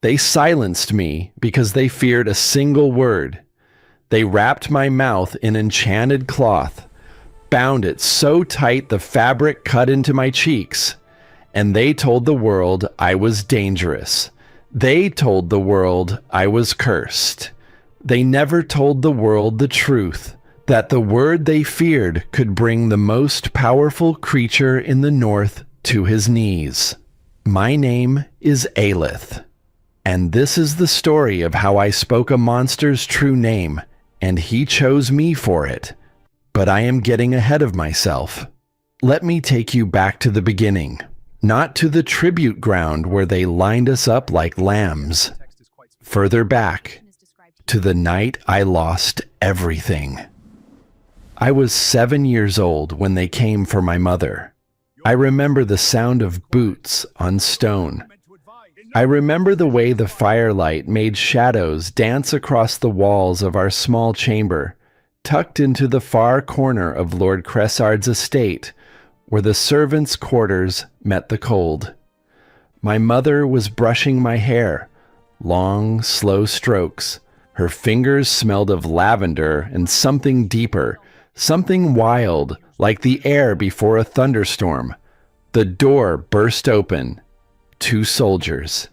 They silenced me because they feared a single word. They wrapped my mouth in enchanted cloth, bound it so tight the fabric cut into my cheeks, and they told the world I was dangerous. They told the world I was cursed. They never told the world the truth, that the word they feared could bring the most powerful creature in the north to his knees. My name is Alith, and this is the story of how I spoke a monster's true name, and he chose me for it. But I am getting ahead of myself. Let me take you back to the beginning, not to the tribute ground where they lined us up like lambs. Further back, to the night I lost everything. I was 7 years old when they came for my mother. I remember the sound of boots on stone. I remember the way the firelight made shadows dance across the walls of our small chamber, tucked into the far corner of Lord Cressard's estate, where the servants' quarters met the cold. My mother was brushing my hair, long, slow strokes. Her fingers smelled of lavender and something deeper, something wild, like the air before a thunderstorm. The door burst open. 2 soldiers.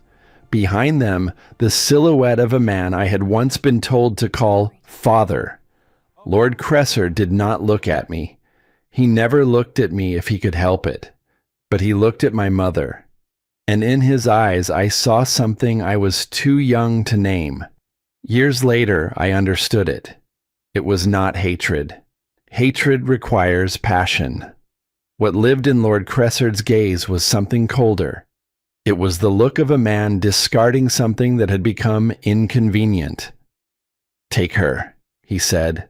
Behind them, the silhouette of a man I had once been told to call Father. Lord Cressard did not look at me. He never looked at me if he could help it. But he looked at my mother. And in his eyes I saw something I was too young to name. Years later, I understood it. It was not hatred. Hatred requires passion. What lived in Lord Cressard's gaze was something colder. It was the look of a man discarding something that had become inconvenient. "Take her," he said.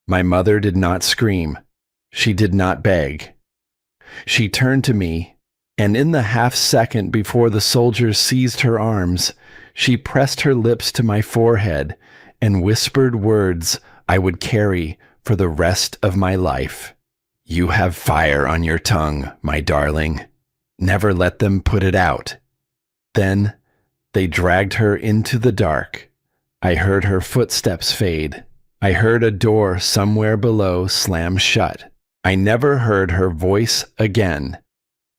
My mother did not scream. She did not beg. She turned to me, and in the half-second before the soldiers seized her arms, she pressed her lips to my forehead and whispered words I would carry for the rest of my life. "You have fire on your tongue, my darling. Never let them put it out." Then they dragged her into the dark. I heard her footsteps fade. I heard a door somewhere below slam shut. I never heard her voice again.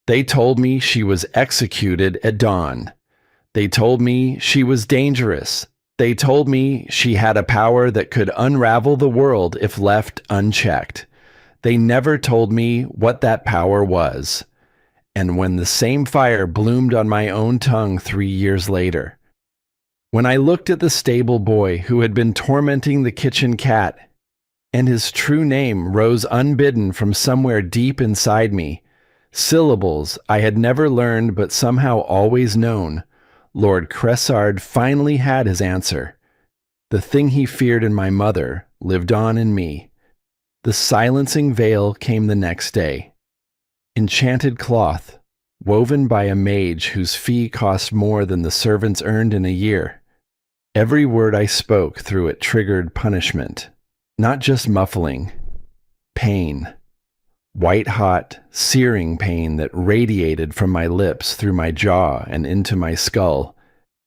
They told me she was executed at dawn. They told me she was dangerous. They told me she had a power that could unravel the world if left unchecked. They never told me what that power was. And when the same fire bloomed on my own tongue 3 years later, when I looked at the stable boy who had been tormenting the kitchen cat, and his true name rose unbidden from somewhere deep inside me, syllables I had never learned but somehow always known, Lord Cressard finally had his answer. The thing he feared in my mother lived on in me. The silencing veil came the next day. Enchanted cloth, woven by a mage whose fee cost more than the servants earned in a year. Every word I spoke through it triggered punishment, not just muffling, pain. White-hot, searing pain that radiated from my lips through my jaw and into my skull,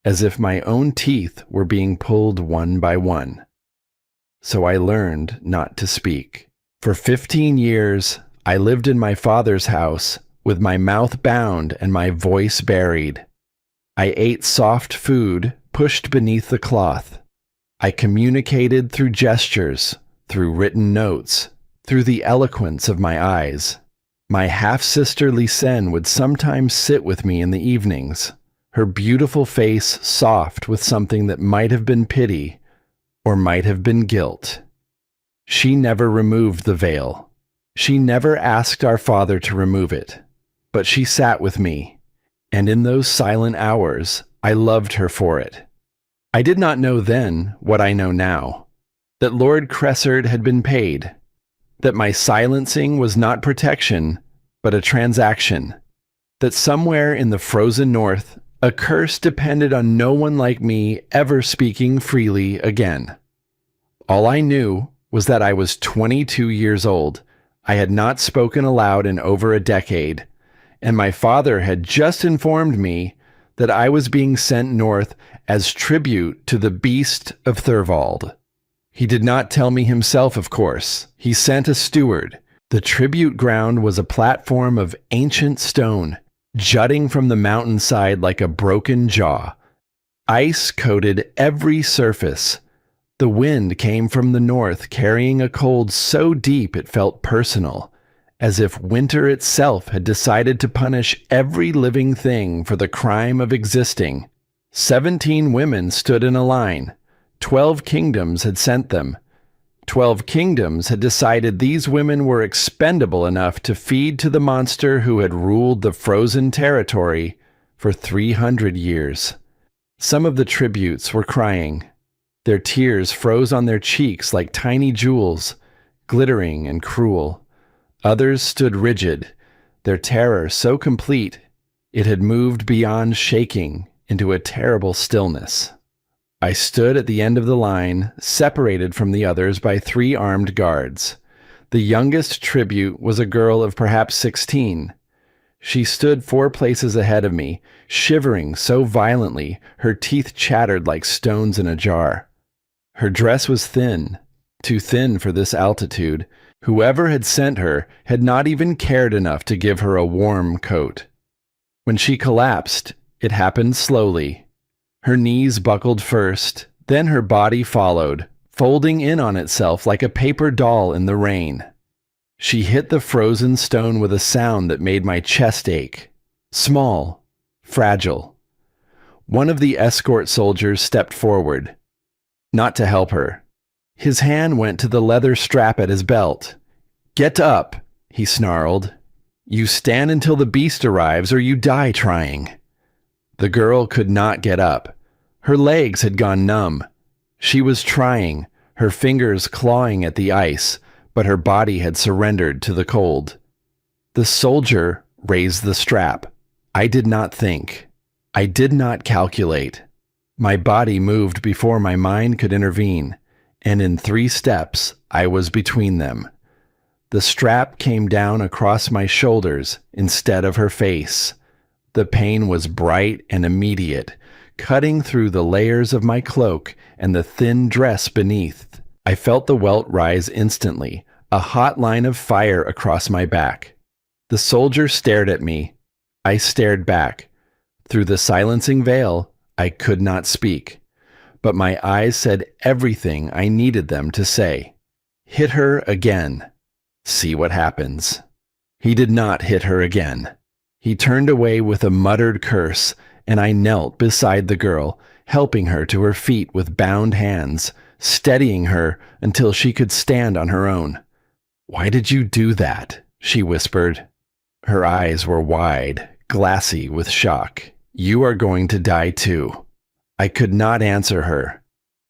as if my own teeth were being pulled one by one. So I learned not to speak. For 15 years, I lived in my father's house, with my mouth bound and my voice buried. I ate soft food pushed beneath the cloth. I communicated through gestures, through written notes, through the eloquence of my eyes. My half-sister Lysen would sometimes sit with me in the evenings, her beautiful face soft with something that might have been pity or might have been guilt. She never removed the veil. She never asked our father to remove it, but she sat with me, and in those silent hours, I loved her for it. I did not know then what I know now, that Lord Cressard had been paid, that my silencing was not protection, but a transaction, that somewhere in the frozen north, a curse depended on no one like me ever speaking freely again. All I knew was that I was 22 years old. I had not spoken aloud in over a decade, and my father had just informed me that I was being sent north as tribute to the beast of Thurvald. He did not tell me himself, of course. He sent a steward. The tribute ground was a platform of ancient stone, jutting from the mountainside like a broken jaw. Ice coated every surface. The wind came from the north, carrying a cold so deep it felt personal, as if winter itself had decided to punish every living thing for the crime of existing. 17 women stood in a line. 12 kingdoms had sent them. 12 kingdoms had decided these women were expendable enough to feed to the monster who had ruled the frozen territory for 300 years. Some of the tributes were crying. Their tears froze on their cheeks like tiny jewels, glittering and cruel. Others stood rigid, their terror so complete it had moved beyond shaking into a terrible stillness. I stood at the end of the line, separated from the others by 3 armed guards. The youngest tribute was a girl of perhaps 16. She stood 4 places ahead of me, shivering so violently her teeth chattered like stones in a jar. Her dress was thin, too thin for this altitude. Whoever had sent her had not even cared enough to give her a warm coat. When she collapsed, it happened slowly. Her knees buckled first, then her body followed, folding in on itself like a paper doll in the rain. She hit the frozen stone with a sound that made my chest ache. Small, fragile. One of the escort soldiers stepped forward. Not to help her. His hand went to the leather strap at his belt. "Get up," he snarled. "You stand until the beast arrives or you die trying." The girl could not get up. Her legs had gone numb. She was trying, her fingers clawing at the ice, but her body had surrendered to the cold. The soldier raised the strap. I did not think. I did not calculate. My body moved before my mind could intervene, and in 3 steps I was between them. The strap came down across my shoulders instead of her face. The pain was bright and immediate, cutting through the layers of my cloak and the thin dress beneath. I felt the welt rise instantly, a hot line of fire across my back. The soldier stared at me. I stared back. Through the silencing veil, I could not speak, but my eyes said everything I needed them to say. Hit her again. See what happens. He did not hit her again. He turned away with a muttered curse, and I knelt beside the girl, helping her to her feet with bound hands, steadying her until she could stand on her own. "Why did you do that?" she whispered. Her eyes were wide, glassy with shock. "You are going to die too." I could not answer her,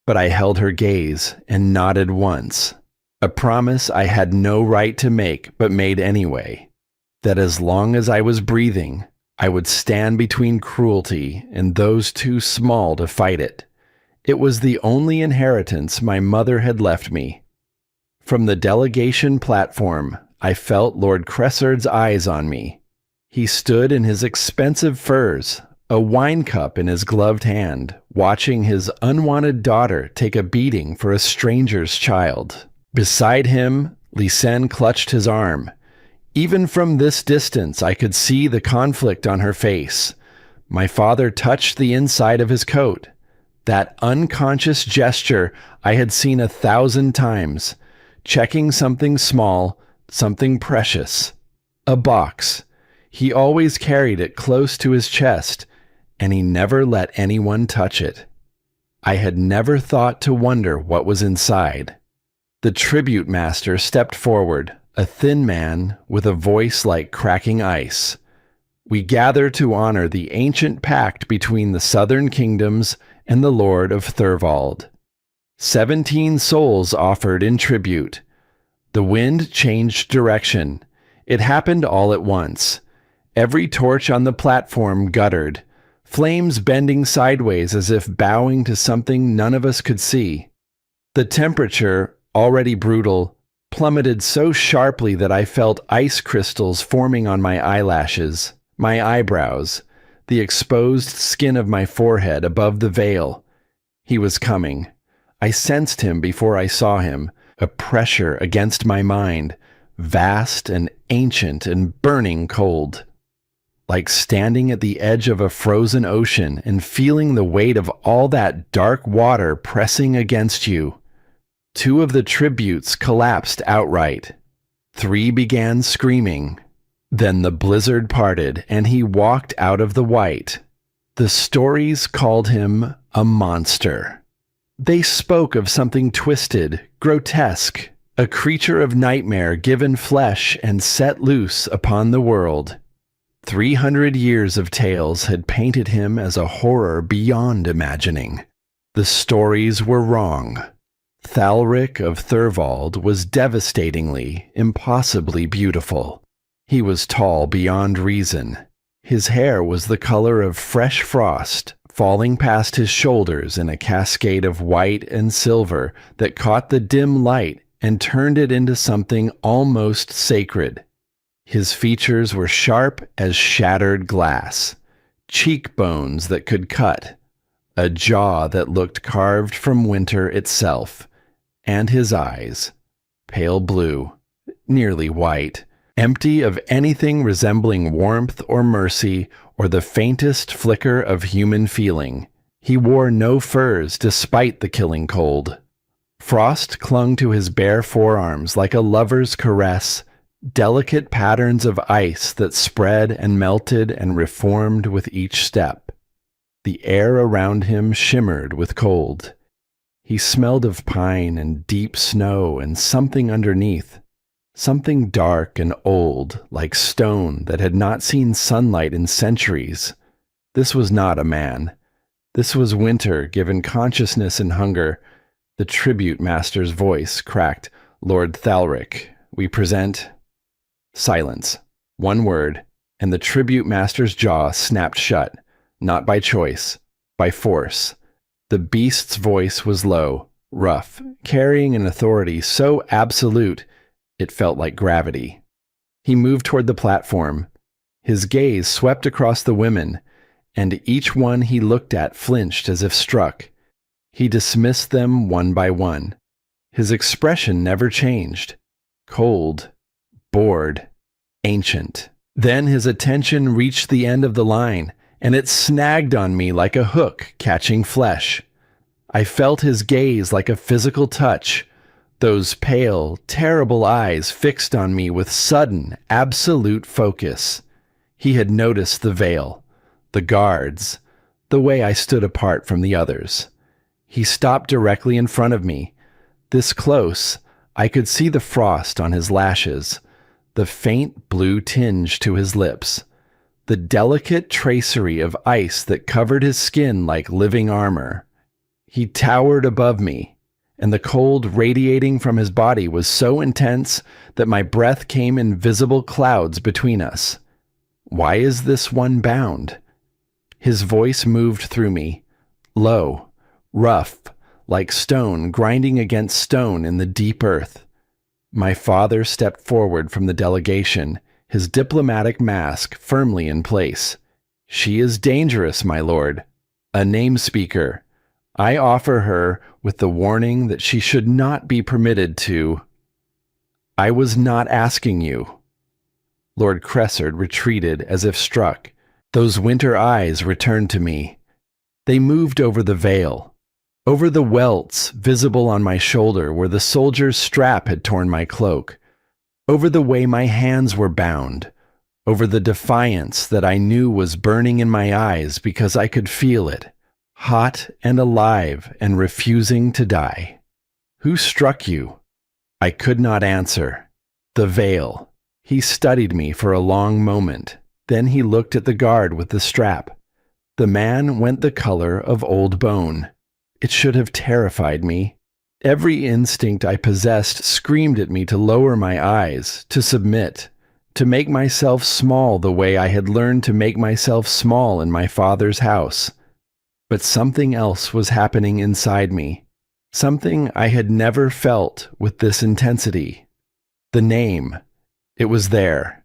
but I held her gaze and nodded once. A promise I had no right to make but made anyway. That as long as I was breathing, I would stand between cruelty and those too small to fight it. It was the only inheritance my mother had left me. From the delegation platform, I felt Lord Cressard's eyes on me. He stood in his expensive furs, a wine cup in his gloved hand, watching his unwanted daughter take a beating for a stranger's child. Beside him, Lysen clutched his arm. Even from this distance, I could see the conflict on her face. My father touched the inside of his coat. That unconscious gesture I had seen 1,000 times, checking something small, something precious. A box. He always carried it close to his chest, and he never let anyone touch it. I had never thought to wonder what was inside. The tribute master stepped forward, a thin man with a voice like cracking ice. "We gather to honor the ancient pact between the southern kingdoms and the Lord of Thurvald. 17 souls offered in tribute. The wind changed direction. It happened all at once. Every torch on the platform guttered, flames bending sideways as if bowing to something none of us could see. The temperature, already brutal, plummeted so sharply that I felt ice crystals forming on my eyelashes, my eyebrows. the exposed skin of my forehead above the veil. He was coming. I sensed him before I saw him, a pressure against my mind, vast and ancient and burning cold. Like standing at the edge of a frozen ocean and feeling the weight of all that dark water pressing against you. 2 of the tributes collapsed outright. 3 began screaming. Then the blizzard parted and he walked out of the white. The stories called him a monster. They spoke of something twisted, grotesque, a creature of nightmare given flesh and set loose upon the world. 300 years of tales had painted him as a horror beyond imagining. The stories were wrong. Thalric of Thurvald was devastatingly, impossibly beautiful. He was tall beyond reason. His hair was the color of fresh frost, falling past his shoulders in a cascade of white and silver that caught the dim light and turned it into something almost sacred. His features were sharp as shattered glass, cheekbones that could cut, a jaw that looked carved from winter itself, and his eyes, pale blue, nearly white, empty of anything resembling warmth or mercy or the faintest flicker of human feeling. He wore no furs despite the killing cold. Frost clung to his bare forearms like a lover's caress, delicate patterns of ice that spread and melted and reformed with each step. The air around him shimmered with cold. He smelled of pine and deep snow and something underneath, something dark and old, like stone that had not seen sunlight in centuries. This was not a man. This was winter given consciousness and hunger. The tribute master's voice cracked, "Lord Thalric, we present..." Silence. One word, and the tribute master's jaw snapped shut, not by choice, by force. The beast's voice was low, rough, carrying an authority so absolute it felt like gravity. He moved toward the platform. His gaze swept across the women, and each one he looked at flinched as if struck. He dismissed them one by one. His expression never changed. Cold, bored, ancient. Then his attention reached the end of the line, and it snagged on me like a hook catching flesh. I felt his gaze like a physical touch, those pale, terrible eyes fixed on me with sudden, absolute focus. He had noticed the veil, the guards, the way I stood apart from the others. He stopped directly in front of me. This close, I could see the frost on his lashes, the faint blue tinge to his lips, the delicate tracery of ice that covered his skin like living armor. He towered above me, and the cold radiating from his body was so intense that my breath came in visible clouds between us. Why is this one bound? His voice moved through me, low, rough, like stone grinding against stone in the deep earth. My father stepped forward from the delegation, his diplomatic mask firmly in place. "She is dangerous, my lord. A name speaker. I offer her with the warning that she should not be permitted to..." "I was not asking you." Lord Cressard retreated as if struck. Those winter eyes returned to me. They moved over the veil, over the welts visible on my shoulder where the soldier's strap had torn my cloak, over the way my hands were bound, over the defiance that I knew was burning in my eyes because I could feel it, hot and alive and refusing to die. "Who struck you?" I could not answer. The veil. He studied me for a long moment. Then he looked at the guard with the strap. The man went the color of old bone. It should have terrified me. Every instinct I possessed screamed at me to lower my eyes, to submit, to make myself small the way I had learned to make myself small in my father's house. But something else was happening inside me, something I had never felt with this intensity. The name, it was there,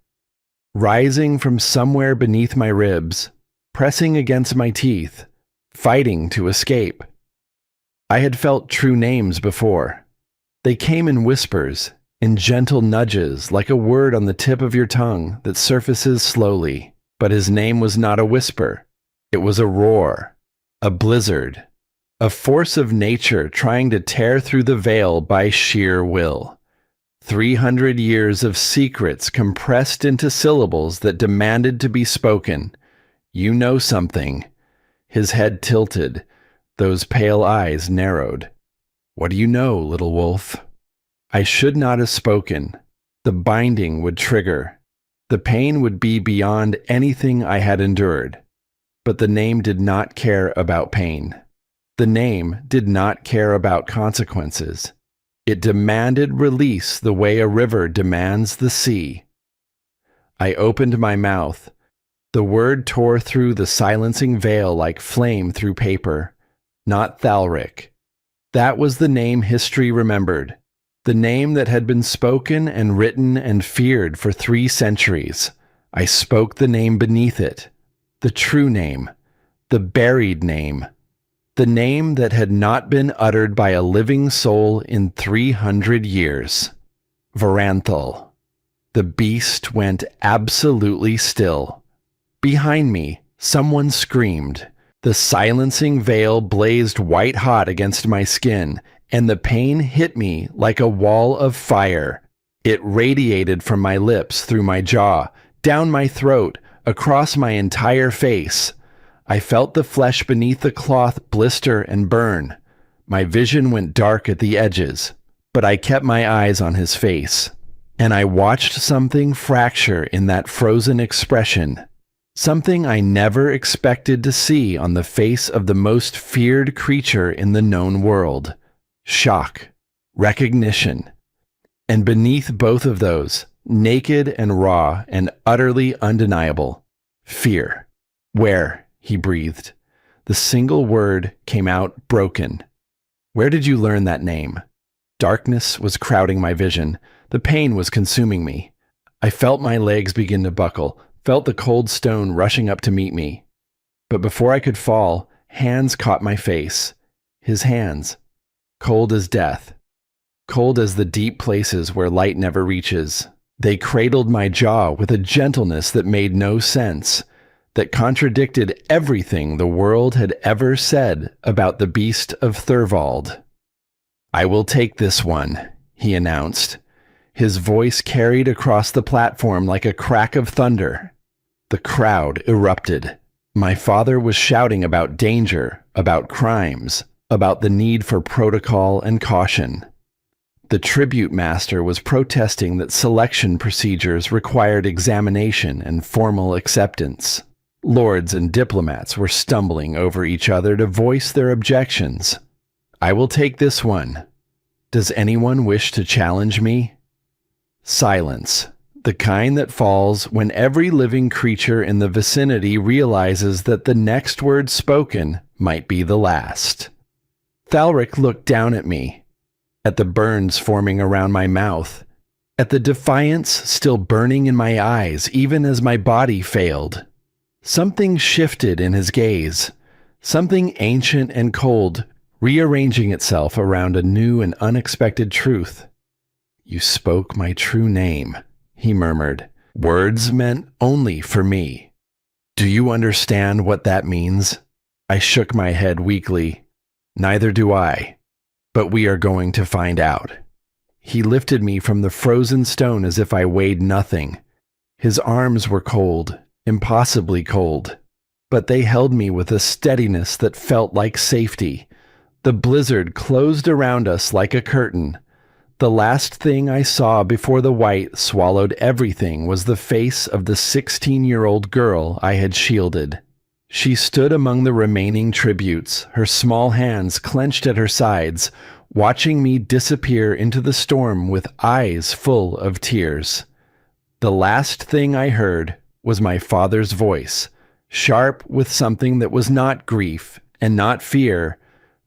rising from somewhere beneath my ribs, pressing against my teeth, fighting to escape. I had felt true names before. They came in whispers, in gentle nudges, like a word on the tip of your tongue that surfaces slowly. But his name was not a whisper. It was a roar, a blizzard, a force of nature trying to tear through the veil by sheer will. 300 years of secrets compressed into syllables that demanded to be spoken. You know something. His head tilted, those pale eyes narrowed. What do you know, little wolf? I should not have spoken. The binding would trigger. The pain would be beyond anything I had endured. But the name did not care about pain. The name did not care about consequences. It demanded release the way a river demands the sea. I opened my mouth. The word tore through the silencing veil like flame through paper. Not Thalric. That was the name history remembered. The name that had been spoken and written and feared for 3 centuries. I spoke the name beneath it. The true name. The buried name. The name that had not been uttered by a living soul in 300 years. Varanthal. The beast went absolutely still. Behind me, someone screamed. The silencing veil blazed white hot against my skin, and the pain hit me like a wall of fire. It radiated from my lips, through my jaw, down my throat, across my entire face. I felt the flesh beneath the cloth blister and burn. My vision went dark at the edges, but I kept my eyes on his face, and I watched something fracture in that frozen expression. Something I never expected to see on the face of the most feared creature in the known world. Shock, recognition, and beneath both of those, naked and raw and utterly undeniable, fear. Where? He breathed. The single word came out broken. Where did you learn that name? Darkness was crowding my vision. The pain was consuming me. I felt my legs begin to buckle, felt the cold stone rushing up to meet me. But before I could fall, hands caught my face. His hands. Cold as death. Cold as the deep places where light never reaches. They cradled my jaw with a gentleness that made no sense, that contradicted everything the world had ever said about the beast of Thurvald. I will take this one, he announced. His voice carried across the platform like a crack of thunder. The crowd erupted. My father was shouting about danger, about crimes, about the need for protocol and caution. The tribute master was protesting that selection procedures required examination and formal acceptance. Lords and diplomats were stumbling over each other to voice their objections. I will take this one. Does anyone wish to challenge me? Silence. The kind that falls when every living creature in the vicinity realizes that the next word spoken might be the last. Thalric looked down at me, at the burns forming around my mouth, at the defiance still burning in my eyes even as my body failed. Something shifted in his gaze, something ancient and cold, rearranging itself around a new and unexpected truth. You spoke my true name, he murmured. Words meant only for me. Do you understand what that means? I shook my head weakly. Neither do I, but we are going to find out. He lifted me from the frozen stone as if I weighed nothing. His arms were cold, impossibly cold, but they held me with a steadiness that felt like safety. The blizzard closed around us like a curtain. The last thing I saw before the white swallowed everything was the face of the 16-year-old girl I had shielded. She stood among the remaining tributes, her small hands clenched at her sides, watching me disappear into the storm with eyes full of tears. The last thing I heard was my father's voice, sharp with something that was not grief and not fear,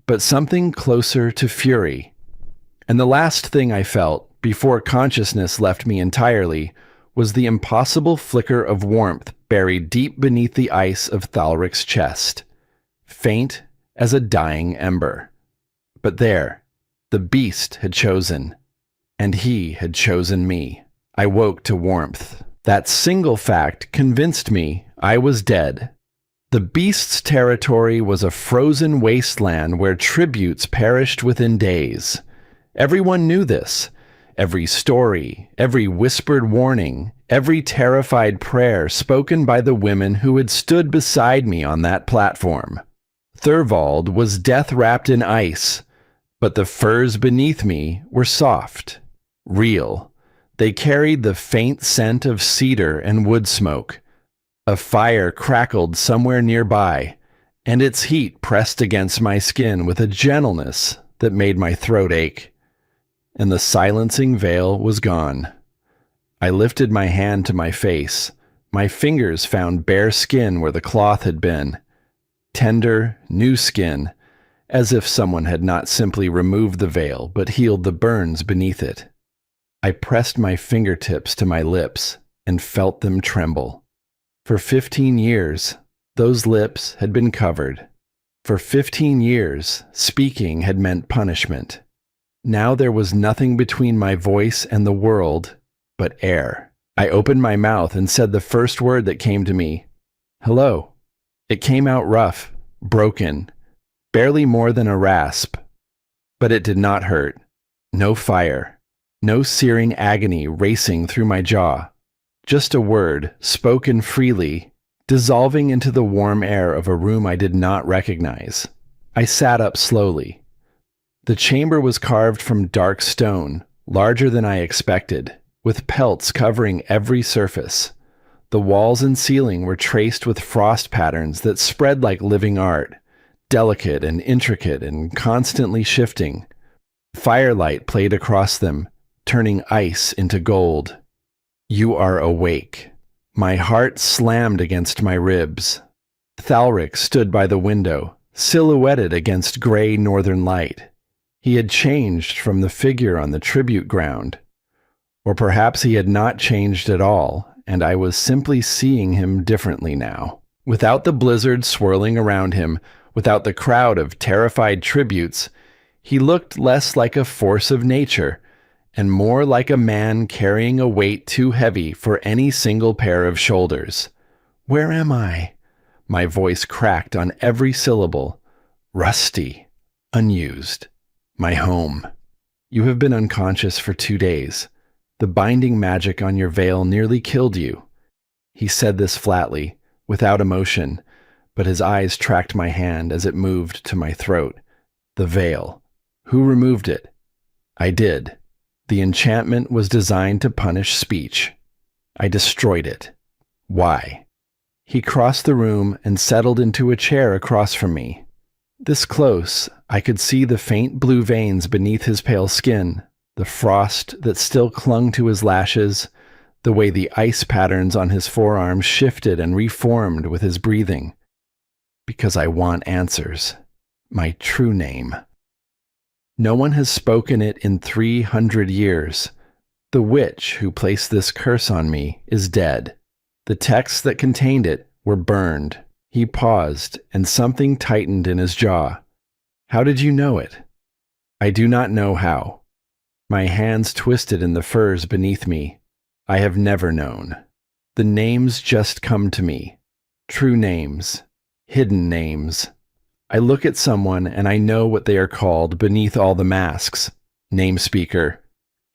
but something closer to fury. And the last thing I felt, before consciousness left me entirely, was the impossible flicker of warmth buried deep beneath the ice of Thalric's chest, faint as a dying ember. But there, the beast had chosen, and he had chosen me. I woke to warmth. That single fact convinced me I was dead. The beast's territory was a frozen wasteland where tributes perished within days. Everyone knew this. Every story, every whispered warning, every terrified prayer spoken by the women who had stood beside me on that platform. Thurvald was death wrapped in ice, but the furs beneath me were soft, real. They carried the faint scent of cedar and wood smoke. A fire crackled somewhere nearby, and its heat pressed against my skin with a gentleness that made my throat ache. And the silencing veil was gone. I lifted my hand to my face. My fingers found bare skin where the cloth had been. Tender, new skin, as if someone had not simply removed the veil, but healed the burns beneath it. I pressed my fingertips to my lips and felt them tremble. For 15 years, those lips had been covered. For 15 years, speaking had meant punishment. Now there was nothing between my voice and the world but air. I opened my mouth and said the first word that came to me, "Hello." It came out rough, broken, barely more than a rasp. But it did not hurt. No fire. No searing agony racing through my jaw. Just a word, spoken freely, dissolving into the warm air of a room I did not recognize. I sat up slowly. The chamber was carved from dark stone, larger than I expected, with pelts covering every surface. The walls and ceiling were traced with frost patterns that spread like living art, delicate and intricate and constantly shifting. Firelight played across them, turning ice into gold. You are awake. My heart slammed against my ribs. Thalric stood by the window, silhouetted against gray northern light. He had changed from the figure on the tribute ground. Or perhaps he had not changed at all, and I was simply seeing him differently now. Without the blizzard swirling around him, without the crowd of terrified tributes, he looked less like a force of nature, and more like a man carrying a weight too heavy for any single pair of shoulders. Where am I? My voice cracked on every syllable. Rusty. Unused. My home. You have been unconscious for 2 days. The binding magic on your veil nearly killed you. He said this flatly, without emotion, but his eyes tracked my hand as it moved to my throat. The veil. Who removed it? I did. The enchantment was designed to punish speech. I destroyed it. Why? He crossed the room and settled into a chair across from me. This close, I could see the faint blue veins beneath his pale skin, the frost that still clung to his lashes, the way the ice patterns on his forearms shifted and reformed with his breathing. Because I want answers. My true name. No one has spoken it in 300 years. The witch who placed this curse on me is dead. The texts that contained it were burned. He paused, and something tightened in his jaw. How did you know it? I do not know how. My hands twisted in the furs beneath me. I have never known. The names just come to me. True names. Hidden names. I look at someone and I know what they are called beneath all the masks. Name speaker.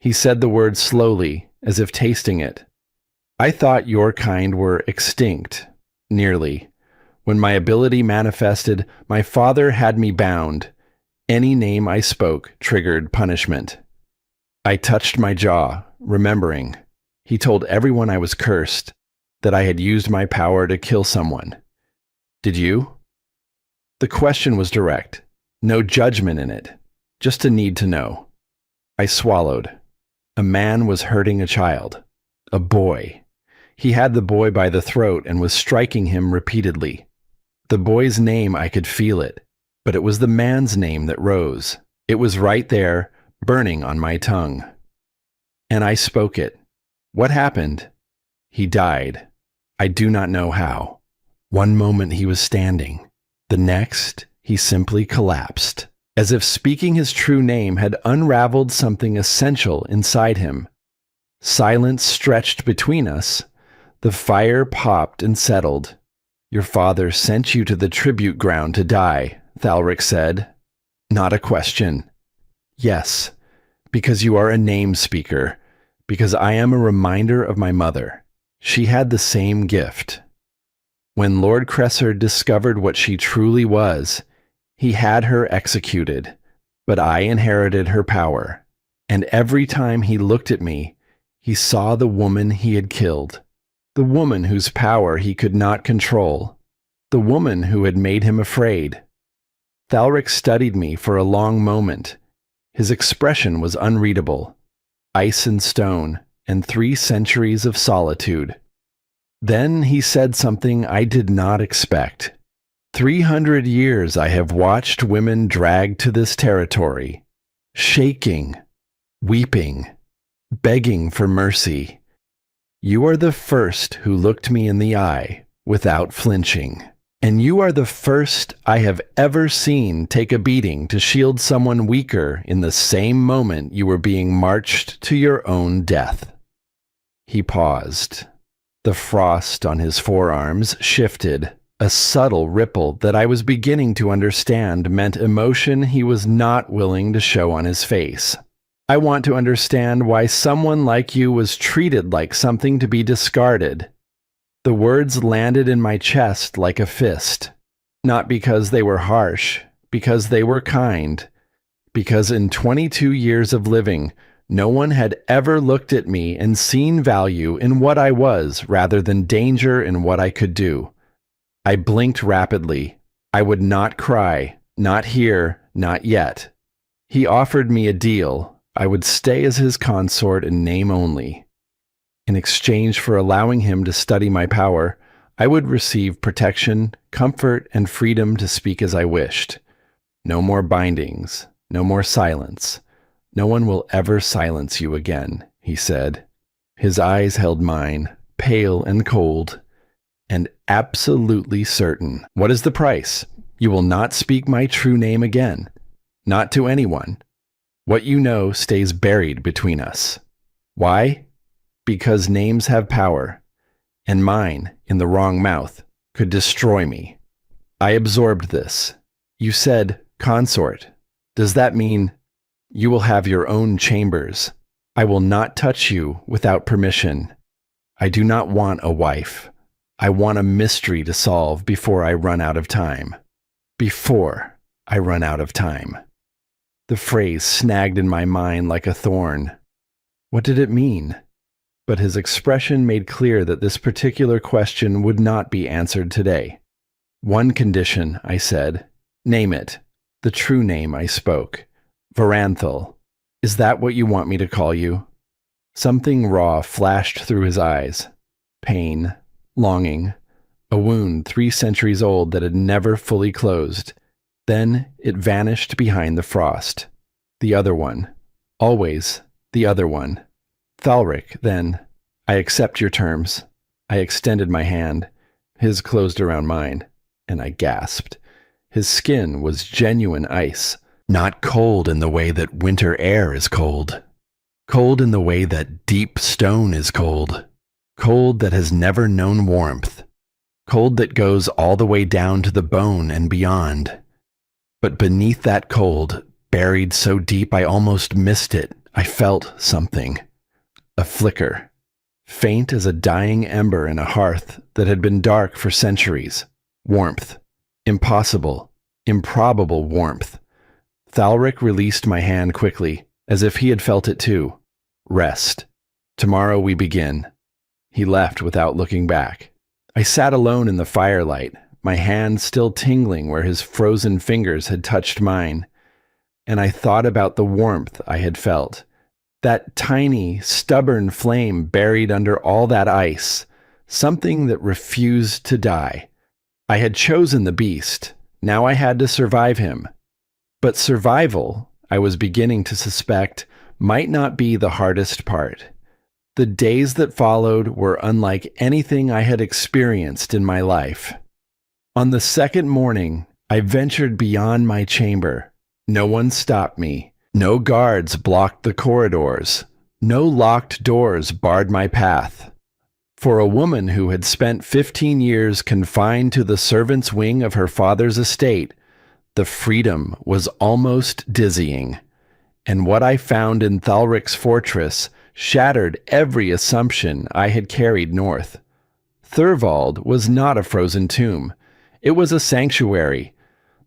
He said the word slowly, as if tasting it. I thought your kind were extinct. Nearly. When my ability manifested, my father had me bound. Any name I spoke triggered punishment. I touched my jaw, remembering. He told everyone I was cursed, that I had used my power to kill someone. Did you? The question was direct. No judgment in it. Just a need to know. I swallowed. A man was hurting a child. A boy. He had the boy by the throat and was striking him repeatedly. The boy's name, I could feel it, but it was the man's name that rose. It was right there, burning on my tongue. And I spoke it. What happened? He died. I do not know how. One moment he was standing. The next, he simply collapsed, as if speaking his true name had unraveled something essential inside him. Silence stretched between us. The fire popped and settled. Your father sent you to the tribute ground to die, Thalric said. Not a question. Yes, because you are a name speaker, because I am a reminder of my mother. She had the same gift. When Lord Cresser discovered what she truly was, he had her executed, but I inherited her power, and every time he looked at me, he saw the woman he had killed, the woman whose power he could not control, the woman who had made him afraid. Thalric studied me for a long moment. His expression was unreadable. Ice and stone, and 3 centuries of solitude. Then he said something I did not expect. 300 years I have watched women dragged to this territory, shaking, weeping, begging for mercy. You are the first who looked me in the eye without flinching. And you are the first I have ever seen take a beating to shield someone weaker in the same moment you were being marched to your own death. He paused. The frost on his forearms shifted. A subtle ripple that I was beginning to understand meant emotion he was not willing to show on his face. I want to understand why someone like you was treated like something to be discarded. The words landed in my chest like a fist. Not because they were harsh, because they were kind. Because in 22 years of living, no one had ever looked at me and seen value in what I was rather than danger in what I could do. I blinked rapidly. I would not cry, not here, not yet. He offered me a deal. I would stay as his consort in name only. In exchange for allowing him to study my power, I would receive protection, comfort, and freedom to speak as I wished. No more bindings, no more silence. No one will ever silence you again, he said. His eyes held mine, pale and cold, and absolutely certain. What is the price? You will not speak my true name again. Not to anyone. What you know stays buried between us. Why? Because names have power, and mine, in the wrong mouth, could destroy me. I absorbed this. You said, consort. Does that mean you will have your own chambers? I will not touch you without permission. I do not want a wife. I want a mystery to solve before I run out of time. Before I run out of time. The phrase snagged in my mind like a thorn. What did it mean? But his expression made clear that this particular question would not be answered today. One condition, I said. Name it. The true name I spoke. Varanthal. Is that what you want me to call you? Something raw flashed through his eyes. Pain, longing, a wound 3 centuries old that had never fully closed. Then it vanished behind the frost. The other one. Always the other one. Thalric, then. I accept your terms. I extended my hand. His closed around mine, and I gasped. His skin was genuine ice, not cold in the way that winter air is cold. Cold in the way that deep stone is cold. Cold that has never known warmth. Cold that goes all the way down to the bone and beyond. But beneath that cold, buried so deep I almost missed it, I felt something. A flicker, faint as a dying ember in a hearth that had been dark for centuries. Warmth. Impossible, improbable warmth. Thalric released my hand quickly, as if he had felt it too. Rest. Tomorrow we begin. He left without looking back. I sat alone in the firelight, my hand still tingling where his frozen fingers had touched mine, and I thought about the warmth I had felt. That tiny, stubborn flame buried under all that ice, something that refused to die. I had chosen the beast. Now I had to survive him. But survival, I was beginning to suspect, might not be the hardest part. The days that followed were unlike anything I had experienced in my life. On the second morning, I ventured beyond my chamber. No one stopped me. No guards blocked the corridors. No locked doors barred my path. For a woman who had spent 15 years confined to the servant's wing of her father's estate, the freedom was almost dizzying. And what I found in Thalric's fortress shattered every assumption I had carried north. Thurvald was not a frozen tomb. It was a sanctuary.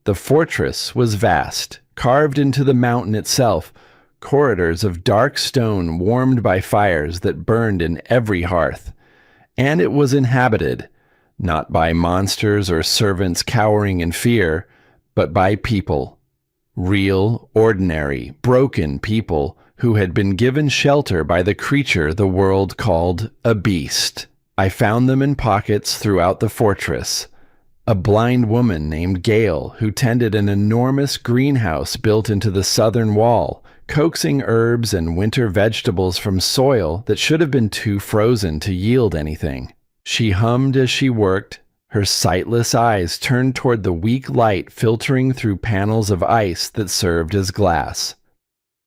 The fortress was vast, carved into the mountain itself, corridors of dark stone warmed by fires that burned in every hearth. And it was inhabited, not by monsters or servants cowering in fear, but by people. Real, ordinary, broken people who had been given shelter by the creature the world called a beast. I found them in pockets throughout the fortress. A blind woman named Gale, who tended an enormous greenhouse built into the southern wall, coaxing herbs and winter vegetables from soil that should have been too frozen to yield anything. She hummed as she worked, her sightless eyes turned toward the weak light filtering through panels of ice that served as glass.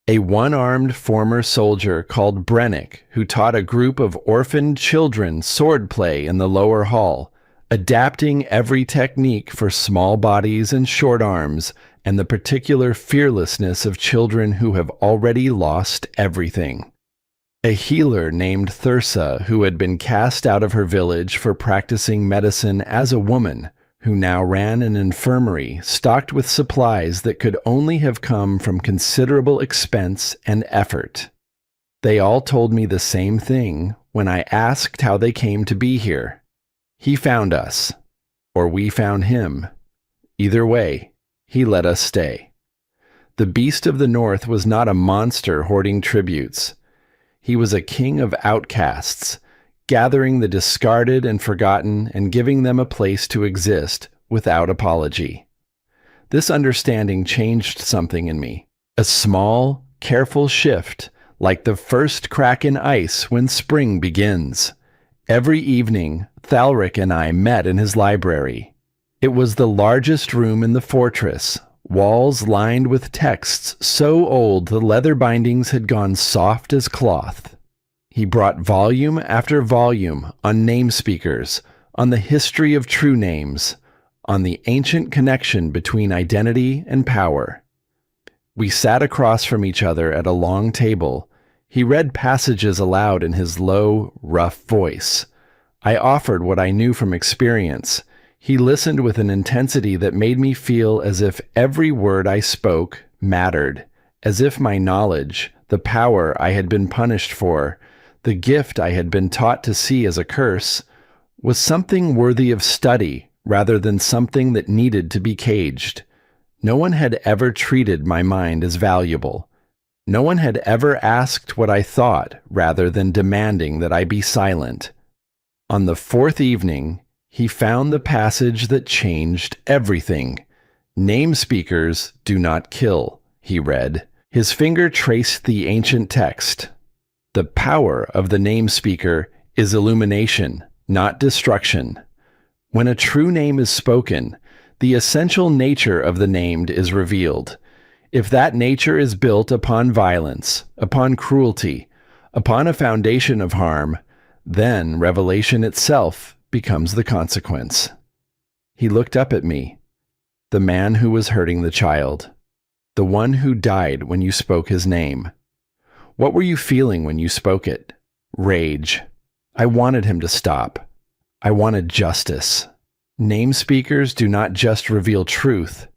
A one-armed former soldier called Brennick, who taught a group of orphaned children swordplay in the lower hall, adapting every technique for small bodies and short arms, and the particular fearlessness of children who have already lost everything. A healer named Thursa, who had been cast out of her village for practicing medicine as a woman, who now ran an infirmary stocked with supplies that could only have come from considerable expense and effort. They all told me the same thing when I asked how they came to be here. He found us, or we found him. Either way, he let us stay. The Beast of the North was not a monster hoarding tributes. He was a king of outcasts, gathering the discarded and forgotten and giving them a place to exist without apology. This understanding changed something in me. A small, careful shift, like the first crack in ice when spring begins. Every evening, Thalric and I met in his library. It was the largest room in the fortress, walls lined with texts so old the leather bindings had gone soft as cloth. He brought volume after volume on name speakers, on the history of true names, on the ancient connection between identity and power. We sat across from each other at a long table. He read passages aloud in his low, rough voice. I offered what I knew from experience. He listened with an intensity that made me feel as if every word I spoke mattered, as if my knowledge, the power I had been punished for, the gift I had been taught to see as a curse, was something worthy of study rather than something that needed to be caged. No one had ever treated my mind as valuable. No one had ever asked what I thought rather than demanding that I be silent. On the fourth evening, he found the passage that changed everything. "Name speakers do not kill," he read. His finger traced the ancient text. The power of the name speaker is illumination, not destruction. When a true name is spoken, the essential nature of the named is revealed. If that nature is built upon violence, upon cruelty, upon a foundation of harm, then revelation itself becomes the consequence. He looked up at me, the man who was hurting the child, the one who died when you spoke his name. What were you feeling when you spoke it? Rage. I wanted him to stop. I wanted justice. Name speakers do not just reveal truth.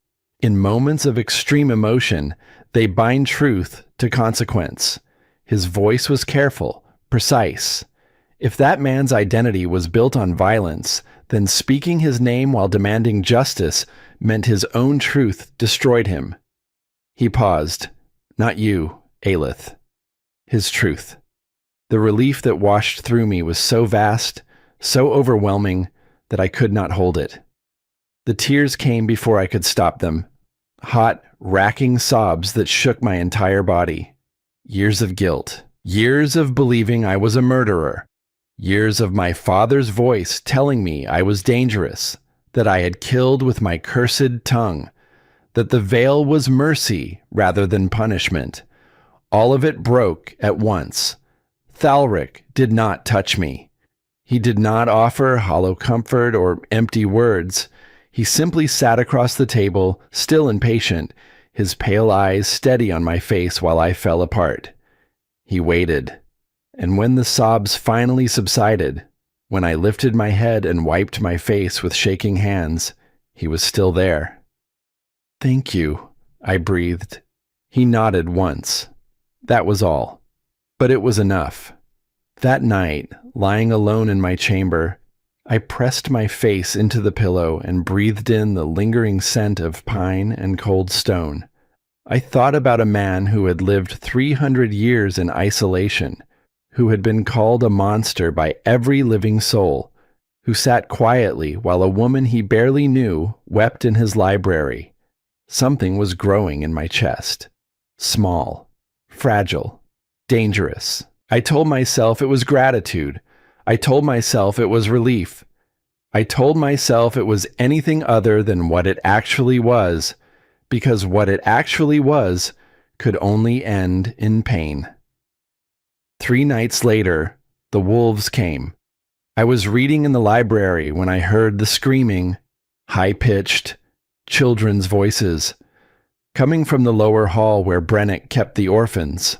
In moments of extreme emotion, they bind truth to consequence. His voice was careful, precise. If that man's identity was built on violence, then speaking his name while demanding justice meant his own truth destroyed him. He paused. Not you, Aelith. His truth. The relief that washed through me was so vast, so overwhelming, that I could not hold it. The tears came before I could stop them. Hot, racking sobs that shook my entire body. Years of guilt, Years of believing I was a murderer. Years of my father's voice telling me I was dangerous, that I had killed with my cursed tongue, that the veil was mercy rather than punishment. All of it broke at once. Thalric did not touch me. He did not offer hollow comfort or empty words. He simply sat across the table, still impatient, his pale eyes steady on my face while I fell apart. He waited, and when the sobs finally subsided, when I lifted my head and wiped my face with shaking hands, he was still there. "Thank you," I breathed. He nodded once. That was all. But it was enough. That night, lying alone in my chamber, I pressed my face into the pillow and breathed in the lingering scent of pine and cold stone. I thought about a man who had lived 300 years in isolation, who had been called a monster by every living soul, who sat quietly while a woman he barely knew wept in his library. Something was growing in my chest. Small, fragile, dangerous. I told myself it was gratitude. I told myself it was relief. I told myself it was anything other than what it actually was, because what it actually was could only end in pain. 3 nights later, the wolves came. I was reading in the library when I heard the screaming, high-pitched, children's voices, coming from the lower hall where Brennick kept the orphans.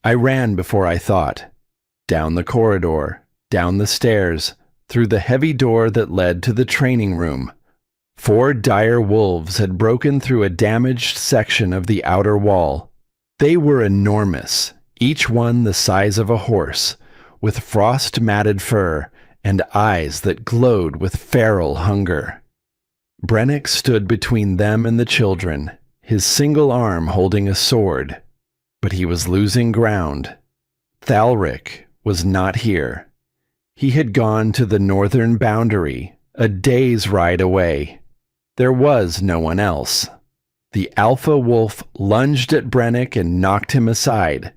I ran before I thought, down the corridor, down the stairs, through the heavy door that led to the training room. 4 dire wolves had broken through a damaged section of the outer wall. They were enormous, each one the size of a horse, with frost-matted fur and eyes that glowed with feral hunger. Brennick stood between them and the children, his single arm holding a sword. But he was losing ground. Thalric was not here. He had gone to the northern boundary, a day's ride away. There was no one else. The alpha wolf lunged at Brennick and knocked him aside.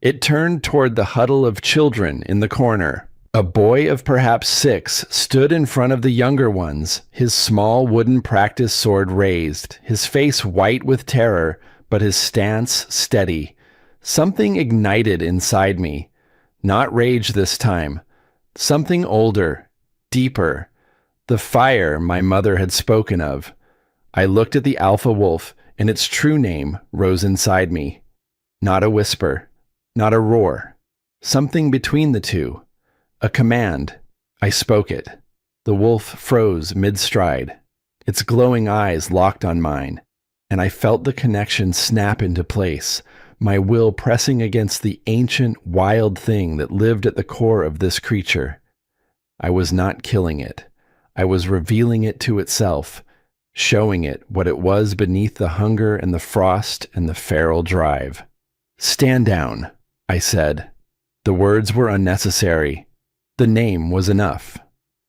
It turned toward the huddle of children in the corner. A boy of perhaps 6 stood in front of the younger ones, his small wooden practice sword raised, his face white with terror, but his stance steady. Something ignited inside me. Not rage this time. Something older, deeper. The fire my mother had spoken of. I looked at the alpha wolf, and its true name rose inside me. Not a whisper, not a roar. Something between the two. A command. I spoke it. The wolf froze mid-stride. Its glowing eyes locked on mine, and I felt the connection snap into place, my will pressing against the ancient, wild thing that lived at the core of this creature. I was not killing it. I was revealing it to itself, showing it what it was beneath the hunger and the frost and the feral drive. "Stand down," I said. The words were unnecessary. The name was enough.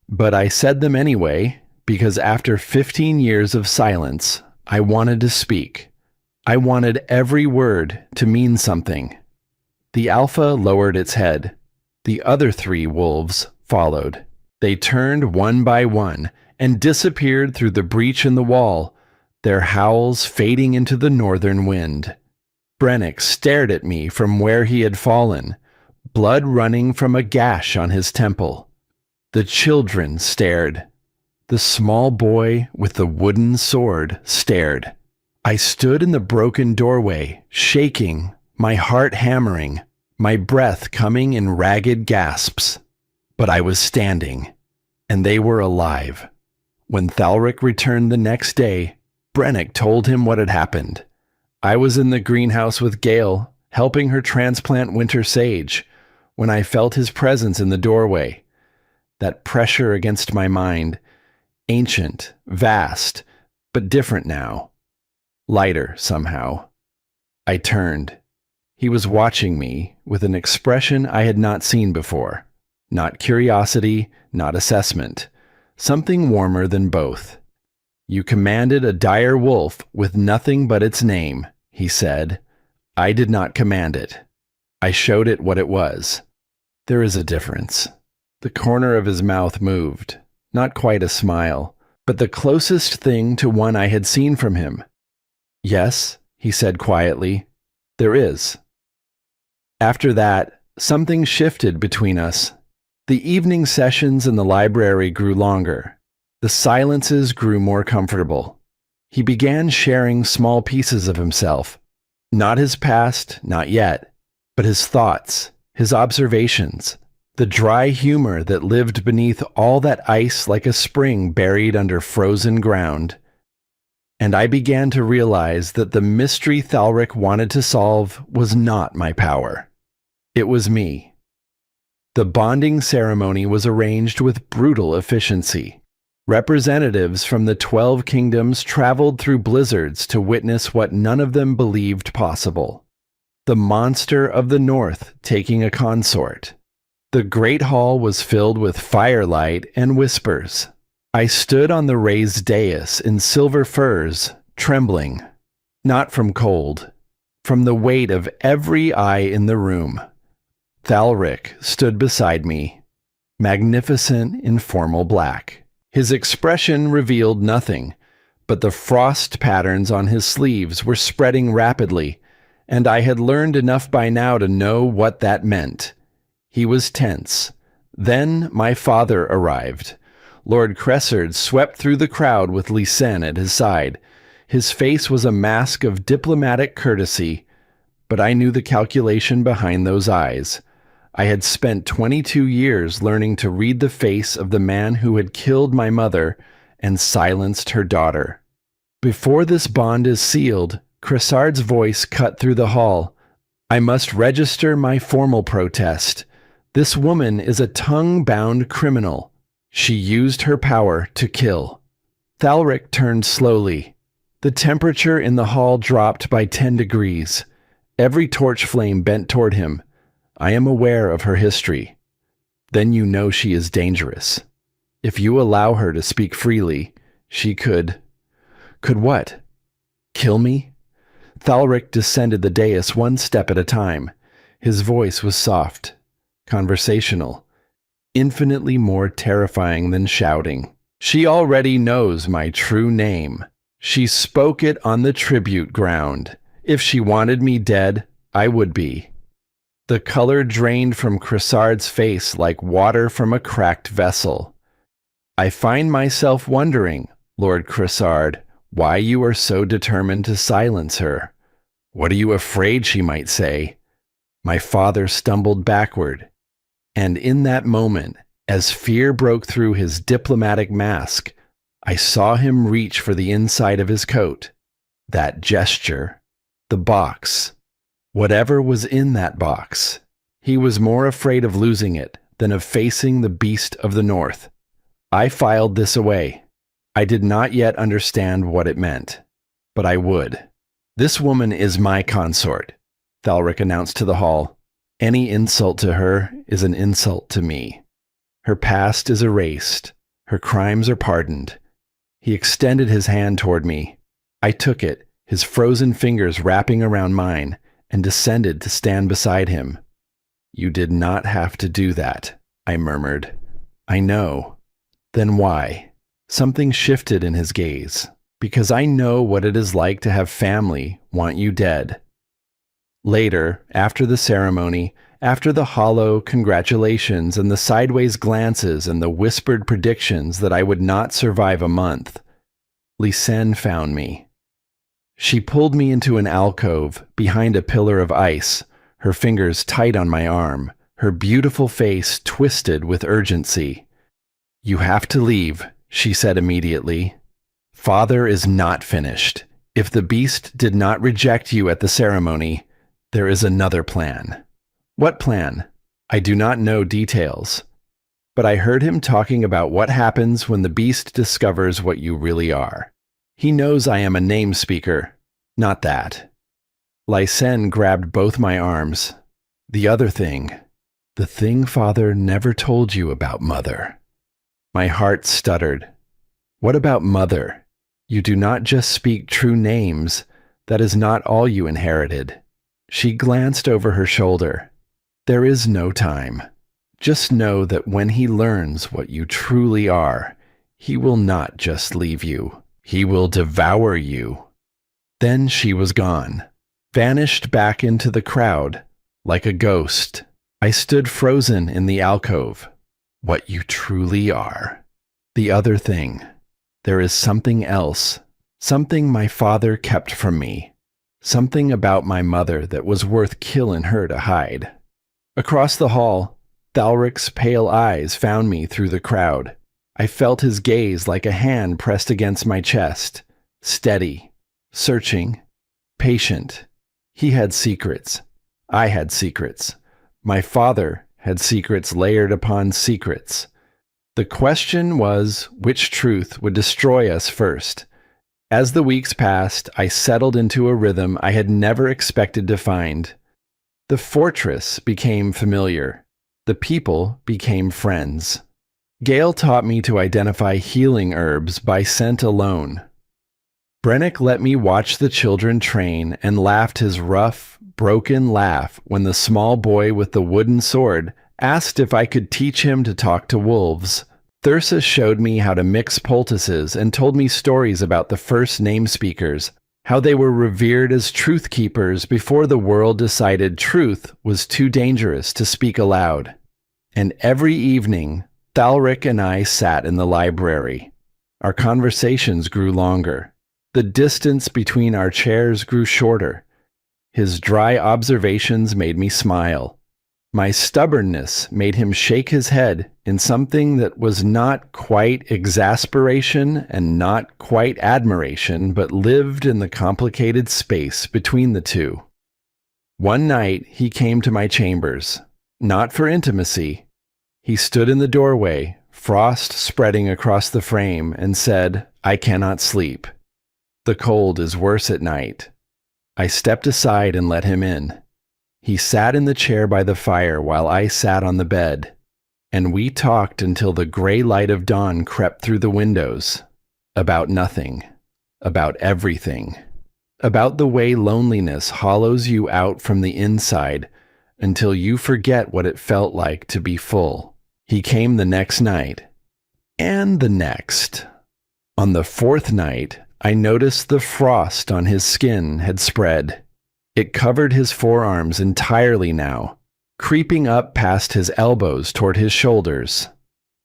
But I said them anyway, because after 15 years of silence, I wanted to speak. I wanted every word to mean something. The alpha lowered its head. The other 3 wolves followed. They turned one by one and disappeared through the breach in the wall, their howls fading into the northern wind. Brennick stared at me from where he had fallen, blood running from a gash on his temple. The children stared. The small boy with the wooden sword stared. I stood in the broken doorway, shaking, my heart hammering, my breath coming in ragged gasps. But I was standing, and they were alive. When Thalric returned the next day, Brennick told him what had happened. I was in the greenhouse with Gale, helping her transplant winter sage, when I felt his presence in the doorway. That pressure against my mind, ancient, vast, but different now. Lighter, somehow. I turned. He was watching me with an expression I had not seen before. Not curiosity, not assessment. Something warmer than both. "You commanded a dire wolf with nothing but its name," he said. "I did not command it." I showed it what it was. There is a difference. The corner of his mouth moved, not quite a smile, but the closest thing to one I had seen from him. Yes, he said quietly, there is. After that, something shifted between us. The evening sessions in the library grew longer. The silences grew more comfortable. He began sharing small pieces of himself. Not his past, not yet, but his thoughts, his observations, the dry humor that lived beneath all that ice like a spring buried under frozen ground. And I began to realize that the mystery Thalric wanted to solve was not my power. It was me. The bonding ceremony was arranged with brutal efficiency. Representatives from the 12 kingdoms traveled through blizzards to witness what none of them believed possible. The monster of the north taking a consort. The great hall was filled with firelight and whispers. I stood on the raised dais in silver furs, trembling, not from cold, from the weight of every eye in the room. Thalric stood beside me, magnificent in formal black. His expression revealed nothing, but the frost patterns on his sleeves were spreading rapidly, and I had learned enough by now to know what that meant. He was tense. Then my father arrived. Lord Cressard swept through the crowd with Lysen at his side. His face was a mask of diplomatic courtesy, but I knew the calculation behind those eyes. I had spent 22 years learning to read the face of the man who had killed my mother and silenced her daughter. Before this bond is sealed, Cressard's voice cut through the hall. I must register my formal protest. This woman is a tongue-bound criminal. She used her power to kill. Thalric turned slowly. The temperature in the hall dropped by 10 degrees. Every torch flame bent toward him. I am aware of her history. Then you know she is dangerous. If you allow her to speak freely, she could... Could what? Kill me? Thalric descended the dais one step at a time. His voice was soft, conversational, infinitely more terrifying than shouting. She already knows my true name. She spoke it on the tribute ground. If she wanted me dead, I would be. The color drained from Cressard's face like water from a cracked vessel. I find myself wondering, Lord Cressard, why you are so determined to silence her. What are you afraid she might say? My father stumbled backward, and in that moment, as fear broke through his diplomatic mask, I saw him reach for the inside of his coat. That gesture, the box, whatever was in that box. He was more afraid of losing it than of facing the beast of the north. I filed this away. I did not yet understand what it meant, but I would. This woman is my consort, Thalric announced to the hall. Any insult to her is an insult to me. Her past is erased. Her crimes are pardoned. He extended his hand toward me. I took it, his frozen fingers wrapping around mine, and descended to stand beside him. You did not have to do that, I murmured. I know. Then why? Something shifted in his gaze. Because I know what it is like to have family want you dead. Later, after the ceremony, after the hollow congratulations and the sideways glances and the whispered predictions that I would not survive a month, Lysen found me. She pulled me into an alcove behind a pillar of ice, her fingers tight on my arm, her beautiful face twisted with urgency. You have to leave, she said immediately. Father is not finished. If the beast did not reject you at the ceremony, there is another plan. What plan? I do not know details. But I heard him talking about what happens when the beast discovers what you really are. He knows I am a name speaker. Not that. Lysen grabbed both my arms. The other thing. The thing Father never told you about Mother. My heart stuttered. What about Mother? You do not just speak true names. That is not all you inherited. She glanced over her shoulder. There is no time. Just know that when he learns what you truly are, he will not just leave you. He will devour you. Then she was gone, vanished back into the crowd, like a ghost. I stood frozen in the alcove. What you truly are. The other thing. There is something else. Something my father kept from me. Something about my mother that was worth killing her to hide. Across the hall, Thalric's pale eyes found me through the crowd. I felt his gaze like a hand pressed against my chest. Steady, searching, patient. He had secrets. I had secrets. My father had secrets layered upon secrets. The question was which truth would destroy us first. As the weeks passed, I settled into a rhythm I had never expected to find. The fortress became familiar. The people became friends. Gale taught me to identify healing herbs by scent alone. Brennick let me watch the children train and laughed his rough, broken laugh when the small boy with the wooden sword asked if I could teach him to talk to wolves. Thyrsa showed me how to mix poultices and told me stories about the first name speakers, how they were revered as truth keepers before the world decided truth was too dangerous to speak aloud. And every evening, Thalric and I sat in the library. Our conversations grew longer. The distance between our chairs grew shorter. His dry observations made me smile. My stubbornness made him shake his head in something that was not quite exasperation and not quite admiration, but lived in the complicated space between the two. One night he came to my chambers, not for intimacy. He stood in the doorway, frost spreading across the frame, and said, "I cannot sleep. The cold is worse at night." I stepped aside and let him in. He sat in the chair by the fire while I sat on the bed, and we talked until the gray light of dawn crept through the windows. About nothing. About everything. About the way loneliness hollows you out from the inside until you forget what it felt like to be full. He came the next night. And the next. On the fourth night, I noticed the frost on his skin had spread. It covered his forearms entirely now, creeping up past his elbows toward his shoulders.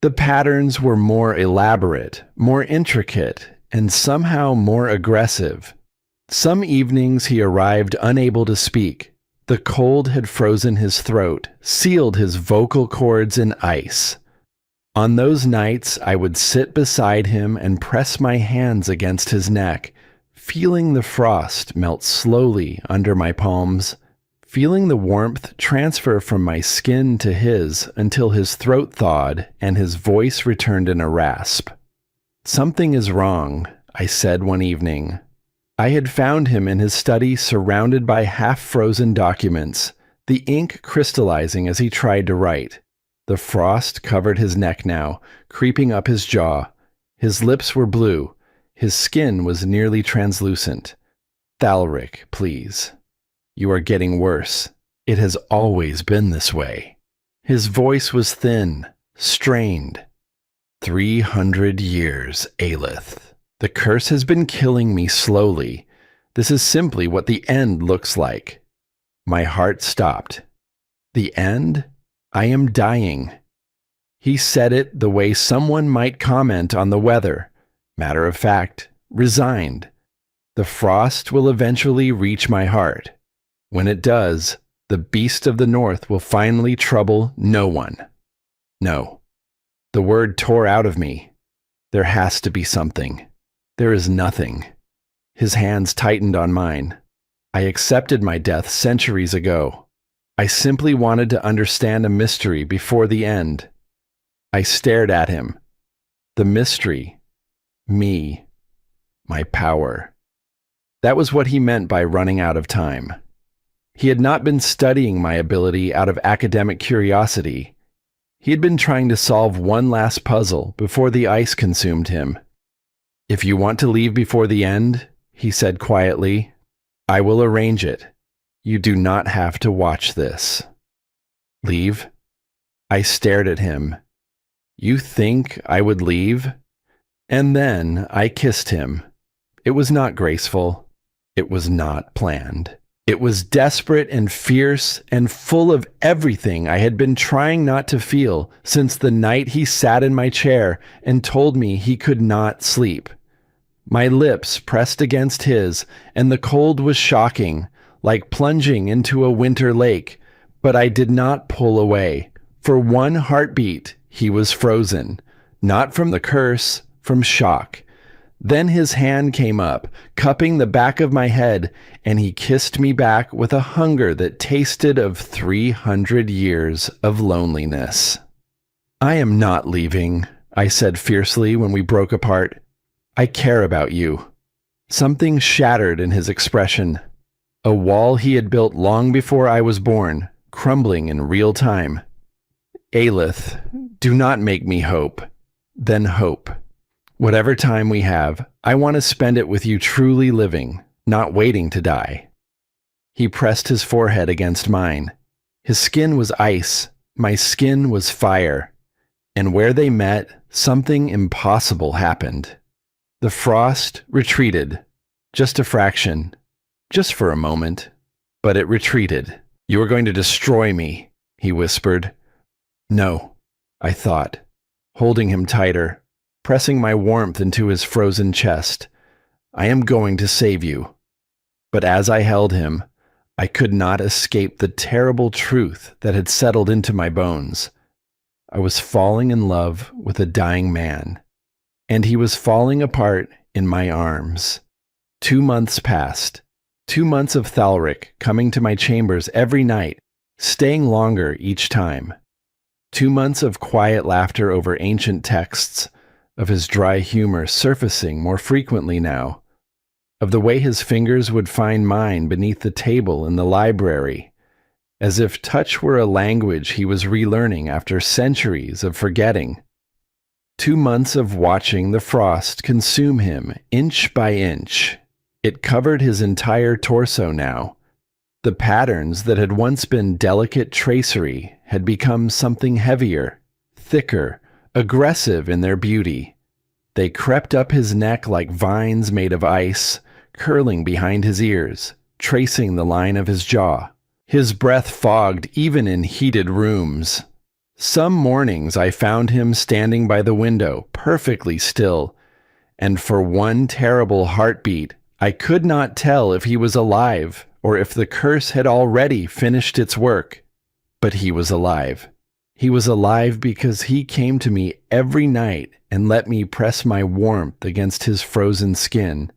The patterns were more elaborate, more intricate, and somehow more aggressive. Some evenings he arrived unable to speak. The cold had frozen his throat, sealed his vocal cords in ice. On those nights, I would sit beside him and press my hands against his neck, feeling the frost melt slowly under my palms, feeling the warmth transfer from my skin to his until his throat thawed and his voice returned in a rasp. "Something is wrong," I said one evening. I had found him in his study surrounded by half-frozen documents, the ink crystallizing as he tried to write. The frost covered his neck now, creeping up his jaw. His lips were blue. His skin was nearly translucent. "Thalric, please. You are getting worse. It has always been this way." His voice was thin, strained. 300 years, Aelith. The curse has been killing me slowly. This is simply what the end looks like. My heart stopped. The end? I am dying. He said it the way someone might comment on the weather. Matter of fact, resigned. The frost will eventually reach my heart. When it does, the beast of the north will finally trouble no one. No. The word tore out of me. There has to be something. There is nothing. His hands tightened on mine. I accepted my death centuries ago. I simply wanted to understand a mystery before the end. I stared at him. The mystery. Me. My power. That was what he meant by running out of time. He had not been studying my ability out of academic curiosity. He had been trying to solve one last puzzle before the ice consumed him. "If you want to leave before the end," he said quietly, "I will arrange it. You do not have to watch this." Leave? I stared at him. You think I would leave? And then I kissed him. It was not graceful. It was not planned. It was desperate and fierce and full of everything I had been trying not to feel since the night he sat in my chair and told me he could not sleep. My lips pressed against his, and the cold was shocking, like plunging into a winter lake, but I did not pull away. For one heartbeat, he was frozen, not from the curse, from shock. Then his hand came up, cupping the back of my head, and he kissed me back with a hunger that tasted of 300 years of loneliness. I am not leaving, I said fiercely when we broke apart. I care about you. Something shattered in his expression. A wall he had built long before I was born, crumbling in real time. Aelith, do not make me hope. Then hope. Whatever time we have, I want to spend it with you truly living, not waiting to die. He pressed his forehead against mine. His skin was ice, my skin was fire. And where they met, something impossible happened. The frost retreated, just a fraction, just for a moment, but it retreated. You are going to destroy me, he whispered. No, I thought, holding him tighter, pressing my warmth into his frozen chest. I am going to save you. But as I held him, I could not escape the terrible truth that had settled into my bones. I was falling in love with a dying man, and he was falling apart in my arms. 2 months passed. 2 months of Thalric coming to my chambers every night, staying longer each time. 2 months of quiet laughter over ancient texts, of his dry humor surfacing more frequently now, of the way his fingers would find mine beneath the table in the library, as if touch were a language he was relearning after centuries of forgetting. 2 months of watching the frost consume him inch by inch. It covered his entire torso now. The patterns that had once been delicate tracery had become something heavier, thicker, aggressive in their beauty. They crept up his neck like vines made of ice, curling behind his ears, tracing the line of his jaw. His breath fogged even in heated rooms. Some mornings I found him standing by the window, perfectly still, and for one terrible heartbeat, I could not tell if he was alive or if the curse had already finished its work. But he was alive. He was alive because he came to me every night and let me press my warmth against his frozen skin.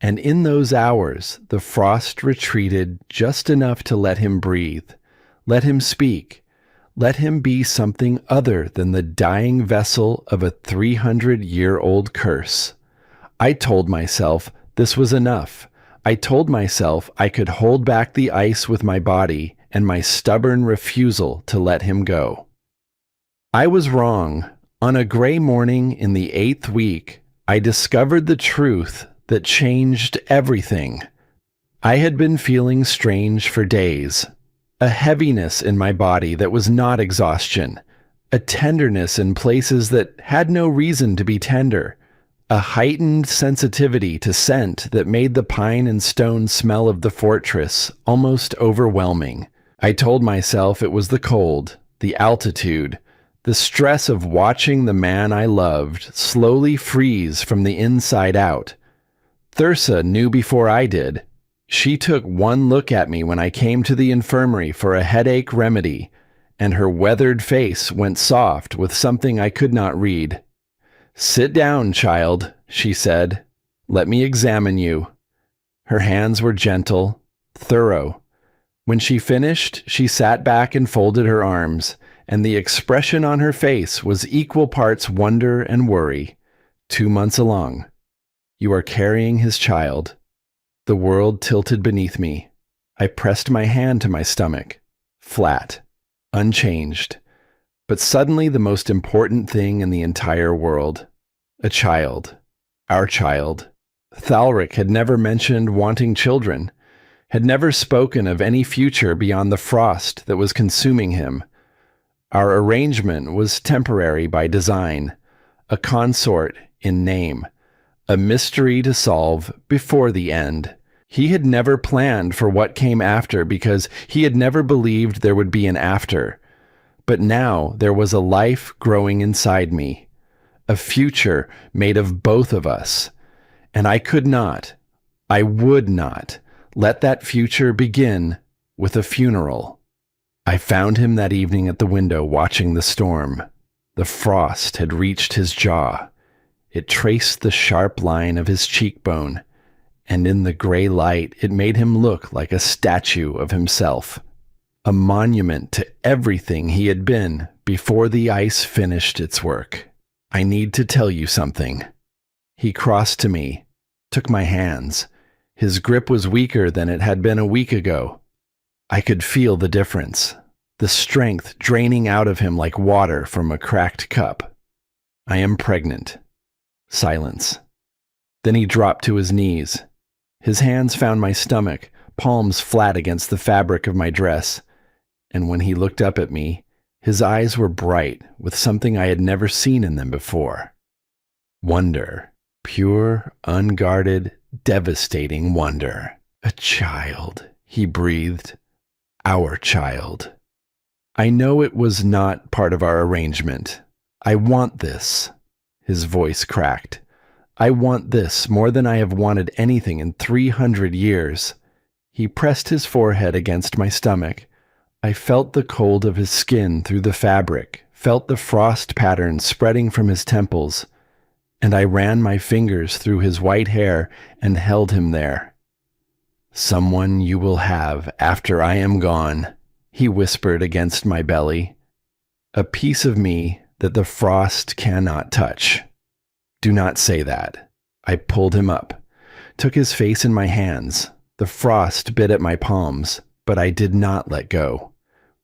And in those hours, the frost retreated just enough to let him breathe, let him speak, let him be something other than the dying vessel of a 300-year-old curse. I told myself this was enough. I told myself I could hold back the ice with my body and my stubborn refusal to let him go. I was wrong. On a gray morning in the 8th week, I discovered the truth that changed everything. I had been feeling strange for days. A heaviness in my body that was not exhaustion. A tenderness in places that had no reason to be tender. A heightened sensitivity to scent that made the pine and stone smell of the fortress almost overwhelming. I told myself it was the cold, the altitude, the stress of watching the man I loved slowly freeze from the inside out. Thyrsa knew before I did. She took one look at me when I came to the infirmary for a headache remedy, and her weathered face went soft with something I could not read. "Sit down, child," she said. "Let me examine you." Her hands were gentle, thorough. When she finished, she sat back and folded her arms, and the expression on her face was equal parts wonder and worry. 2 months along. "You are carrying his child." The world tilted beneath me. I pressed my hand to my stomach. Flat. Unchanged. But suddenly the most important thing in the entire world. A child. Our child. Thalric had never mentioned wanting children, had never spoken of any future beyond the frost that was consuming him. Our arrangement was temporary by design, a consort in name, a mystery to solve before the end. He had never planned for what came after because he had never believed there would be an after. But now there was a life growing inside me, a future made of both of us, and I would not, let that future begin with a funeral. I found him that evening at the window watching the storm. The frost had reached his jaw. It traced the sharp line of his cheekbone, and in the gray light it made him look like a statue of himself, a monument to everything he had been before the ice finished its work. I need to tell you something. He crossed to me, took my hands. His grip was weaker than it had been a week ago. I could feel the difference, the strength draining out of him like water from a cracked cup. I am pregnant. Silence. Then he dropped to his knees. His hands found my stomach, palms flat against the fabric of my dress. And when he looked up at me, his eyes were bright with something I had never seen in them before. Wonder. Pure, unguarded, devastating wonder. A child, he breathed. Our child. I know it was not part of our arrangement. I want this. His voice cracked. I want this more than I have wanted anything in 300 years. He pressed his forehead against my stomach. I felt the cold of his skin through the fabric, felt the frost patterns spreading from his temples, and I ran my fingers through his white hair and held him there. Someone you will have after I am gone, he whispered against my belly. A piece of me that the frost cannot touch. Do not say that. I pulled him up, took his face in my hands. The frost bit at my palms, but I did not let go.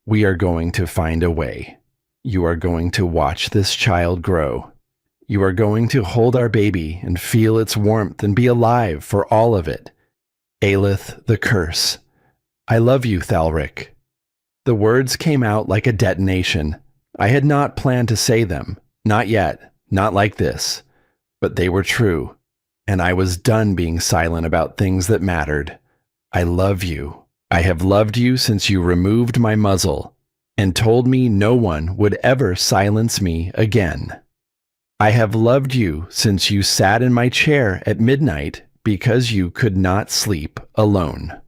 We are going to find a way. You are going to watch this child grow. You are going to hold our baby and feel its warmth and be alive for all of it. Aelith the curse. I love you, Thalric. The words came out like a detonation. I had not planned to say them. Not yet. Not like this. But they were true. And I was done being silent about things that mattered. I love you. I have loved you since you removed my muzzle and told me no one would ever silence me again. I have loved you since you sat in my chair at midnight because you could not sleep alone.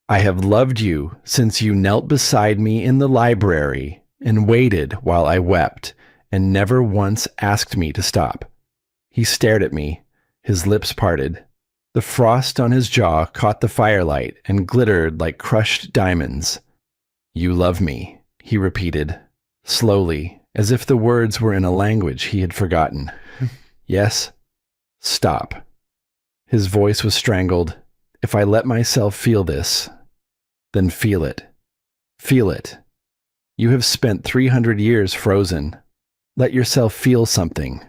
I have loved you since you knelt beside me in the library and waited while I wept and never once asked me to stop. He stared at me, his lips parted. The frost on his jaw caught the firelight and glittered like crushed diamonds. You love me, he repeated, slowly, as if the words were in a language he had forgotten. Yes? Stop. His voice was strangled. If I let myself feel this, then feel it. Feel it. You have spent 300 years frozen. Let yourself feel something.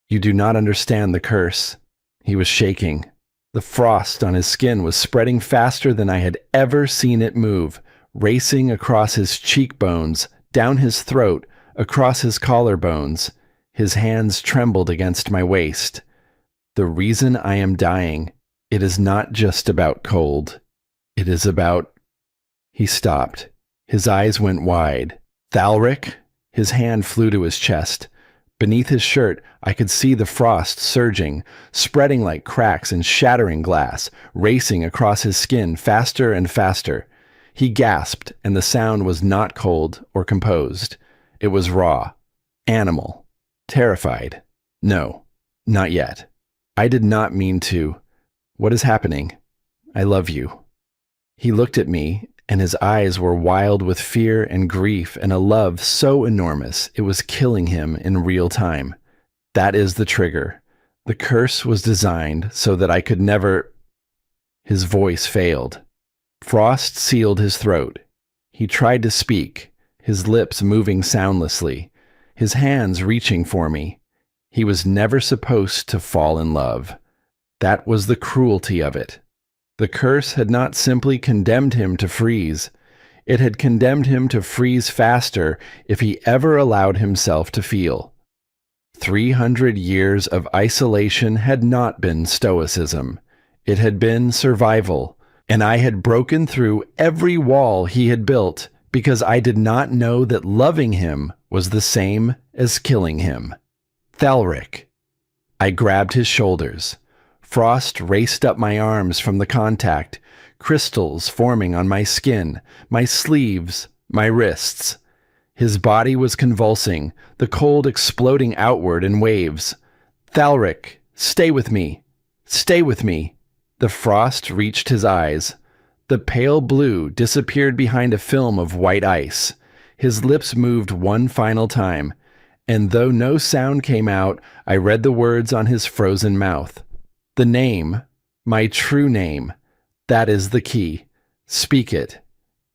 You do not understand the curse. He was shaking. The frost on his skin was spreading faster than I had ever seen it move, racing across his cheekbones, down his throat, across his collarbones. His hands trembled against my waist. The reason I am dying, it is not just about cold. It is about... He stopped. His eyes went wide. Thalric? His hand flew to his chest. Beneath his shirt, I could see the frost surging, spreading like cracks and shattering glass, racing across his skin faster and faster. He gasped, and the sound was not cold or composed. It was raw, animal, terrified. No, not yet. I did not mean to. What is happening? I love you. He looked at me, and his eyes were wild with fear and grief and a love so enormous it was killing him in real time. That is the trigger. The curse was designed so that I could never... His voice failed. Frost sealed his throat. He tried to speak, his lips moving soundlessly, his hands reaching for me. He was never supposed to fall in love. That was the cruelty of it. The curse had not simply condemned him to freeze. It had condemned him to freeze faster if he ever allowed himself to feel. 300 years of isolation had not been stoicism. It had been survival, and I had broken through every wall he had built because I did not know that loving him was the same as killing him. Thalric. I grabbed his shoulders. Frost raced up my arms from the contact, crystals forming on my skin, my sleeves, my wrists. His body was convulsing, the cold exploding outward in waves. Thalric, stay with me. Stay with me. The frost reached his eyes. The pale blue disappeared behind a film of white ice. His lips moved one final time, and though no sound came out, I read the words on his frozen mouth. The name, my true name, that is the key. Speak it.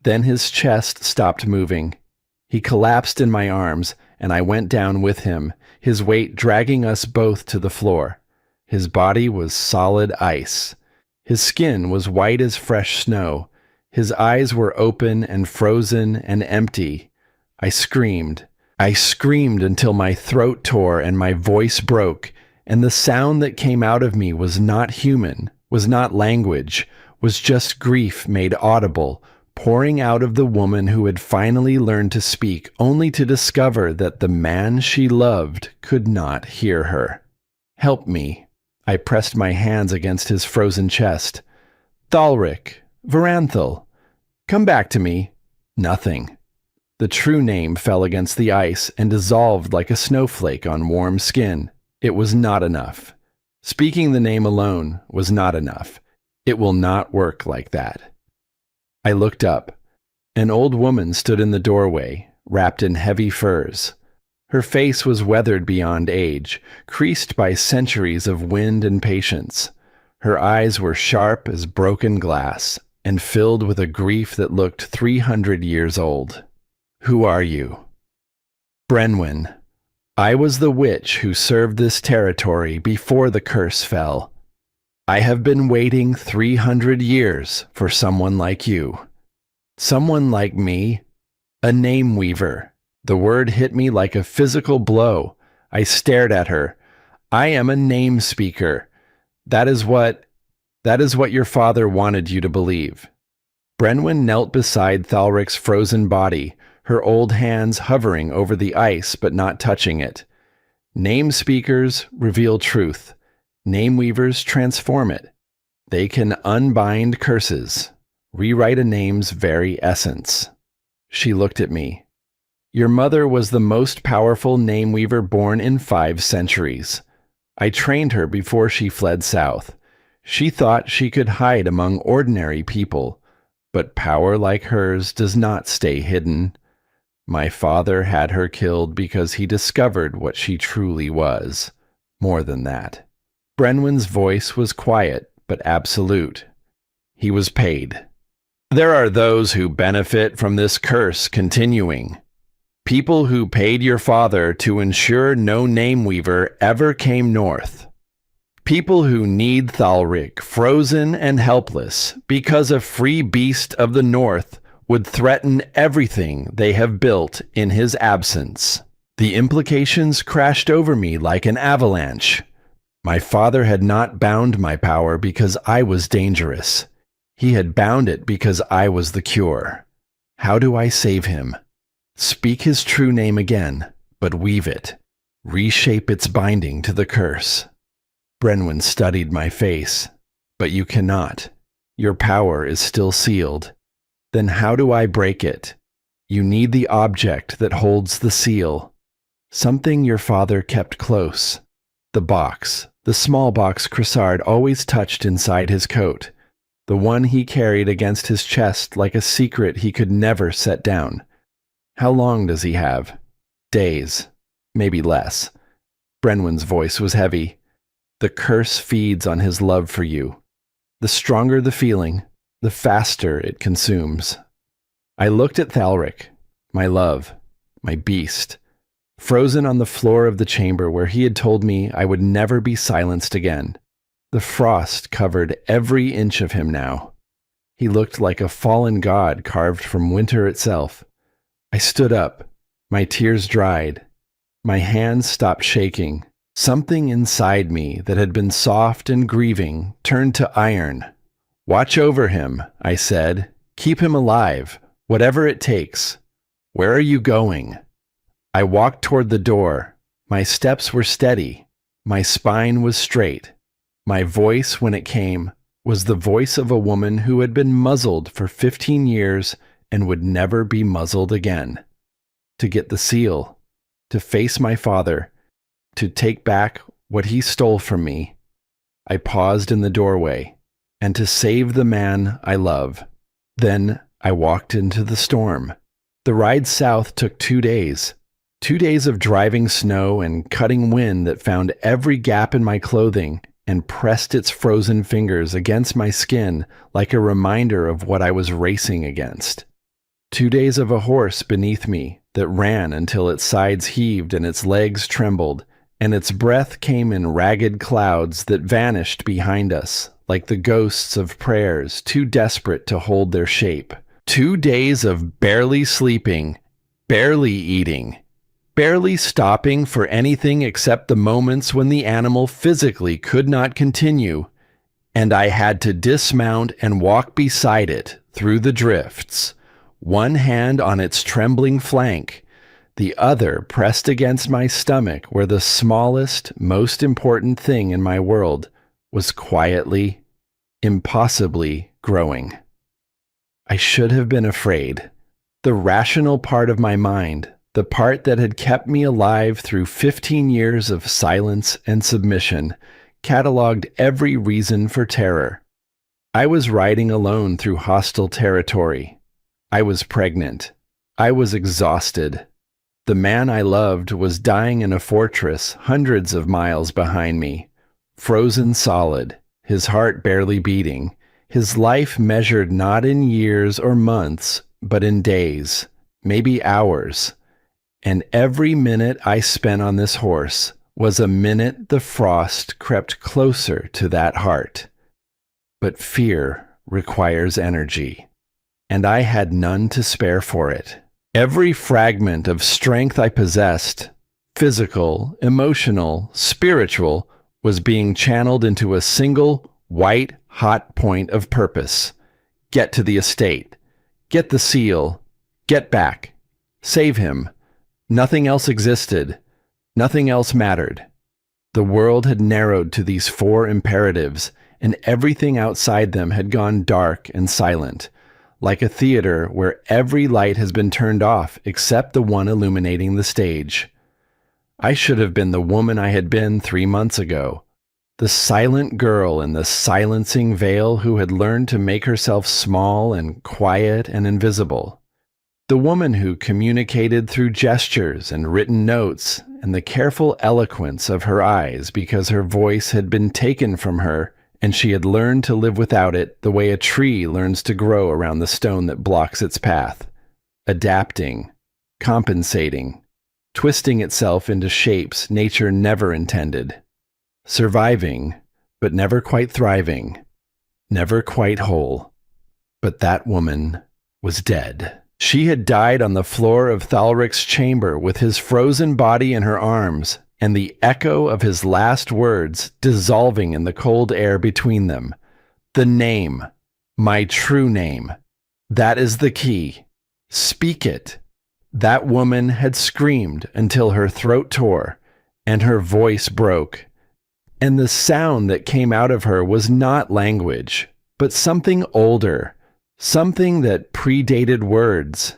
Then his chest stopped moving. He collapsed in my arms, and I went down with him, his weight dragging us both to the floor. His body was solid ice. His skin was white as fresh snow. His eyes were open and frozen and empty. I screamed. I screamed until my throat tore and my voice broke, and the sound that came out of me was not human, was not language, was just grief made audible, pouring out of the woman who had finally learned to speak, only to discover that the man she loved could not hear her. Help me. I pressed my hands against his frozen chest. Thalric, Varanthal, come back to me. Nothing. The true name fell against the ice and dissolved like a snowflake on warm skin. It was not enough. Speaking the name alone was not enough. It will not work like that. I looked up. An old woman stood in the doorway, wrapped in heavy furs. Her face was weathered beyond age, creased by centuries of wind and patience. Her eyes were sharp as broken glass, and filled with a grief that looked 300 years old. Who are you? Brenwyn. I was the witch who served this territory before the curse fell. I have been waiting 300 years for someone like you. Someone like me? A name weaver. The word hit me like a physical blow. I stared at her. I am a name speaker. That is what your father wanted you to believe. Brenwyn knelt beside Thalric's frozen body, her old hands hovering over the ice but not touching it. Name speakers reveal truth. Name weavers transform it. They can unbind curses, rewrite a name's very essence. She looked at me. Your mother was the most powerful name weaver born in 5 centuries. I trained her before she fled south. She thought she could hide among ordinary people, but power like hers does not stay hidden. My father had her killed because he discovered what she truly was. More than that. Brenwyn's voice was quiet but absolute. He was paid. There are those who benefit from this curse continuing. People who paid your father to ensure no name weaver ever came north. People who need Thalric frozen and helpless because a free beast of the north would threaten everything they have built in his absence. The implications crashed over me like an avalanche. My father had not bound my power because I was dangerous. He had bound it because I was the cure. How do I save him? Speak his true name again, but weave it. Reshape its binding to the curse. Brenwyn studied my face. But you cannot. Your power is still sealed. Then how do I break it? You need the object that holds the seal. Something your father kept close. The box. The small box Cressard always touched inside his coat. The one he carried against his chest like a secret he could never set down. How long does he have? Days. Maybe less. Brenwyn's voice was heavy. The curse feeds on his love for you. The stronger the feeling, the faster it consumes. I looked at Thalric, my love, my beast, frozen on the floor of the chamber where he had told me I would never be silenced again. The frost covered every inch of him now. He looked like a fallen god carved from winter itself. I stood up. My tears dried. My hands stopped shaking. Something inside me that had been soft and grieving turned to iron. "Watch over him," I said. "Keep him alive, whatever it takes. Where are you going?" I walked toward the door. My steps were steady. My spine was straight. My voice, when it came, was the voice of a woman who had been muzzled for 15 years and would never be muzzled again. To get the seal, to face my father, to take back what he stole from me. I paused in the doorway, and to save the man I love. Then I walked into the storm. The ride south took 2 days. 2 days of driving snow and cutting wind that found every gap in my clothing and pressed its frozen fingers against my skin like a reminder of what I was racing against. 2 days of a horse beneath me that ran until its sides heaved and its legs trembled, and its breath came in ragged clouds that vanished behind us like the ghosts of prayers too desperate to hold their shape. 2 days of barely sleeping, barely eating, barely stopping for anything except the moments when the animal physically could not continue, and I had to dismount and walk beside it through the drifts, one hand on its trembling flank, the other pressed against my stomach where the smallest, most important thing in my world was quietly, impossibly growing. I should have been afraid. The rational part of my mind, the part that had kept me alive through 15 years of silence and submission, cataloged every reason for terror. I was riding alone through hostile territory. I was pregnant. I was exhausted. The man I loved was dying in a fortress hundreds of miles behind me, frozen solid, his heart barely beating, his life measured not in years or months, but in days, maybe hours. And every minute I spent on this horse was a minute the frost crept closer to that heart. But fear requires energy, and I had none to spare for it. Every fragment of strength I possessed, physical, emotional, spiritual, was being channeled into a single, white, hot point of purpose. Get to the estate. Get the seal. Get back. Save him. Nothing else existed. Nothing else mattered. The world had narrowed to these 4 imperatives, and everything outside them had gone dark and silent, like a theater where every light has been turned off except the one illuminating the stage. I should have been the woman I had been 3 months ago, the silent girl in the silencing veil who had learned to make herself small and quiet and invisible. The woman who communicated through gestures and written notes and the careful eloquence of her eyes because her voice had been taken from her and she had learned to live without it the way a tree learns to grow around the stone that blocks its path, adapting, compensating, twisting itself into shapes nature never intended, surviving, but never quite thriving, never quite whole. But that woman was dead. She had died on the floor of Thalric's chamber with his frozen body in her arms and the echo of his last words dissolving in the cold air between them. The name, my true name, that is the key. Speak it. That woman had screamed until her throat tore and her voice broke. And the sound that came out of her was not language, but something older, something that predated words.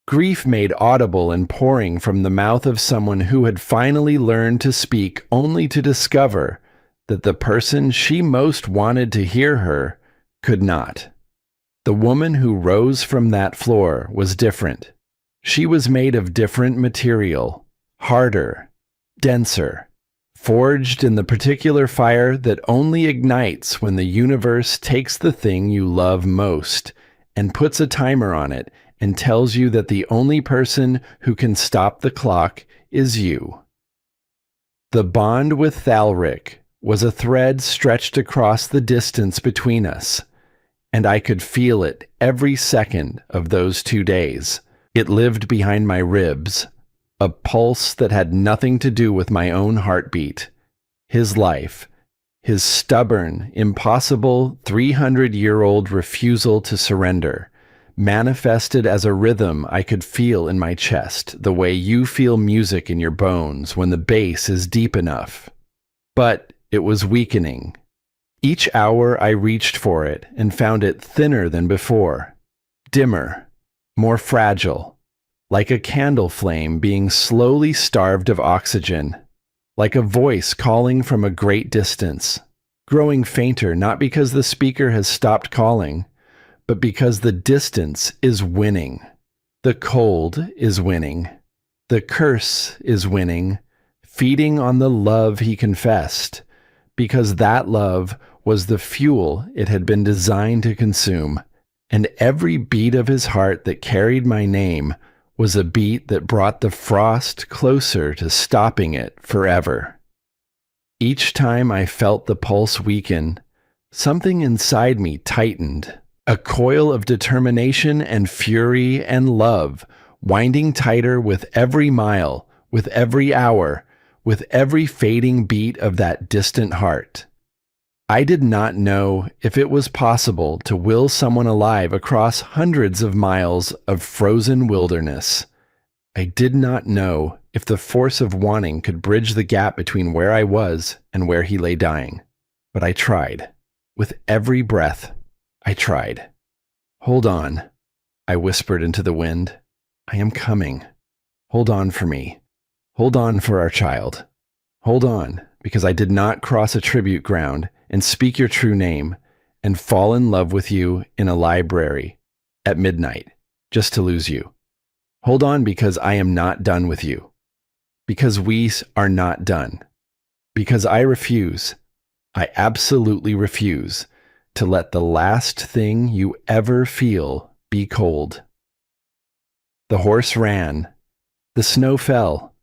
Grief made audible and pouring from the mouth of someone who had finally learned to speak only to discover that the person she most wanted to hear her could not. The woman who rose from that floor was different. She was made of different material, harder, denser, forged in the particular fire that only ignites when the universe takes the thing you love most and puts a timer on it and tells you that the only person who can stop the clock is you. The bond with Thalric was a thread stretched across the distance between us, and I could feel it every second of those 2 days. It lived behind my ribs, a pulse that had nothing to do with my own heartbeat. His life, his stubborn, impossible 300-year-old refusal to surrender, manifested as a rhythm I could feel in my chest, the way you feel music in your bones when the bass is deep enough. But it was weakening. Each hour I reached for it and found it thinner than before, dimmer, more fragile, like a candle flame being slowly starved of oxygen, like a voice calling from a great distance, growing fainter not because the speaker has stopped calling, but because the distance is winning. The cold is winning. The curse is winning, feeding on the love he confessed, because that love was the fuel it had been designed to consume, and every beat of his heart that carried my name was a beat that brought the frost closer to stopping it forever. Each time I felt the pulse weaken, something inside me tightened, a coil of determination and fury and love, winding tighter with every mile, with every hour, with every fading beat of that distant heart. I did not know if it was possible to will someone alive across hundreds of miles of frozen wilderness. I did not know if the force of wanting could bridge the gap between where I was and where he lay dying. But I tried. With every breath, I tried. "Hold on," I whispered into the wind. "I am coming. Hold on for me. Hold on for our child. Hold on, because I did not cross a tribute ground and speak your true name and fall in love with you in a library at midnight just to lose you. Hold on, because I am not done with you. Because we are not done. Because I refuse, I absolutely refuse to let the last thing you ever feel be cold." The horse ran. The snow fell.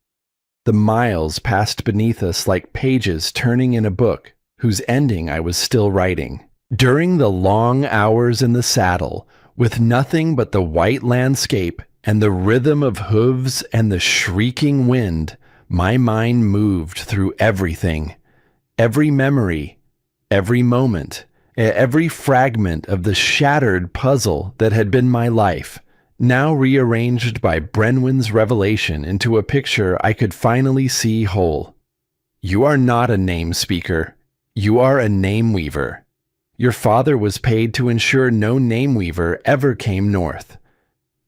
The miles passed beneath us like pages turning in a book whose ending I was still writing. During the long hours in the saddle, with nothing but the white landscape and the rhythm of hooves and the shrieking wind, my mind moved through everything, every memory, every moment, every fragment of the shattered puzzle that had been my life, now rearranged by Brenwyn's revelation into a picture I could finally see whole. You are not a name speaker. You are a name weaver. Your father was paid to ensure no name weaver ever came north.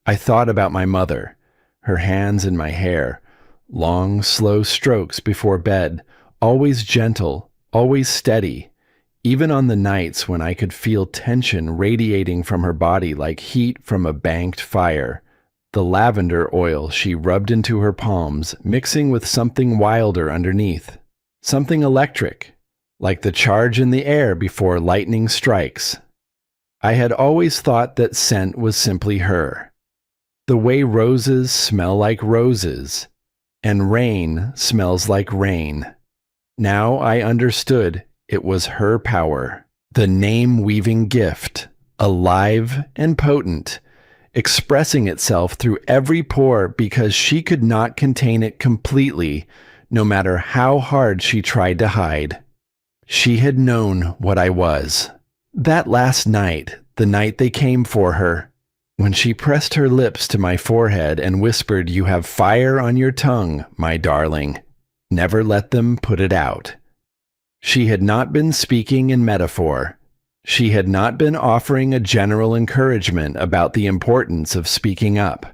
I thought about my mother, her hands in my hair, long, slow strokes before bed, always gentle, always steady, even on the nights when I could feel tension radiating from her body like heat from a banked fire, the lavender oil she rubbed into her palms mixing with something wilder underneath, something electric, like the charge in the air before lightning strikes. I had always thought that scent was simply her. The way roses smell like roses, and rain smells like rain. Now I understood it was her power, the name-weaving gift, alive and potent, expressing itself through every pore because she could not contain it completely, no matter how hard she tried to hide. She had known what I was. That last night, the night they came for her, when she pressed her lips to my forehead and whispered, "You have fire on your tongue, my darling. Never let them put it out." She had not been speaking in metaphor. She had not been offering a general encouragement about the importance of speaking up.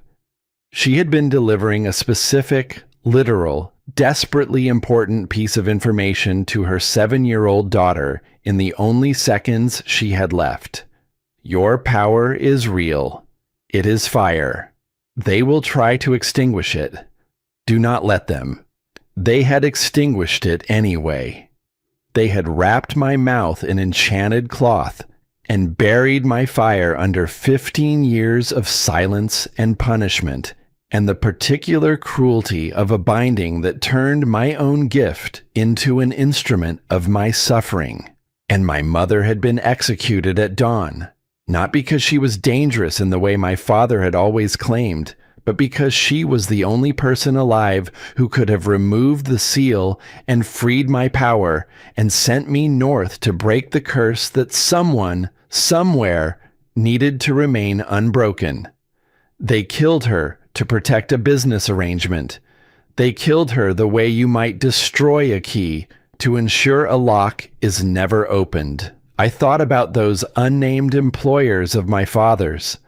She had been delivering a specific, literal, desperately important piece of information to her 7-year-old daughter in the only seconds she had left. Your power is real. It is fire. They will try to extinguish it. Do not let them. They had extinguished it anyway. They had wrapped my mouth in enchanted cloth and buried my fire under 15 years of silence and punishment, and the particular cruelty of a binding that turned my own gift into an instrument of my suffering. And my mother had been executed at dawn. Not because she was dangerous in the way my father had always claimed, but because she was the only person alive who could have removed the seal and freed my power and sent me north to break the curse that someone, somewhere, needed to remain unbroken. They killed her to protect a business arrangement. They killed her the way you might destroy a key to ensure a lock is never opened. I thought about those unnamed employers of my father's,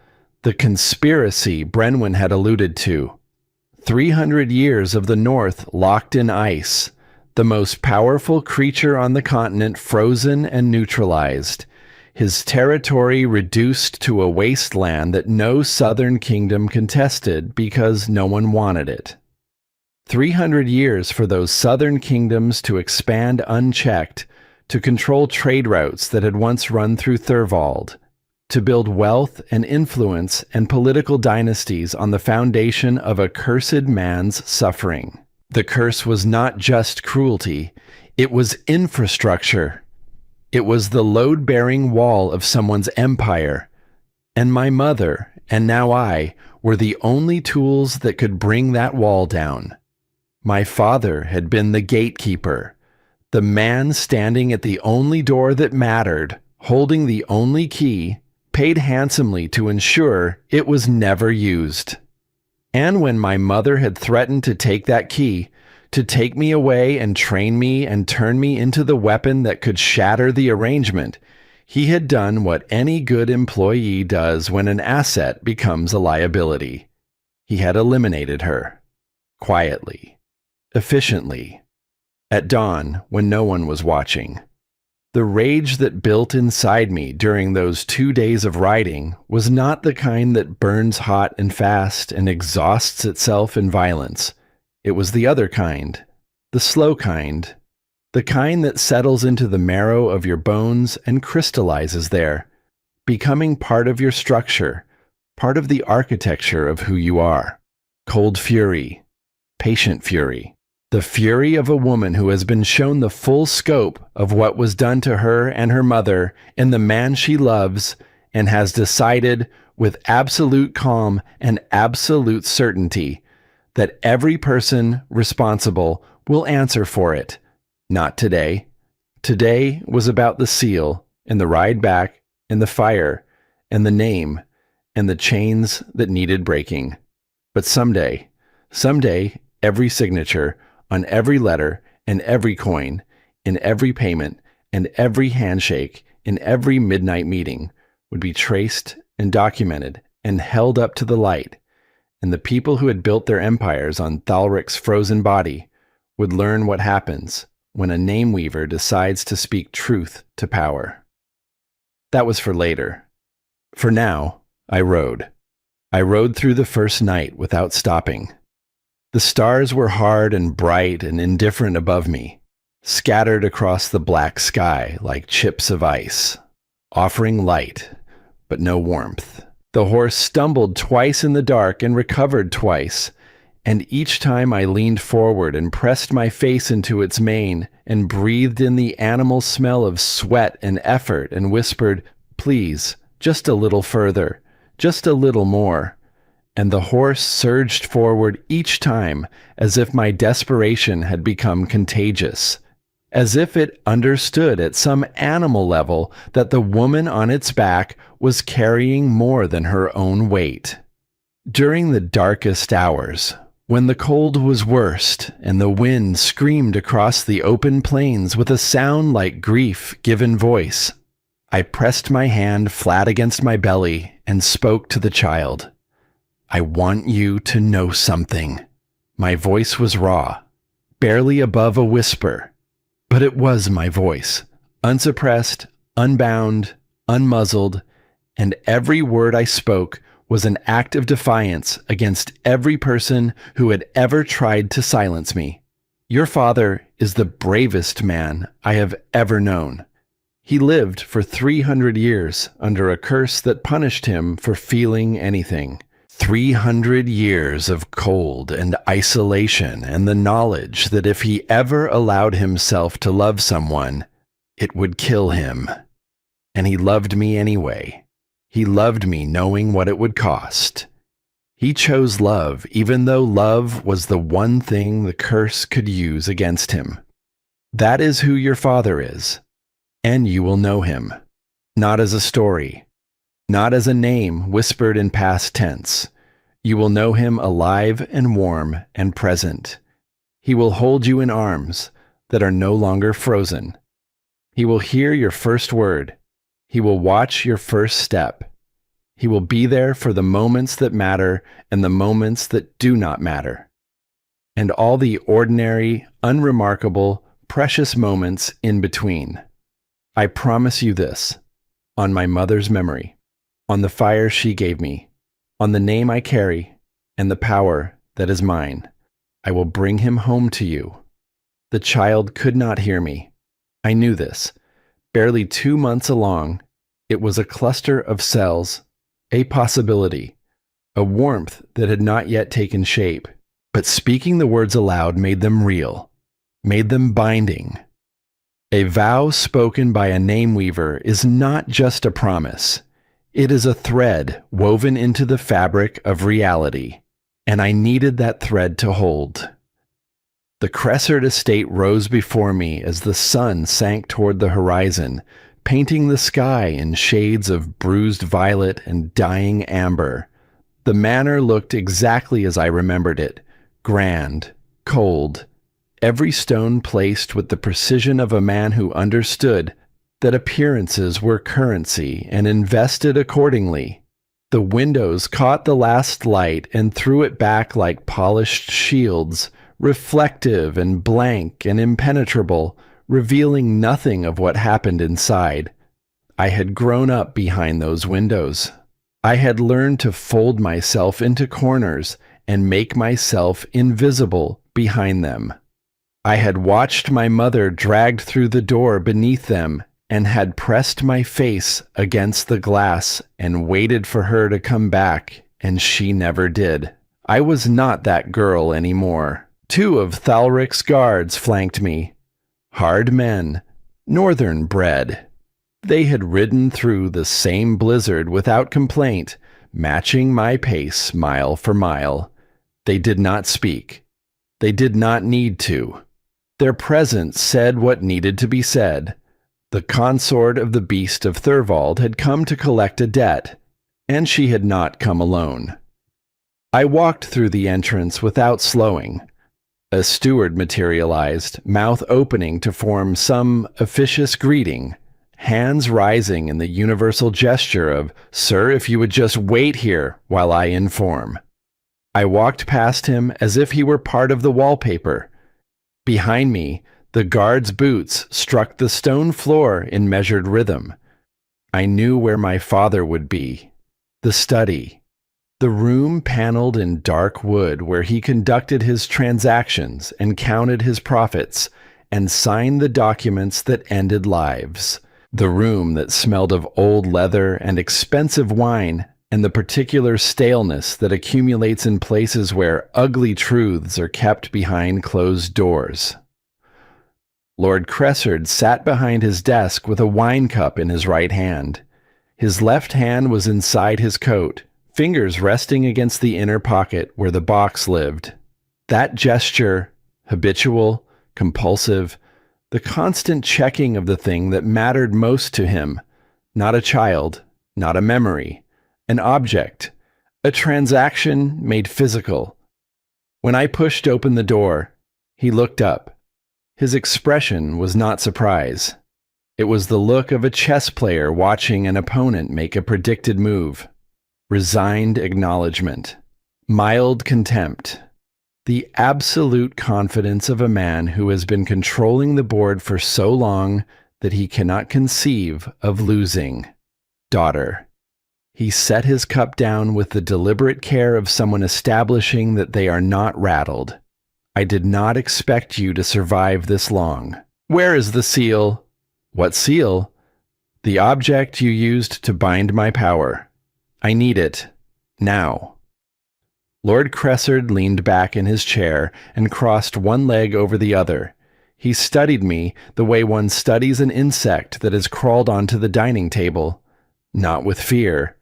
the conspiracy Brenwyn had alluded to. 300 years of the North locked in ice, the most powerful creature on the continent frozen and neutralized, his territory reduced to a wasteland that no southern kingdom contested because no one wanted it. 300 years for those southern kingdoms to expand unchecked, to control trade routes that had once run through Thurvald, to build wealth and influence and political dynasties on the foundation of a cursed man's suffering. The curse was not just cruelty, it was infrastructure. It was the load-bearing wall of someone's empire, and my mother, and now I, were the only tools that could bring that wall down. My father had been the gatekeeper, the man standing at the only door that mattered, holding the only key, paid handsomely to ensure it was never used. And when my mother had threatened to take that key, to take me away and train me and turn me into the weapon that could shatter the arrangement, he had done what any good employee does when an asset becomes a liability. He had eliminated her. Quietly. Efficiently. At dawn, when no one was watching. The rage that built inside me during those 2 days of riding was not the kind that burns hot and fast and exhausts itself in violence. It was the other kind, the slow kind, the kind that settles into the marrow of your bones and crystallizes there, becoming part of your structure, part of the architecture of who you are. Cold fury, patient fury. The fury of a woman who has been shown the full scope of what was done to her and her mother and the man she loves, and has decided with absolute calm and absolute certainty that every person responsible will answer for it. Not today. Today was about the seal and the ride back and the fire and the name and the chains that needed breaking. But someday, every signature on every letter and every coin, in every payment and every handshake, in every midnight meeting, would be traced and documented and held up to the light, and the people who had built their empires on Thalric's frozen body would learn what happens when a name weaver decides to speak truth to power. That was for later. For now, I rode. I rode through the first night without stopping. The stars were hard and bright and indifferent above me, scattered across the black sky like chips of ice, offering light, but no warmth. The horse stumbled twice in the dark and recovered twice, and each time I leaned forward and pressed my face into its mane and breathed in the animal smell of sweat and effort and whispered, "Please, just a little further, just a little more." And the horse surged forward each time as if my desperation had become contagious, as if it understood at some animal level that the woman on its back was carrying more than her own weight. During the darkest hours, when the cold was worst and the wind screamed across the open plains with a sound like grief given voice, I pressed my hand flat against my belly and spoke to the child. "I want you to know something." My voice was raw, barely above a whisper, but it was my voice, unsuppressed, unbound, unmuzzled, and every word I spoke was an act of defiance against every person who had ever tried to silence me. Your father is the bravest man I have ever known. He lived for 300 years under a curse that punished him for feeling anything. 300 years of cold and isolation and the knowledge that if he ever allowed himself to love someone, it would kill him. And he loved me anyway. He loved me knowing what it would cost. He chose love, even though love was the one thing the curse could use against him. That is who your father is, and you will know him, not as a story, not as a name whispered in past tense. You will know him alive and warm and present. He will hold you in arms that are no longer frozen. He will hear your first word. He will watch your first step. He will be there for the moments that matter and the moments that do not matter, and all the ordinary, unremarkable, precious moments in between. I promise you this, on my mother's memory, on the fire she gave me, on the name I carry, and the power that is mine, I will bring him home to you. The child could not hear me. I knew this. Barely 2 months along, it was a cluster of cells, a possibility, a warmth that had not yet taken shape, but speaking the words aloud made them real, made them binding. A vow spoken by a name weaver is not just a promise. It is a thread woven into the fabric of reality, and I needed that thread to hold. The Cressard estate rose before me as the sun sank toward the horizon, painting the sky in shades of bruised violet and dying amber. The manor looked exactly as I remembered it, grand, cold, every stone placed with the precision of a man who understood that appearances were currency and invested accordingly. The windows caught the last light and threw it back like polished shields, reflective and blank and impenetrable, revealing nothing of what happened inside. I had grown up behind those windows. I had learned to fold myself into corners and make myself invisible behind them. I had watched my mother dragged through the door beneath them and had pressed my face against the glass and waited for her to come back, and she never did. I was not that girl anymore. 2 of Thalric's guards flanked me. Hard men, northern bred. They had ridden through the same blizzard without complaint, matching my pace mile for mile. They did not speak. They did not need to. Their presence said what needed to be said. The consort of the beast of Thurvald had come to collect a debt, and she had not come alone. I walked through the entrance without slowing. A steward materialized, mouth opening to form some officious greeting, hands rising in the universal gesture of, "Sir, if you would just wait here while I inform." I walked past him as if he were part of the wallpaper. Behind me, the guard's boots struck the stone floor in measured rhythm. I knew where my father would be. The study. The room paneled in dark wood where he conducted his transactions and counted his profits and signed the documents that ended lives. The room that smelled of old leather and expensive wine and the particular staleness that accumulates in places where ugly truths are kept behind closed doors. Lord Cressard sat behind his desk with a wine cup in his right hand. His left hand was inside his coat, fingers resting against the inner pocket where the box lived. That gesture, habitual, compulsive, the constant checking of the thing that mattered most to him, not a child, not a memory, an object, a transaction made physical. When I pushed open the door, he looked up. His expression was not surprise. It was the look of a chess player watching an opponent make a predicted move. Resigned acknowledgement, mild contempt, the absolute confidence of a man who has been controlling the board for so long that he cannot conceive of losing. Daughter. He set his cup down with the deliberate care of someone establishing that they are not rattled. I did not expect you to survive this long. Where is the seal? What seal? The object you used to bind my power. I need it. Now. Lord Cressard leaned back in his chair and crossed one leg over the other. He studied me the way one studies an insect that has crawled onto the dining table. Not with fear,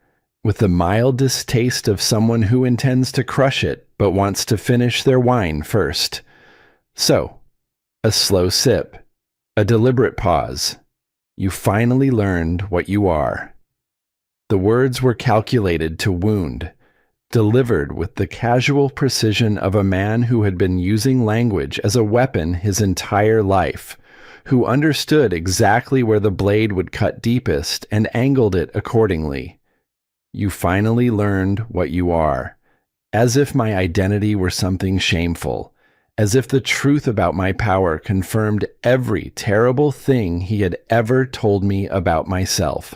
with the mild distaste of someone who intends to crush it but wants to finish their wine first. So, a slow sip, a deliberate pause. You finally learned what you are. The words were calculated to wound, delivered with the casual precision of a man who had been using language as a weapon his entire life, who understood exactly where the blade would cut deepest and angled it accordingly. You finally learned what you are, as if my identity were something shameful, as if the truth about my power confirmed every terrible thing he had ever told me about myself.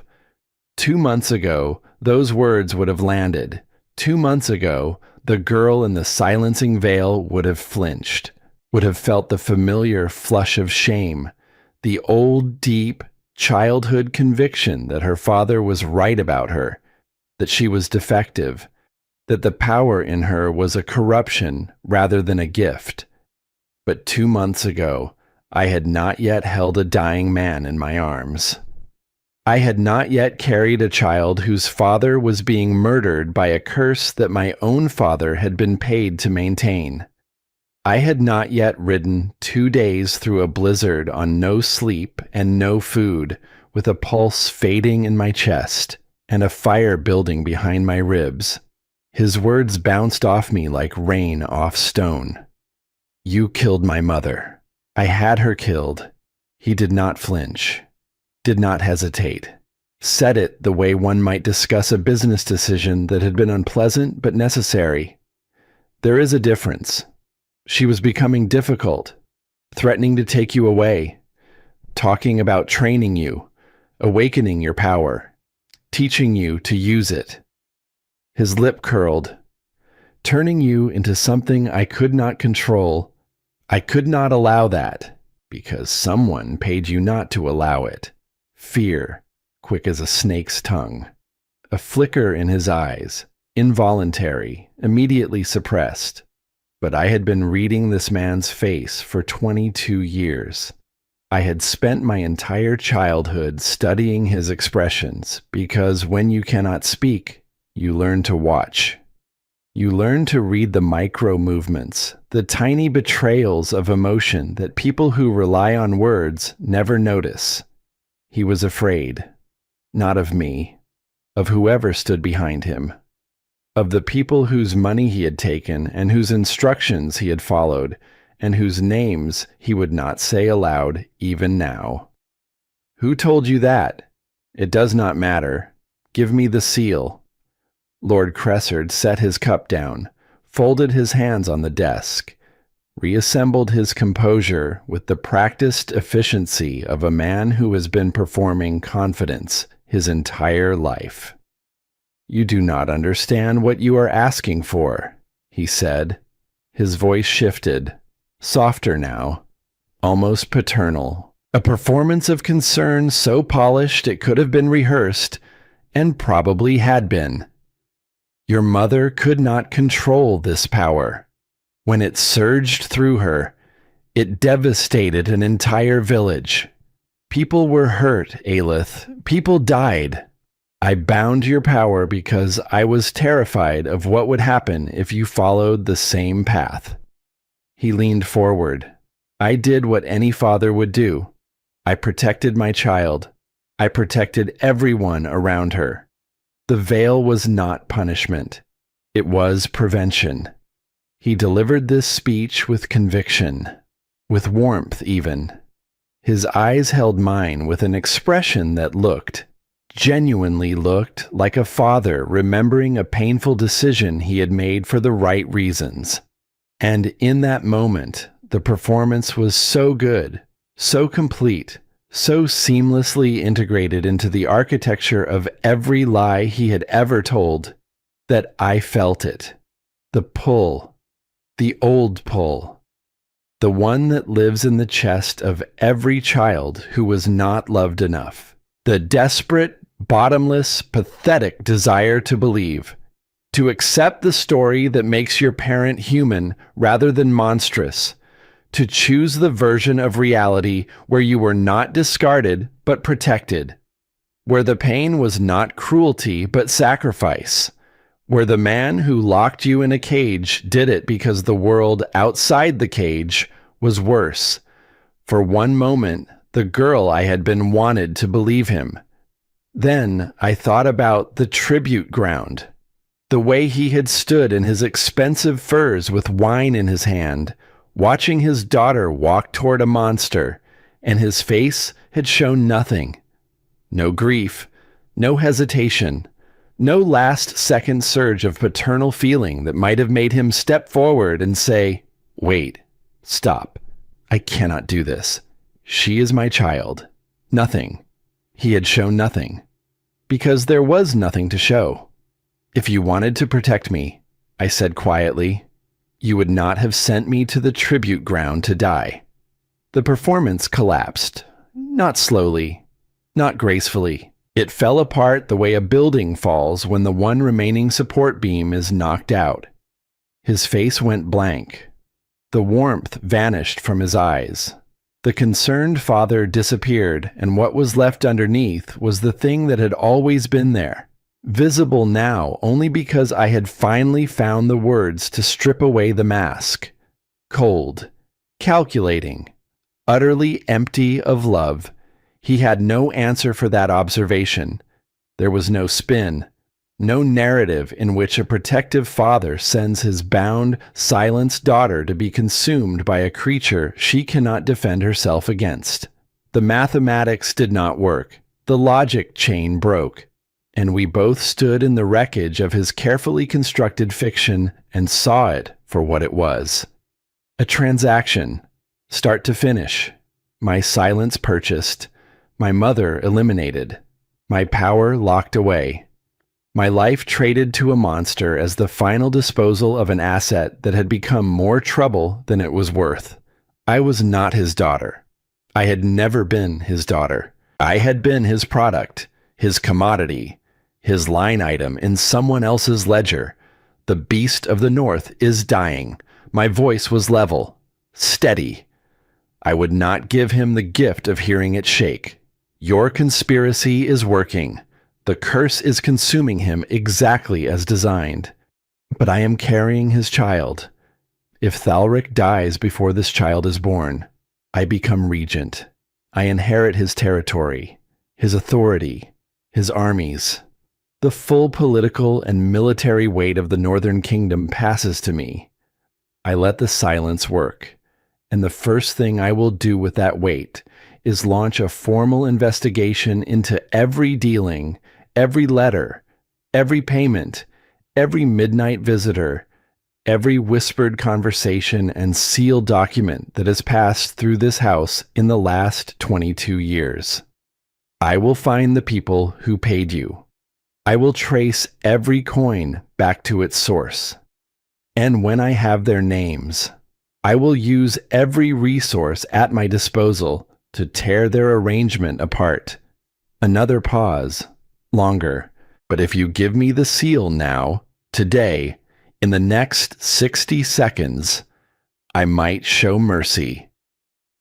2 months ago, those words would have landed. 2 months ago, the girl in the silencing veil would have flinched, would have felt the familiar flush of shame, the old, deep, childhood conviction that her father was right about her, that she was defective, that the power in her was a corruption rather than a gift. But 2 months ago, I had not yet held a dying man in my arms. I had not yet carried a child whose father was being murdered by a curse that my own father had been paid to maintain. I had not yet ridden 2 days through a blizzard on no sleep and no food, with a pulse fading in my chest and a fire building behind my ribs. His words bounced off me like rain off stone. You killed my mother. I had her killed. He did not flinch, did not hesitate. Said it the way one might discuss a business decision that had been unpleasant but necessary. There is a difference. She was becoming difficult, threatening to take you away, talking about training you, awakening your power, teaching you to use it. His lip curled, turning you into something I could not control. I could not allow that, because someone paid you not to allow it. Fear, quick as a snake's tongue. A flicker in his eyes, involuntary, immediately suppressed. But I had been reading this man's face for 22 years. I had spent my entire childhood studying his expressions, because when you cannot speak, you learn to watch. You learn to read the micro movements, the tiny betrayals of emotion that people who rely on words never notice. He was afraid, not of me, of whoever stood behind him, of the people whose money he had taken and whose instructions he had followed, and whose names he would not say aloud even now. Who told you that? It does not matter. Give me the seal. Lord Cressard set his cup down, folded his hands on the desk, reassembled his composure with the practiced efficiency of a man who has been performing confidence his entire life. You do not understand what you are asking for, he said. His voice shifted, softer now, almost paternal, a performance of concern so polished it could have been rehearsed, and probably had been. Your mother could not control this power. When it surged through her, it devastated an entire village. People were hurt, Aelith. People died. I bound your power because I was terrified of what would happen if you followed the same path. He leaned forward. I did what any father would do. I protected my child. I protected everyone around her. The veil was not punishment. It was prevention. He delivered this speech with conviction, with warmth even. His eyes held mine with an expression that genuinely looked like a father remembering a painful decision he had made for the right reasons. And in that moment, the performance was so good, so complete, so seamlessly integrated into the architecture of every lie he had ever told, that I felt it. The pull, the old pull, the one that lives in the chest of every child who was not loved enough. The desperate, bottomless, pathetic desire to believe, to accept the story that makes your parent human rather than monstrous, to choose the version of reality where you were not discarded but protected. where the pain was not cruelty but sacrifice, where the man who locked you in a cage did it because the world outside the cage was worse. For one moment, the girl I had been wanted to believe him. Then I thought about the tribute ground, the way he had stood in his expensive furs with wine in his hand, watching his daughter walk toward a monster, and his face had shown nothing. No grief, no hesitation, no last-second surge of paternal feeling that might have made him step forward and say, "Wait, stop. I cannot do this. She is my child." Nothing. He had shown nothing. Because there was nothing to show. "If you wanted to protect me," I said quietly, "you would not have sent me to the tribute ground to die." The performance collapsed. Not slowly. Not gracefully. It fell apart the way a building falls when the one remaining support beam is knocked out. His face went blank. The warmth vanished from his eyes. The concerned father disappeared, and what was left underneath was the thing that had always been there, visible now only because I had finally found the words to strip away the mask. Cold, calculating, utterly empty of love. He had no answer for that observation. There was no spin, no narrative in which a protective father sends his bound, silenced daughter to be consumed by a creature she cannot defend herself against. The mathematics did not work. The logic chain broke. And we both stood in the wreckage of his carefully constructed fiction and saw it for what it was. A transaction, start to finish. My silence purchased. My mother eliminated. My power locked away. My life traded to a monster as the final disposal of an asset that had become more trouble than it was worth. I was not his daughter. I had never been his daughter. I had been his product, his commodity, his line item in someone else's ledger. The beast of the north is dying. My voice was level, steady. I would not give him the gift of hearing it shake. Your conspiracy is working. The curse is consuming him exactly as designed. But I am carrying his child. If Thalric dies before this child is born, I become regent. I inherit his territory, his authority, his armies. The full political and military weight of the Northern Kingdom passes to me. I let the silence work, and the first thing I will do with that weight is launch a formal investigation into every dealing, every letter, every payment, every midnight visitor, every whispered conversation and sealed document that has passed through this house in the last 22 years. I will find the people who paid you. I will trace every coin back to its source. And when I have their names, I will use every resource at my disposal to tear their arrangement apart. Another pause. Longer. But if you give me the seal now, today, in the next 60 seconds, I might show mercy.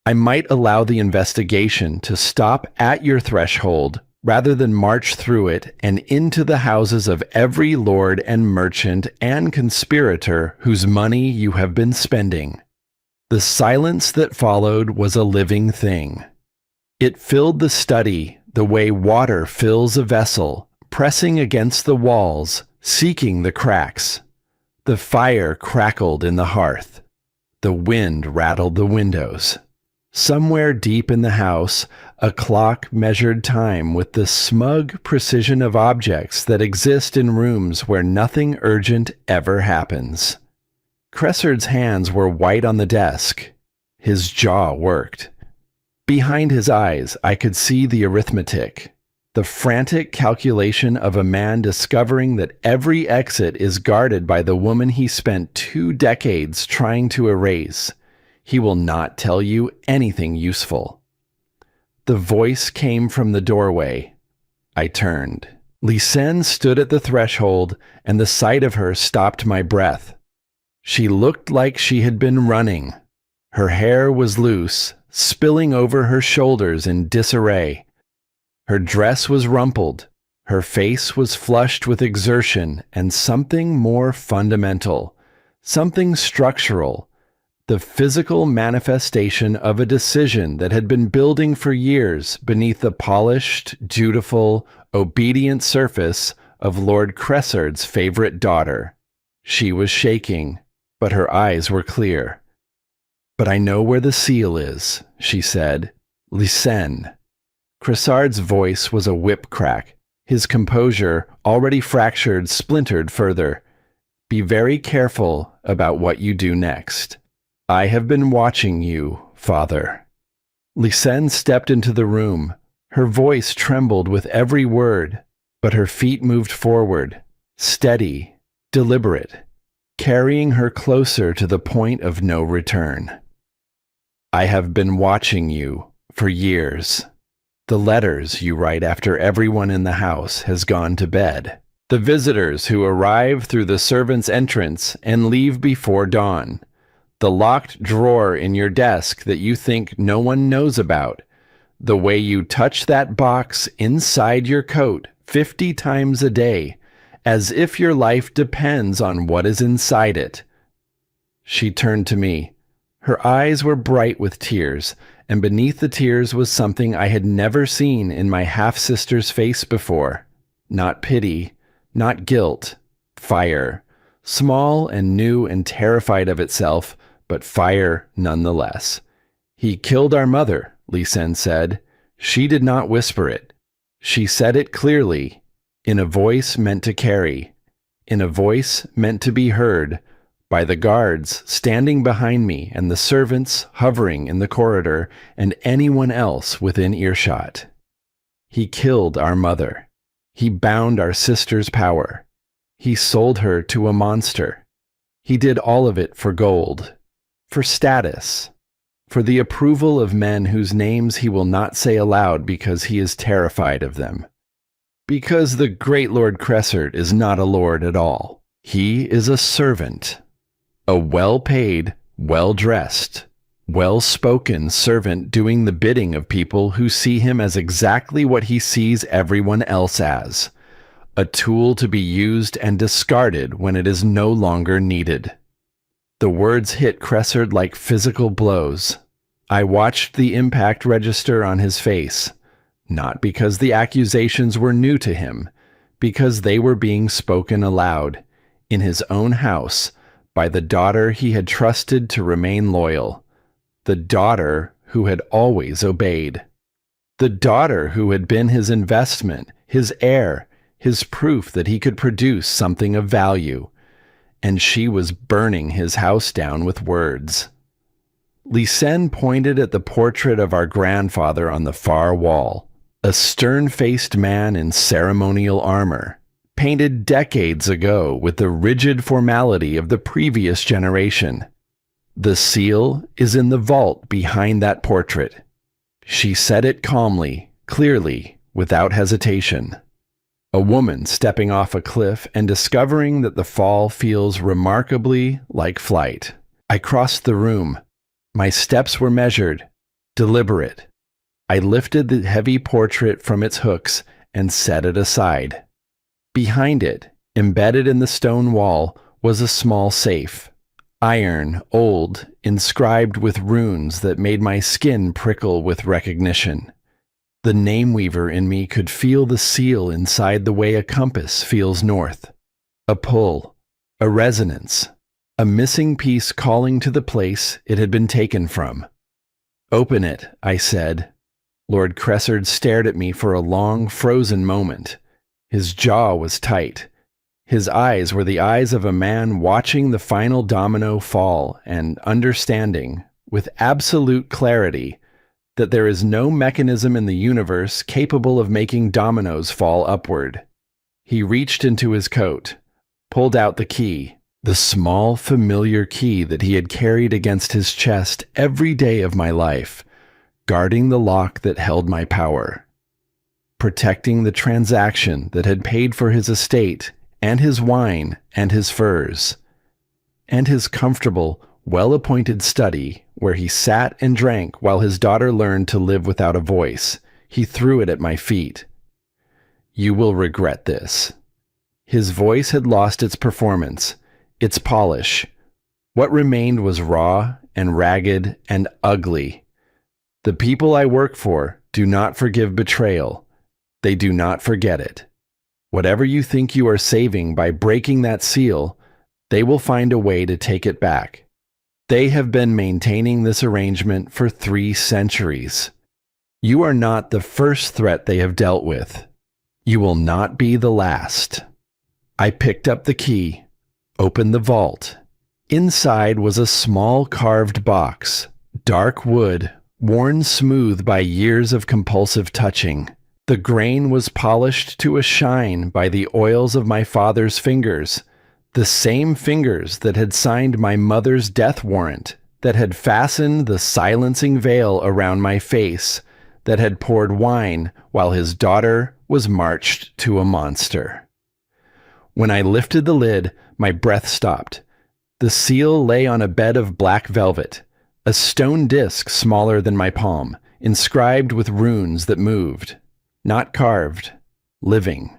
I might allow the investigation to stop at your threshold rather than march through it and into the houses of every lord and merchant and conspirator whose money you have been spending. The silence that followed was a living thing. It filled the study the way water fills a vessel, pressing against the walls, seeking the cracks. The fire crackled in the hearth. The wind rattled the windows. Somewhere deep in the house, a clock measured time with the smug precision of objects that exist in rooms where nothing urgent ever happens. Cressard's hands were white on the desk. His jaw worked. Behind his eyes, I could see the arithmetic, the frantic calculation of a man discovering that every exit is guarded by the woman he spent 2 decades trying to erase. He will not tell you anything useful. The voice came from the doorway. I turned. Lysen stood at the threshold, and the sight of her stopped my breath. She looked like she had been running. Her hair was loose, spilling over her shoulders in disarray. Her dress was rumpled. Her face was flushed with exertion and something more fundamental, something structural, the physical manifestation of a decision that had been building for years beneath the polished, dutiful, obedient surface of Lord Cressard's favorite daughter. She was shaking, but her eyes were clear. "But I know where the seal is," she said. "Lysen." Cressard's voice was a whip crack. His composure, already fractured, splintered further. "Be very careful about what you do next. I have been watching you, Father." Lysen stepped into the room. Her voice trembled with every word, but her feet moved forward, steady, deliberate, carrying her closer to the point of no return. "I have been watching you for years. The letters you write after everyone in the house has gone to bed. The visitors who arrive through the servants' entrance and leave before dawn. The locked drawer in your desk that you think no one knows about. The way you touch that box inside your coat 50 times a day, as if your life depends on what is inside it." She turned to me. Her eyes were bright with tears, and beneath the tears was something I had never seen in my half-sister's face before. Not pity, not guilt, fire. Small and new and terrified of itself, but fire nonetheless. "He killed our mother," Lysen said. She did not whisper it. She said it clearly, in a voice meant to carry, in a voice meant to be heard, by the guards standing behind me and the servants hovering in the corridor and anyone else within earshot. "He killed our mother. He bound our sister's power. He sold her to a monster. He did all of it for gold, for status, for the approval of men whose names he will not say aloud because he is terrified of them. Because the great Lord Cressard is not a lord at all. He is a servant. A well-paid, well-dressed, well-spoken servant doing the bidding of people who see him as exactly what he sees everyone else as, a tool to be used and discarded when it is no longer needed." The words hit Cressard like physical blows. I watched the impact register on his face, not because the accusations were new to him, because they were being spoken aloud, in his own house, by the daughter he had trusted to remain loyal, the daughter who had always obeyed, the daughter who had been his investment, his heir, his proof that he could produce something of value, and she was burning his house down with words. Lysen pointed at the portrait of our grandfather on the far wall, a stern-faced man in ceremonial armor, painted decades ago with the rigid formality of the previous generation. "The seal is in the vault behind that portrait." She said it calmly, clearly, without hesitation. A woman stepping off a cliff and discovering that the fall feels remarkably like flight. I crossed the room. My steps were measured, deliberate. I lifted the heavy portrait from its hooks and set it aside. Behind it, embedded in the stone wall, was a small safe. Iron, old, inscribed with runes that made my skin prickle with recognition. The name weaver in me could feel the seal inside the way a compass feels north. A pull, a resonance, a missing piece calling to the place it had been taken from. "Open it," I said. Lord Cressard stared at me for a long, frozen moment. His jaw was tight. His eyes were the eyes of a man watching the final domino fall and understanding, with absolute clarity, that there is no mechanism in the universe capable of making dominoes fall upward. He reached into his coat, pulled out the key, the small, familiar key that he had carried against his chest every day of my life, guarding the lock that held my power, protecting the transaction that had paid for his estate and his wine and his furs, and his comfortable, well-appointed study where he sat and drank while his daughter learned to live without a voice. He threw it at my feet. You will regret this. His voice had lost its performance, its polish. What remained was raw and ragged and ugly. The people I work for do not forgive betrayal. They do not forget it. Whatever you think you are saving by breaking that seal, they will find a way to take it back. They have been maintaining this arrangement for 3 centuries. You are not the first threat they have dealt with. You will not be the last. I picked up the key, opened the vault. Inside was a small carved box, dark wood, worn smooth by years of compulsive touching. The grain was polished to a shine by the oils of my father's fingers, the same fingers that had signed my mother's death warrant, that had fastened the silencing veil around my face, that had poured wine while his daughter was marched to a monster. When I lifted the lid, my breath stopped. The seal lay on a bed of black velvet, a stone disc smaller than my palm, inscribed with runes that moved, not carved, living,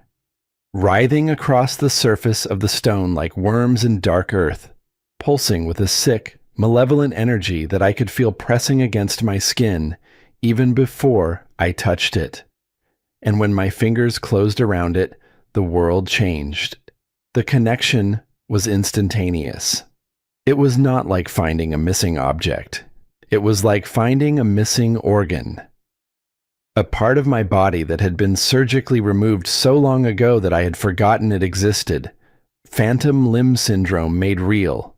writhing across the surface of the stone like worms in dark earth, pulsing with a sick, malevolent energy that I could feel pressing against my skin even before I touched it. And when my fingers closed around it, the world changed. The connection was instantaneous. It was not like finding a missing object. It was like finding a missing organ. A part of my body that had been surgically removed so long ago that I had forgotten it existed. Phantom limb syndrome made real.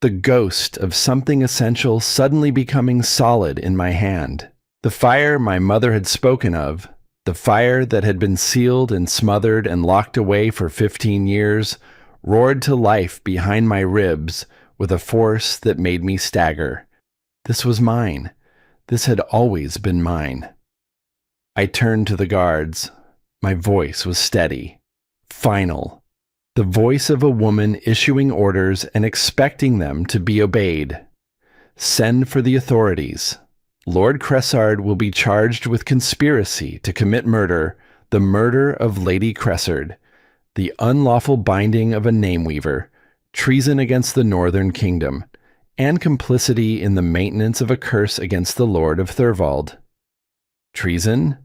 The ghost of something essential suddenly becoming solid in my hand. The fire my mother had spoken of, the fire that had been sealed and smothered and locked away for 15 years, roared to life behind my ribs with a force that made me stagger. This was mine. This had always been mine. I turned to the guards. My voice was steady, final. The voice of a woman issuing orders and expecting them to be obeyed. Send for the authorities. Lord Cressard will be charged with conspiracy to commit murder, the murder of Lady Cressard, the unlawful binding of a nameweaver, treason against the Northern Kingdom, and complicity in the maintenance of a curse against the Lord of Thurvald. Treason?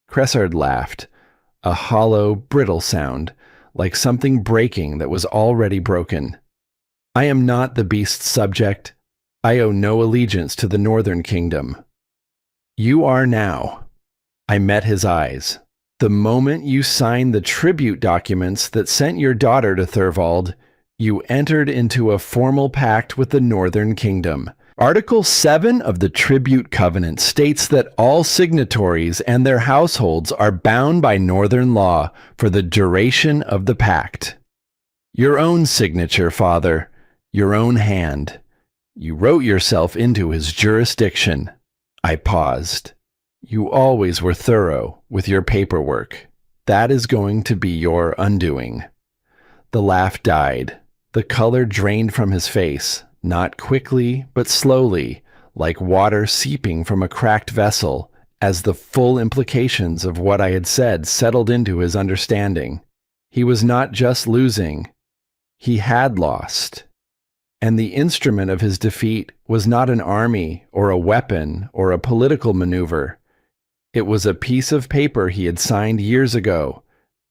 Cressard laughed, a hollow, brittle sound, like something breaking that was already broken. I am not the beast's subject. I owe no allegiance to the Northern Kingdom. You are now. I met his eyes. The moment you signed the tribute documents that sent your daughter to Thurvald, you entered into a formal pact with the Northern Kingdom. Article 7 of the Tribute Covenant states that all signatories and their households are bound by Northern law for the duration of the pact. Your own signature, Father, your own hand. You wrote yourself into his jurisdiction. I paused. You always were thorough with your paperwork. That is going to be your undoing. The laugh died. The color drained from his face, not quickly, but slowly, like water seeping from a cracked vessel, as the full implications of what I had said settled into his understanding. He was not just losing. He had lost. And the instrument of his defeat was not an army or a weapon or a political maneuver. It was a piece of paper he had signed years ago,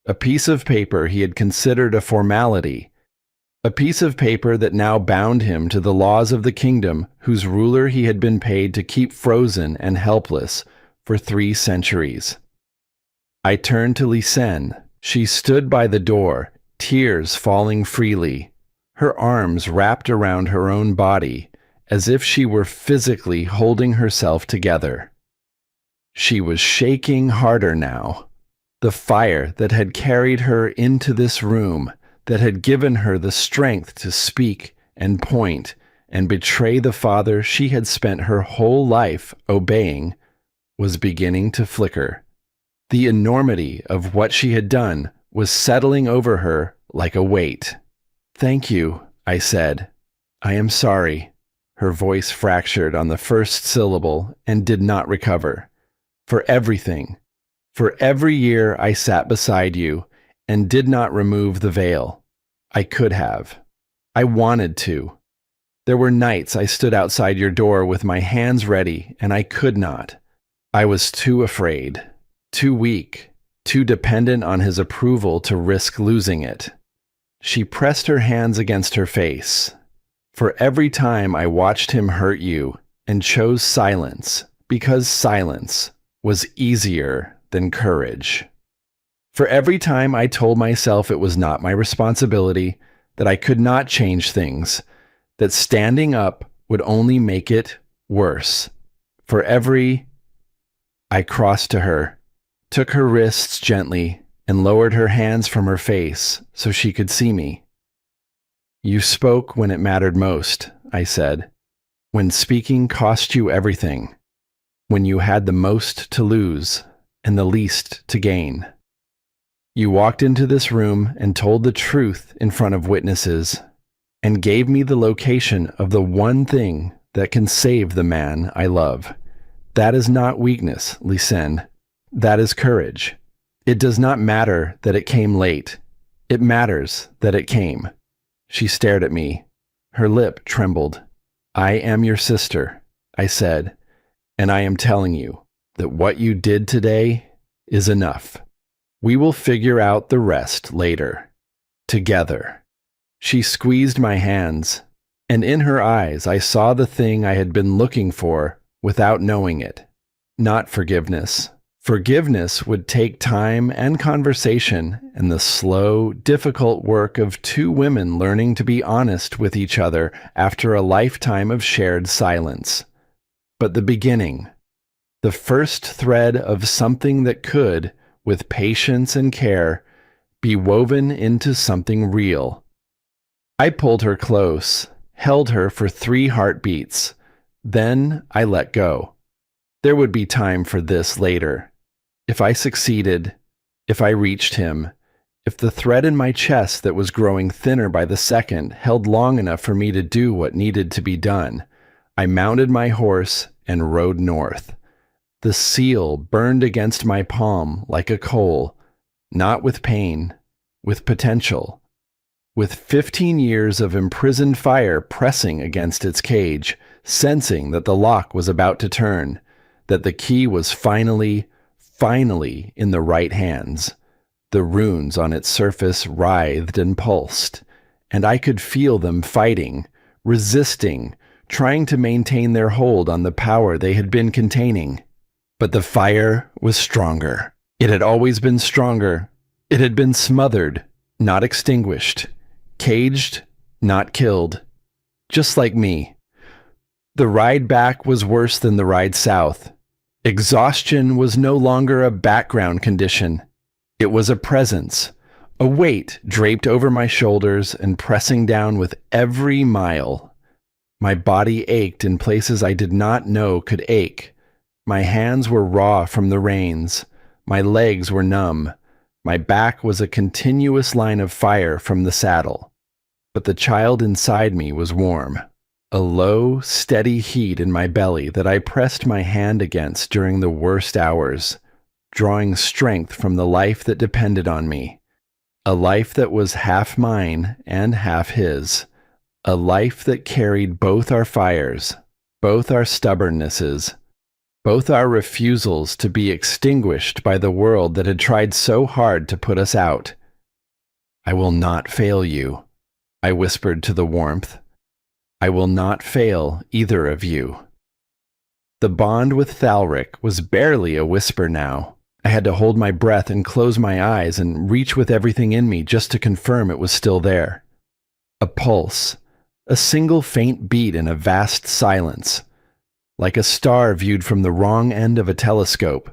a piece of paper he had considered a formality, a piece of paper that now bound him to the laws of the kingdom whose ruler he had been paid to keep frozen and helpless for 3 centuries. I turned to Lysanne. She stood by the door, tears falling freely, her arms wrapped around her own body, as if she were physically holding herself together. She was shaking harder now. The fire that had carried her into this room, that had given her the strength to speak and point and betray the father she had spent her whole life obeying, was beginning to flicker. The enormity of what she had done was settling over her like a weight. "Thank you," I said. "I am sorry." Her voice fractured on the first syllable and did not recover. For everything. For every year I sat beside you and did not remove the veil. I could have. I wanted to. There were nights I stood outside your door with my hands ready, and I could not. I was too afraid, too weak, too dependent on his approval to risk losing it. She pressed her hands against her face. For every time I watched him hurt you and chose silence, because silence was easier than courage. For every time I told myself it was not my responsibility, that I could not change things, that standing up would only make it worse. For every... I crossed to her, took her wrists gently, and lowered her hands from her face so she could see me. You spoke when it mattered most, I said, when speaking cost you everything, when you had the most to lose and the least to gain. You walked into this room and told the truth in front of witnesses, and gave me the location of the one thing that can save the man I love. That is not weakness, Lysen. That is courage. It does not matter that it came late. It matters that it came. She stared at me. Her lip trembled. I am your sister, I said, and I am telling you that what you did today is enough. We will figure out the rest later. Together. She squeezed my hands, and in her eyes I saw the thing I had been looking for without knowing it. Not forgiveness. Forgiveness would take time and conversation and the slow, difficult work of two women learning to be honest with each other after a lifetime of shared silence. But the beginning, the first thread of something that could, with patience and care, be woven into something real. I pulled her close, held her for 3 heartbeats. Then I let go. There would be time for this later. If I succeeded, if I reached him, if the thread in my chest that was growing thinner by the second held long enough for me to do what needed to be done, I mounted my horse and rode north. The seal burned against my palm like a coal, not with pain, with potential. With 15 years of imprisoned fire pressing against its cage, sensing that the lock was about to turn, that the key was finally in the right hands. The runes on its surface writhed and pulsed, and I could feel them fighting, resisting, trying to maintain their hold on the power they had been containing. But the fire was stronger. It had always been stronger. It had been smothered, not extinguished. Caged, not killed. Just like me. The ride back was worse than the ride south. Exhaustion was no longer a background condition. It was a presence, a weight draped over my shoulders and pressing down with every mile. My body ached in places I did not know could ache. My hands were raw from the reins. My legs were numb. My back was a continuous line of fire from the saddle. But the child inside me was warm. A low, steady heat in my belly that I pressed my hand against during the worst hours, drawing strength from the life that depended on me. A life that was half mine and half his. A life that carried both our fires, both our stubbornnesses, both our refusals to be extinguished by the world that had tried so hard to put us out. I will not fail you, I whispered to the warmth. I will not fail either of you. The bond with Thalric was barely a whisper now. I had to hold my breath and close my eyes and reach with everything in me just to confirm it was still there. A pulse, a single faint beat in a vast silence, like a star viewed from the wrong end of a telescope,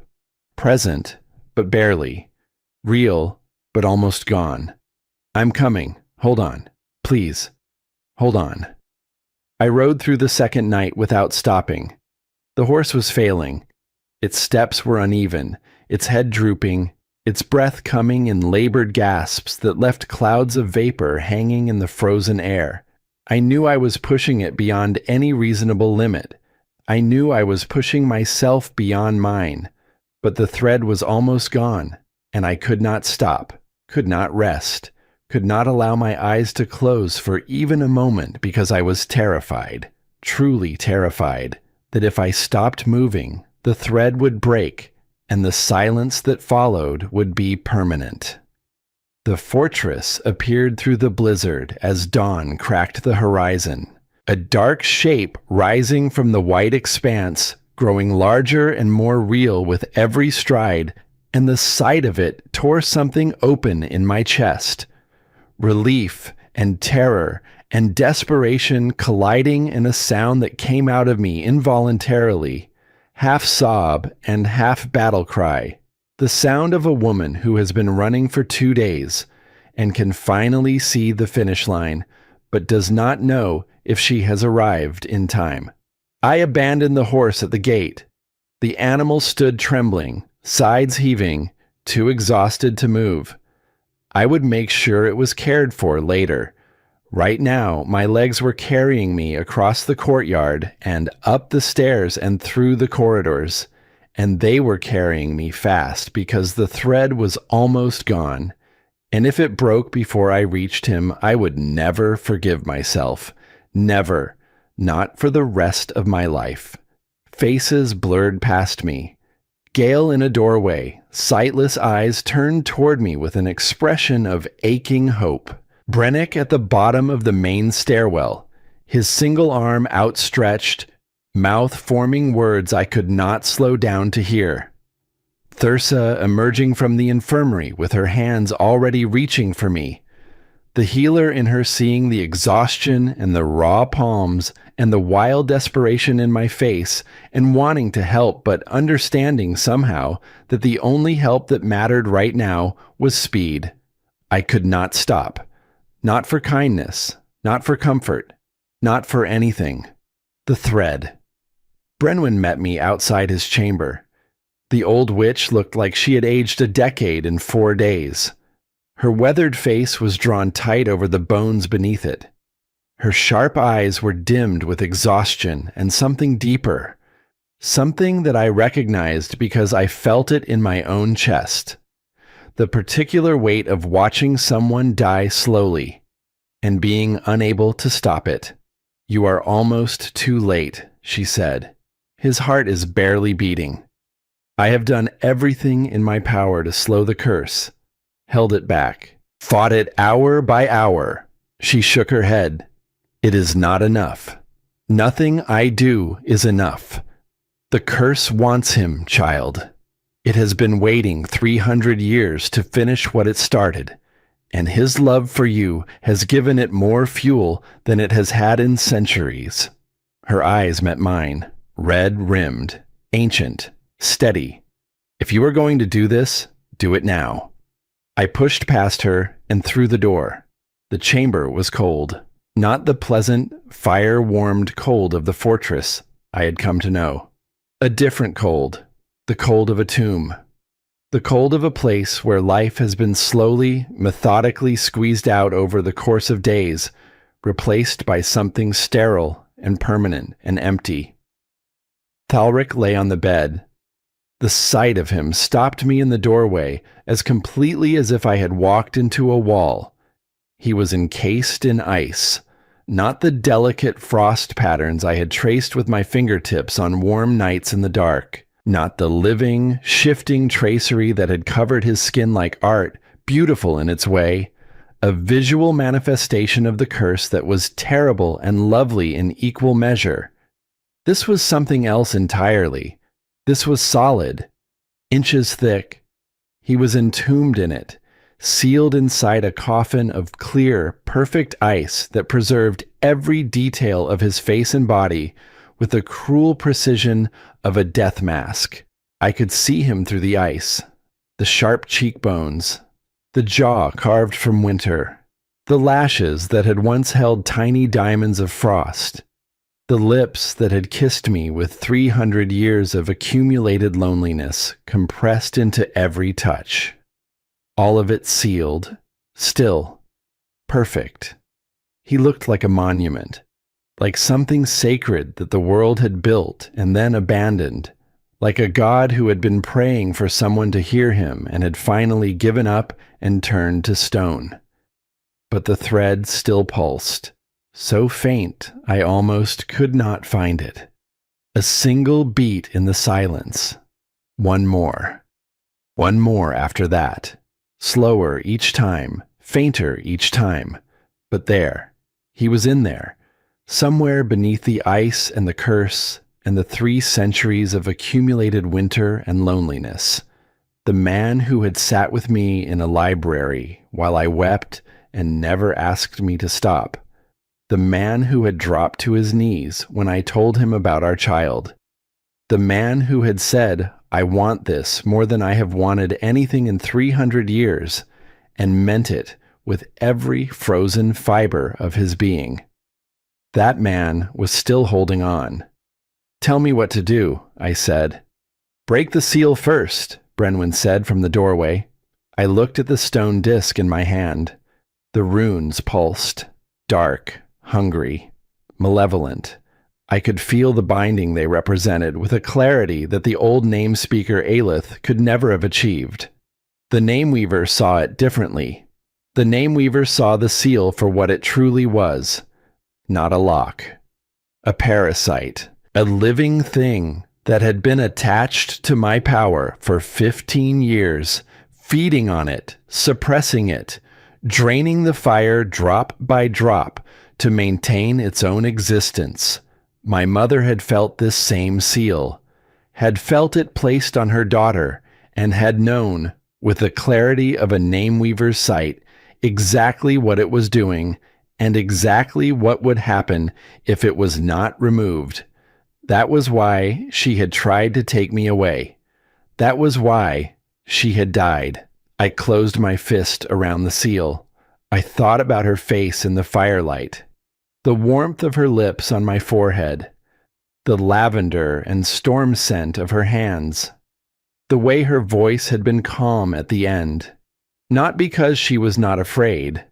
present, but barely, real, but almost gone. I'm coming. Hold on. Please. Hold on. I rode through the second night without stopping. The horse was failing. Its steps were uneven, its head drooping, its breath coming in labored gasps that left clouds of vapor hanging in the frozen air. I knew I was pushing it beyond any reasonable limit. I knew I was pushing myself beyond mine. But the thread was almost gone, and I could not stop, could not rest, could not allow my eyes to close for even a moment because I was terrified, truly terrified, that if I stopped moving, the thread would break, and the silence that followed would be permanent. The fortress appeared through the blizzard as dawn cracked the horizon, a dark shape rising from the white expanse, growing larger and more real with every stride, and the sight of it tore something open in my chest. Relief and terror and desperation colliding in a sound that came out of me involuntarily, half sob and half battle cry. The sound of a woman who has been running for 2 days and can finally see the finish line, but does not know if she has arrived in time. I abandoned the horse at the gate. The animal stood trembling, sides heaving, too exhausted to move. I would make sure it was cared for later. Right now, my legs were carrying me across the courtyard and up the stairs and through the corridors, and they were carrying me fast because the thread was almost gone. And if it broke before I reached him, I would never forgive myself. Never. Not for the rest of my life. Faces blurred past me. Gale in a doorway, sightless eyes turned toward me with an expression of aching hope. Brennick at the bottom of the main stairwell, his single arm outstretched, mouth forming words I could not slow down to hear. Thursa emerging from the infirmary with her hands already reaching for me. The healer in her seeing the exhaustion and the raw palms and the wild desperation in my face and wanting to help but understanding somehow that the only help that mattered right now was speed. I could not stop. Not for kindness, not for comfort, not for anything. The thread. Brenwyn met me outside his chamber. The old witch looked like she had aged a decade in 4 days. Her weathered face was drawn tight over the bones beneath it. Her sharp eyes were dimmed with exhaustion and something deeper, something that I recognized because I felt it in my own chest. The particular weight of watching someone die slowly and being unable to stop it. "You are almost too late," she said. "His heart is barely beating. I have done everything in my power to slow the curse. Held it back, fought it hour by hour." She shook her head. "It is not enough. Nothing I do is enough. The curse wants him, child. It has been waiting 300 years to finish what it started, and his love for you has given it more fuel than it has had in centuries." Her eyes met mine, red-rimmed, ancient, steady. "If you are going to do this, do it now." I pushed past her and through the door. The chamber was cold, not the pleasant, fire-warmed cold of the fortress I had come to know. A different cold, the cold of a tomb. The cold of a place where life has been slowly, methodically squeezed out over the course of days, replaced by something sterile and permanent and empty. Thalric lay on the bed. The sight of him stopped me in the doorway as completely as if I had walked into a wall. He was encased in ice, not the delicate frost patterns I had traced with my fingertips on warm nights in the dark, not the living, shifting tracery that had covered his skin like art, beautiful in its way, a visual manifestation of the curse that was terrible and lovely in equal measure. This was something else entirely. This was solid, inches thick. He was entombed in it, sealed inside a coffin of clear, perfect ice that preserved every detail of his face and body with the cruel precision of a death mask. I could see him through the ice, the sharp cheekbones, the jaw carved from winter, the lashes that had once held tiny diamonds of frost, the lips that had kissed me with 300 years of accumulated loneliness compressed into every touch. All of it sealed, still, perfect. He looked like a monument, like something sacred that the world had built and then abandoned, like a god who had been praying for someone to hear him and had finally given up and turned to stone. But the thread still pulsed, so faint I almost could not find it. A single beat in the silence. One more. One more after that. Slower each time, fainter each time. But there, he was in there, somewhere beneath the ice and the curse and the 3 centuries of accumulated winter and loneliness. The man who had sat with me in a library while I wept and never asked me to stop. The man who had dropped to his knees when I told him about our child. The man who had said, "I want this more than I have wanted anything in 300 years, and meant it with every frozen fiber of his being. That man was still holding on. "Tell me what to do," I said. "Break the seal first," Brenwyn said from the doorway. I looked at the stone disc in my hand. The runes pulsed, dark, hungry, malevolent. I could feel the binding they represented with a clarity that the old name speaker Aelith could never have achieved. The Nameweaver saw it differently. The Nameweaver saw the seal for what it truly was, not a lock. A parasite, a living thing that had been attached to my power for 15 years, feeding on it, suppressing it, draining the fire drop by drop to maintain its own existence. My mother had felt this same seal, had felt it placed on her daughter, and had known, with the clarity of a Nameweaver's sight, exactly what it was doing and exactly what would happen if it was not removed. That was why she had tried to take me away. That was why she had died. I closed my fist around the seal. I thought about her face in the firelight, the warmth of her lips on my forehead, the lavender and storm scent of her hands, the way her voice had been calm at the end. Not because she was not afraid,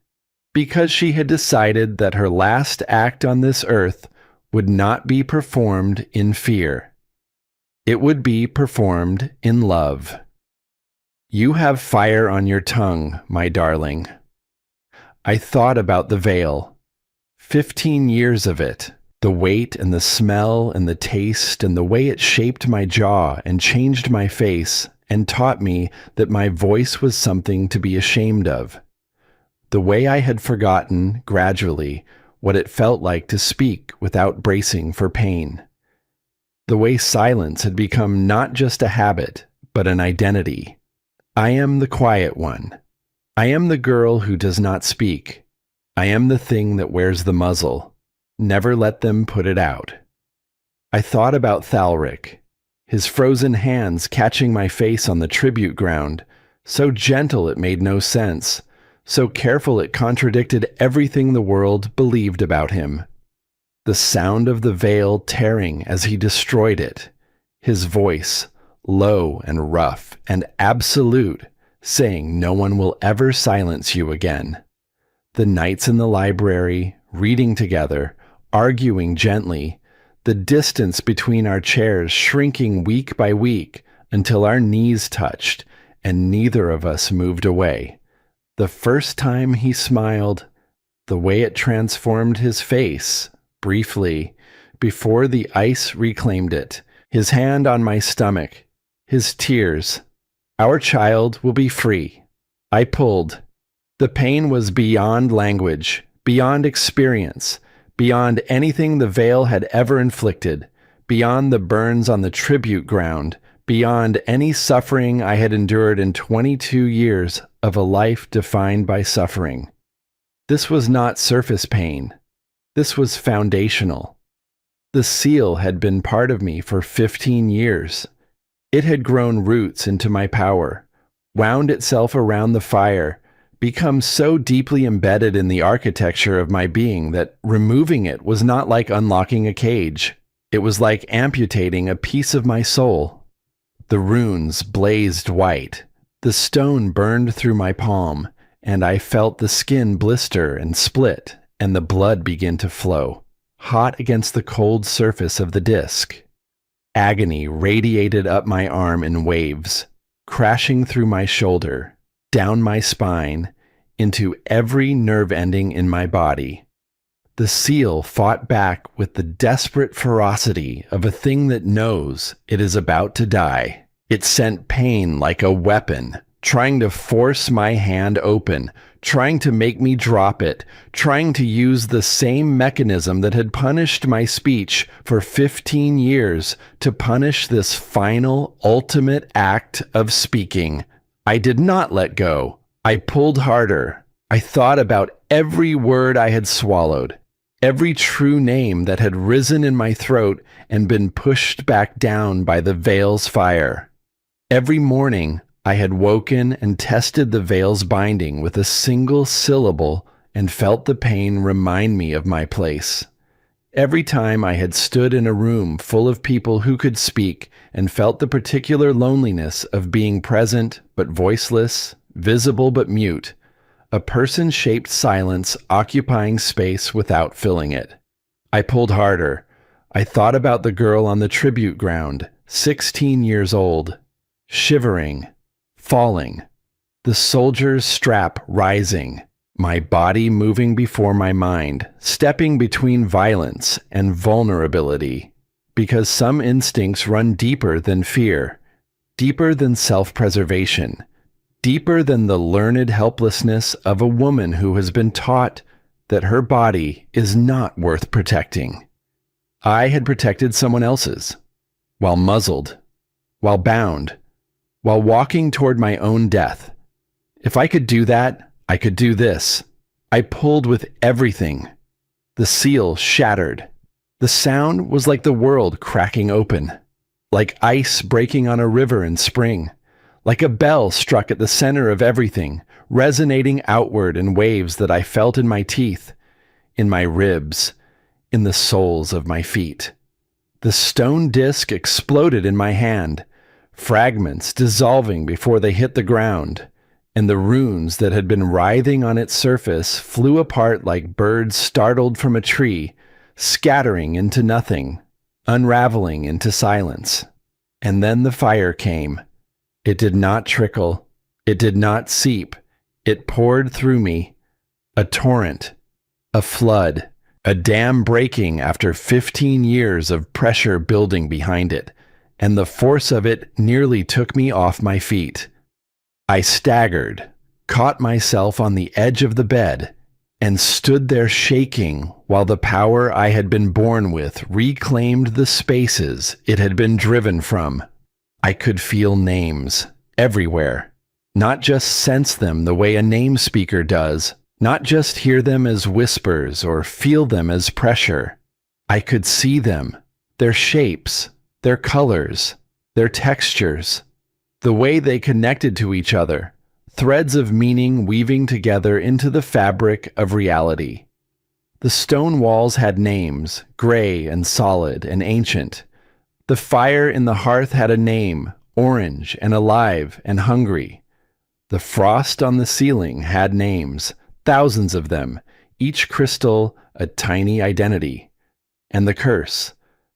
because she had decided that her last act on this earth would not be performed in fear. It would be performed in love. You have fire on your tongue, my darling. I thought about the veil. 15 years of it, the weight and the smell and the taste and the way it shaped my jaw and changed my face and taught me that my voice was something to be ashamed of. The way I had forgotten, gradually, what it felt like to speak without bracing for pain. The way silence had become not just a habit, but an identity. I am the quiet one. I am the girl who does not speak. I am the thing that wears the muzzle. Never let them put it out. I thought about Thalric, his frozen hands catching my face on the tribute ground, so gentle it made no sense, so careful it contradicted everything the world believed about him. The sound of the veil tearing as he destroyed it, his voice, low and rough and absolute, saying no one will ever silence you again. The nights in the library, reading together, arguing gently, the distance between our chairs shrinking week by week until our knees touched and neither of us moved away. The first time he smiled, the way it transformed his face, briefly, before the ice reclaimed it, his hand on my stomach, his tears. Our child will be free. I pulled. The pain was beyond language, beyond experience, beyond anything the veil had ever inflicted, beyond the burns on the tribute ground, beyond any suffering I had endured in 22 years of a life defined by suffering. This was not surface pain. This was foundational. The seal had been part of me for 15 years. It had grown roots into my power, wound itself around the fire, become so deeply embedded in the architecture of my being that removing it was not like unlocking a cage. It was like amputating a piece of my soul. The runes blazed white. The stone burned through my palm, and I felt the skin blister and split, and the blood begin to flow, hot against the cold surface of the disc. Agony radiated up my arm in waves, crashing through my shoulder, down my spine, into every nerve ending in my body. The seal fought back with the desperate ferocity of a thing that knows it is about to die. It sent pain like a weapon, trying to force my hand open, trying to make me drop it, trying to use the same mechanism that had punished my speech for 15 years to punish this final, ultimate act of speaking. I did not let go. I pulled harder. I thought about every word I had swallowed, every true name that had risen in my throat and been pushed back down by the veil's fire. Every morning, I had woken and tested the veil's binding with a single syllable and felt the pain remind me of my place. Every time I had stood in a room full of people who could speak and felt the particular loneliness of being present but voiceless, visible but mute, a person-shaped silence occupying space without filling it. I pulled harder. I thought about the girl on the tribute ground, 16 years old, shivering, falling, the soldier's strap rising, my body moving before my mind, stepping between violence and vulnerability, because some instincts run deeper than fear, deeper than self-preservation, deeper than the learned helplessness of a woman who has been taught that her body is not worth protecting. I had protected someone else's, while muzzled, while bound, while walking toward my own death. If I could do that, I could do this. I pulled with everything. The seal shattered. The sound was like the world cracking open, like ice breaking on a river in spring, like a bell struck at the center of everything, resonating outward in waves that I felt in my teeth, in my ribs, in the soles of my feet. The stone disc exploded in my hand, fragments dissolving before they hit the ground, and the runes that had been writhing on its surface flew apart like birds startled from a tree, scattering into nothing, unraveling into silence. And then the fire came. It did not trickle. It did not seep. It poured through me, a torrent, a flood, a dam breaking after 15 years of pressure building behind it, and the force of it nearly took me off my feet. I staggered, caught myself on the edge of the bed, and stood there shaking while the power I had been born with reclaimed the spaces it had been driven from. I could feel names everywhere, not just sense them the way a name speaker does, not just hear them as whispers or feel them as pressure. I could see them, their shapes, their colors, their textures, the way they connected to each other, threads of meaning weaving together into the fabric of reality. The stone walls had names, gray and solid and ancient. The fire in the hearth had a name, orange and alive and hungry. The frost on the ceiling had names, thousands of them, each crystal a tiny identity. And the curse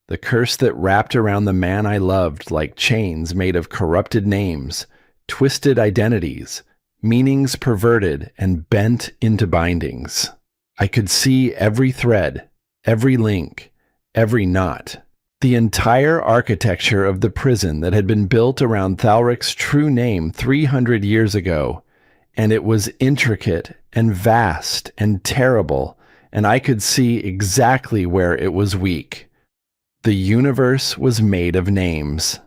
that wrapped around the man I loved like chains made of corrupted names, twisted identities, meanings perverted and bent into bindings. I could see every thread, every link, every knot. The entire architecture of the prison that had been built around Thalric's true name 300 years ago, and it was intricate and vast and terrible, and I could see exactly where it was weak. The universe was made of names,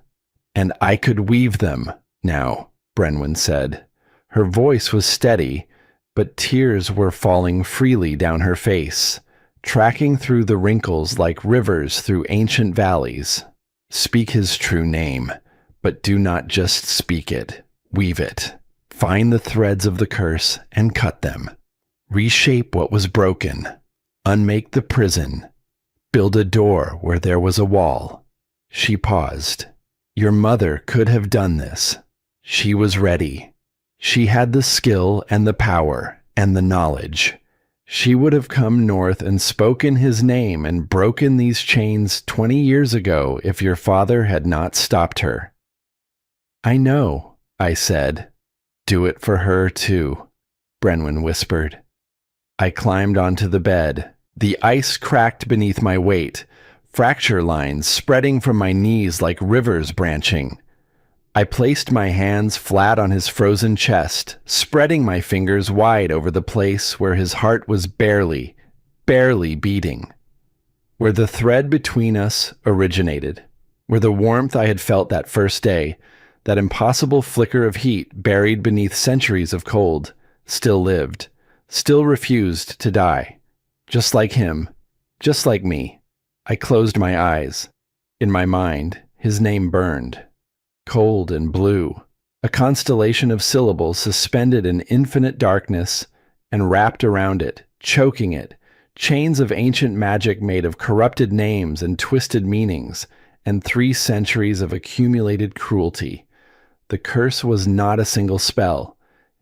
and I could weave them now, Brenwyn said. Her voice was steady, but tears were falling freely down her face, tracking through the wrinkles like rivers through ancient valleys. Speak his true name, but do not just speak it. Weave it. Find the threads of the curse and cut them. Reshape what was broken. Unmake the prison. Build a door where there was a wall. She paused. Your mother could have done this. She was ready. She had the skill and the power and the knowledge. She would have come north and spoken his name and broken these chains 20 years ago if your father had not stopped her. I know, I said. Do it for her, too, Brenwyn whispered. I climbed onto the bed. The ice cracked beneath my weight, fracture lines spreading from my knees like rivers branching. I placed my hands flat on his frozen chest, spreading my fingers wide over the place where his heart was barely beating. Where the thread between us originated, where the warmth I had felt that first day, that impossible flicker of heat buried beneath centuries of cold, still lived, still refused to die. Just like him, just like me. I closed my eyes. In my mind, his name burned. Cold and blue, a constellation of syllables suspended in infinite darkness and wrapped around it, choking it, chains of ancient magic made of corrupted names and twisted meanings, and 3 centuries of accumulated cruelty. The curse was not a single spell.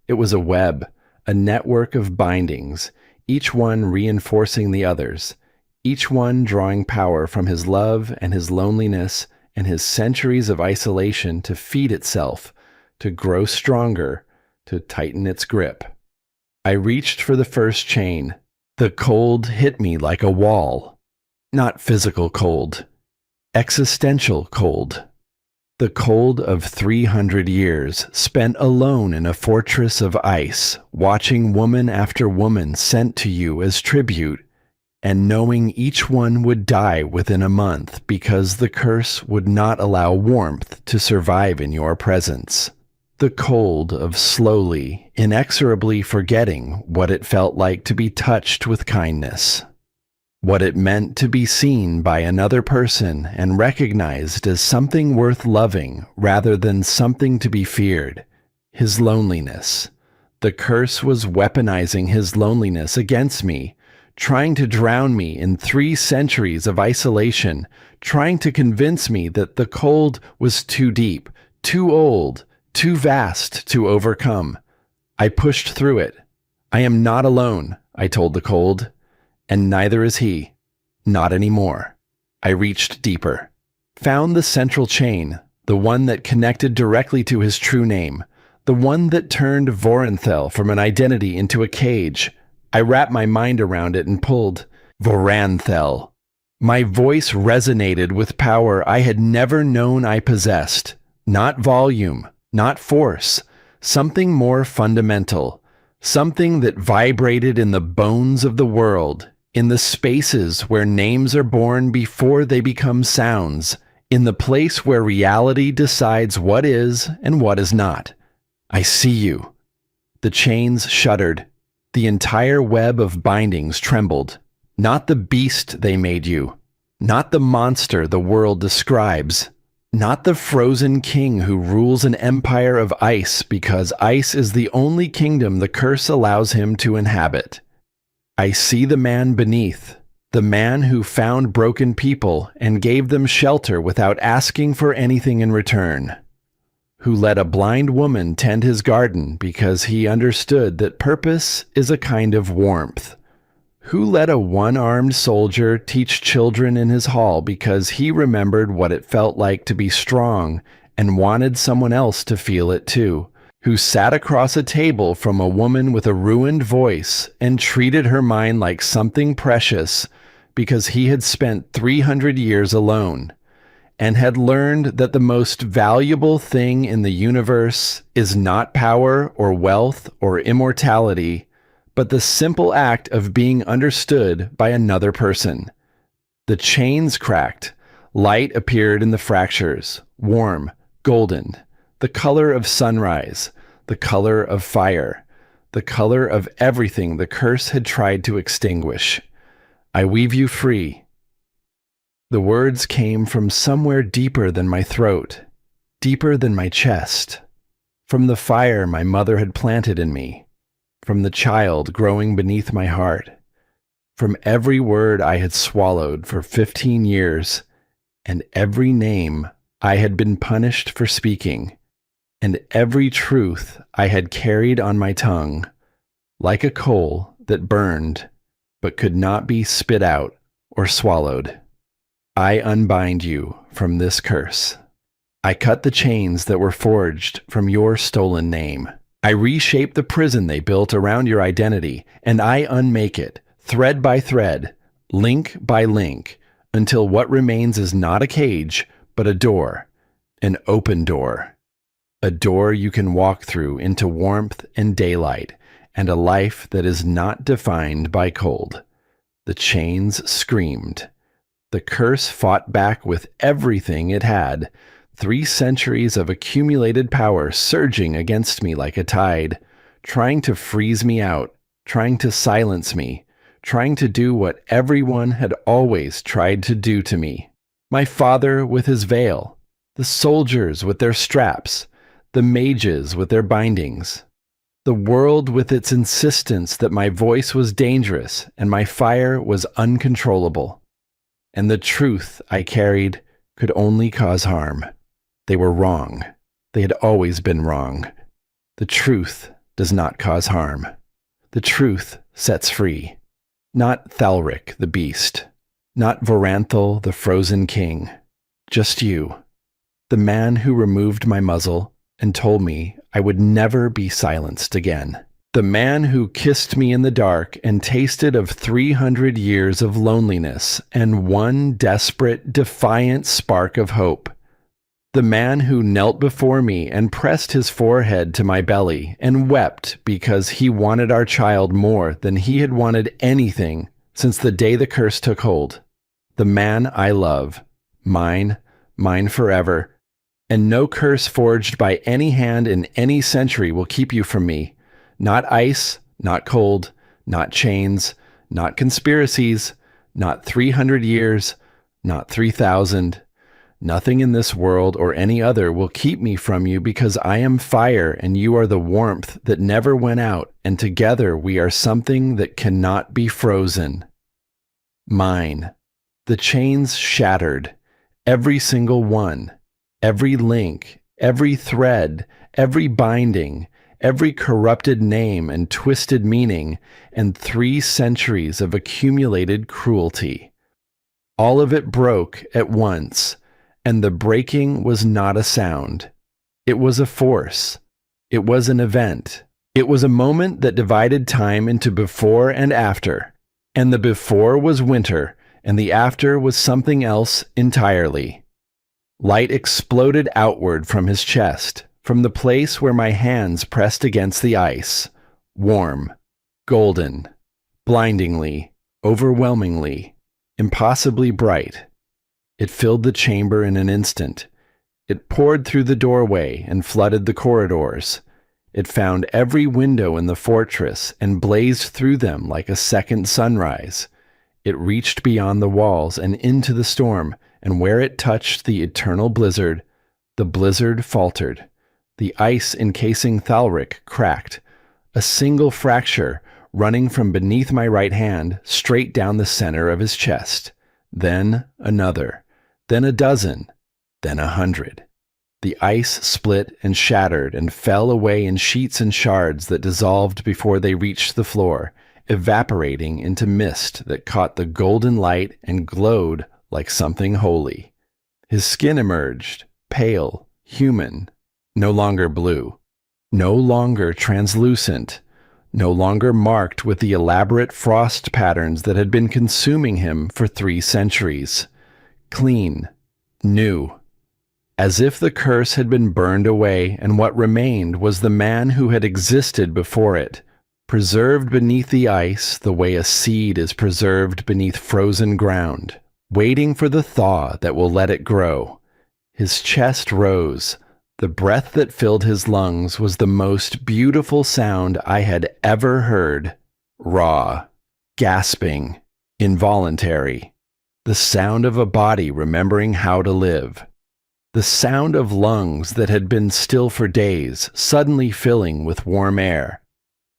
It was a web, a network of bindings, each one reinforcing the others, each one drawing power from his love and his loneliness and his centuries of isolation to feed itself, to grow stronger, to tighten its grip. I reached for the first chain. The cold hit me like a wall. Not physical cold, existential cold. The cold of 300 years spent alone in a fortress of ice, watching woman after woman sent to you as tribute, and knowing each one would die within a month because the curse would not allow warmth to survive in your presence. The cold of slowly, inexorably forgetting what it felt like to be touched with kindness. What it meant to be seen by another person and recognized as something worth loving rather than something to be feared. His loneliness. The curse was weaponizing his loneliness against me, trying to drown me in 3 centuries of isolation, trying to convince me that the cold was too deep, too old, too vast to overcome. I pushed through it. I am not alone, I told the cold. And neither is he. Not anymore. I reached deeper. Found the central chain, the one that connected directly to his true name, the one that turned Voranthel from an identity into a cage. I wrapped my mind around it and pulled. Voranthel. My voice resonated with power I had never known I possessed. Not volume, not force, something more fundamental, something that vibrated in the bones of the world, in the spaces where names are born before they become sounds, in the place where reality decides what is and what is not. I see you. The chains shuddered. The entire web of bindings trembled. Not the beast they made you. Not the monster the world describes. Not the frozen king who rules an empire of ice because ice is the only kingdom the curse allows him to inhabit. I see the man beneath, the man who found broken people and gave them shelter without asking for anything in return, who let a blind woman tend his garden because he understood that purpose is a kind of warmth, who let a one-armed soldier teach children in his hall because he remembered what it felt like to be strong and wanted someone else to feel it too, who sat across a table from a woman with a ruined voice and treated her mind like something precious because he had spent 300 years alone and had learned that the most valuable thing in the universe is not power or wealth or immortality, but the simple act of being understood by another person. The chains cracked. Light appeared in the fractures, warm, golden, the color of sunrise, the color of fire, the color of everything the curse had tried to extinguish. I weave you free. The words came from somewhere deeper than my throat, deeper than my chest, from the fire my mother had planted in me, from the child growing beneath my heart, from every word I had swallowed for 15 years, and every name I had been punished for speaking, and every truth I had carried on my tongue, like a coal that burned but could not be spit out or swallowed. I unbind you from this curse. I cut the chains that were forged from your stolen name. I reshape the prison they built around your identity, and I unmake it, thread by thread, link by link, until what remains is not a cage, but a door, an open door. A door you can walk through into warmth and daylight, and a life that is not defined by cold. The chains screamed. The curse fought back with everything it had, 3 centuries of accumulated power surging against me like a tide, trying to freeze me out, trying to silence me, trying to do what everyone had always tried to do to me. My father with his veil, the soldiers with their straps, the mages with their bindings, the world with its insistence that my voice was dangerous and my fire was uncontrollable. And the truth I carried could only cause harm. They were wrong. They had always been wrong. The truth does not cause harm. The truth sets free. Not Thalric the beast. Not Voranthal the frozen king. Just you. The man who removed my muzzle and told me I would never be silenced again. The man who kissed me in the dark and tasted of 300 years of loneliness and one desperate, defiant spark of hope. The man who knelt before me and pressed his forehead to my belly and wept because he wanted our child more than he had wanted anything since the day the curse took hold. The man I love, mine forever, and no curse forged by any hand in any century will keep you from me. Not ice, not cold, not chains, not conspiracies, not 300 years, not 3,000. Nothing in this world or any other will keep me from you because I am fire and you are the warmth that never went out, and together we are something that cannot be frozen. Mine. The chains shattered. Every single one. Every link. Every thread. Every binding. Every corrupted name and twisted meaning, and 3 centuries of accumulated cruelty. All of it broke at once. And the breaking was not a sound. It was a force. It was an event. It was a moment that divided time into before and after. And the before was winter, and the after was something else entirely. Light exploded outward from his chest, from the place where my hands pressed against the ice. Warm, golden, blindingly, overwhelmingly, impossibly bright. It filled the chamber in an instant. It poured through the doorway and flooded the corridors. It found every window in the fortress and blazed through them like a second sunrise. It reached beyond the walls and into the storm, and where it touched the eternal blizzard, the blizzard faltered. The ice encasing Thalric cracked. A single fracture running from beneath my right hand straight down the center of his chest. Then another. Then a dozen, then 100. The ice split and shattered and fell away in sheets and shards that dissolved before they reached the floor, evaporating into mist that caught the golden light and glowed like something holy. His skin emerged, pale, human, no longer blue, no longer translucent, no longer marked with the elaborate frost patterns that had been consuming him for 3 centuries. Clean, new, as if the curse had been burned away and what remained was the man who had existed before it, preserved beneath the ice the way a seed is preserved beneath frozen ground, waiting for the thaw that will let it grow. His chest rose. The breath that filled his lungs was the most beautiful sound I had ever heard. Raw, gasping, involuntary. The sound of a body remembering how to live. The sound of lungs that had been still for days, suddenly filling with warm air.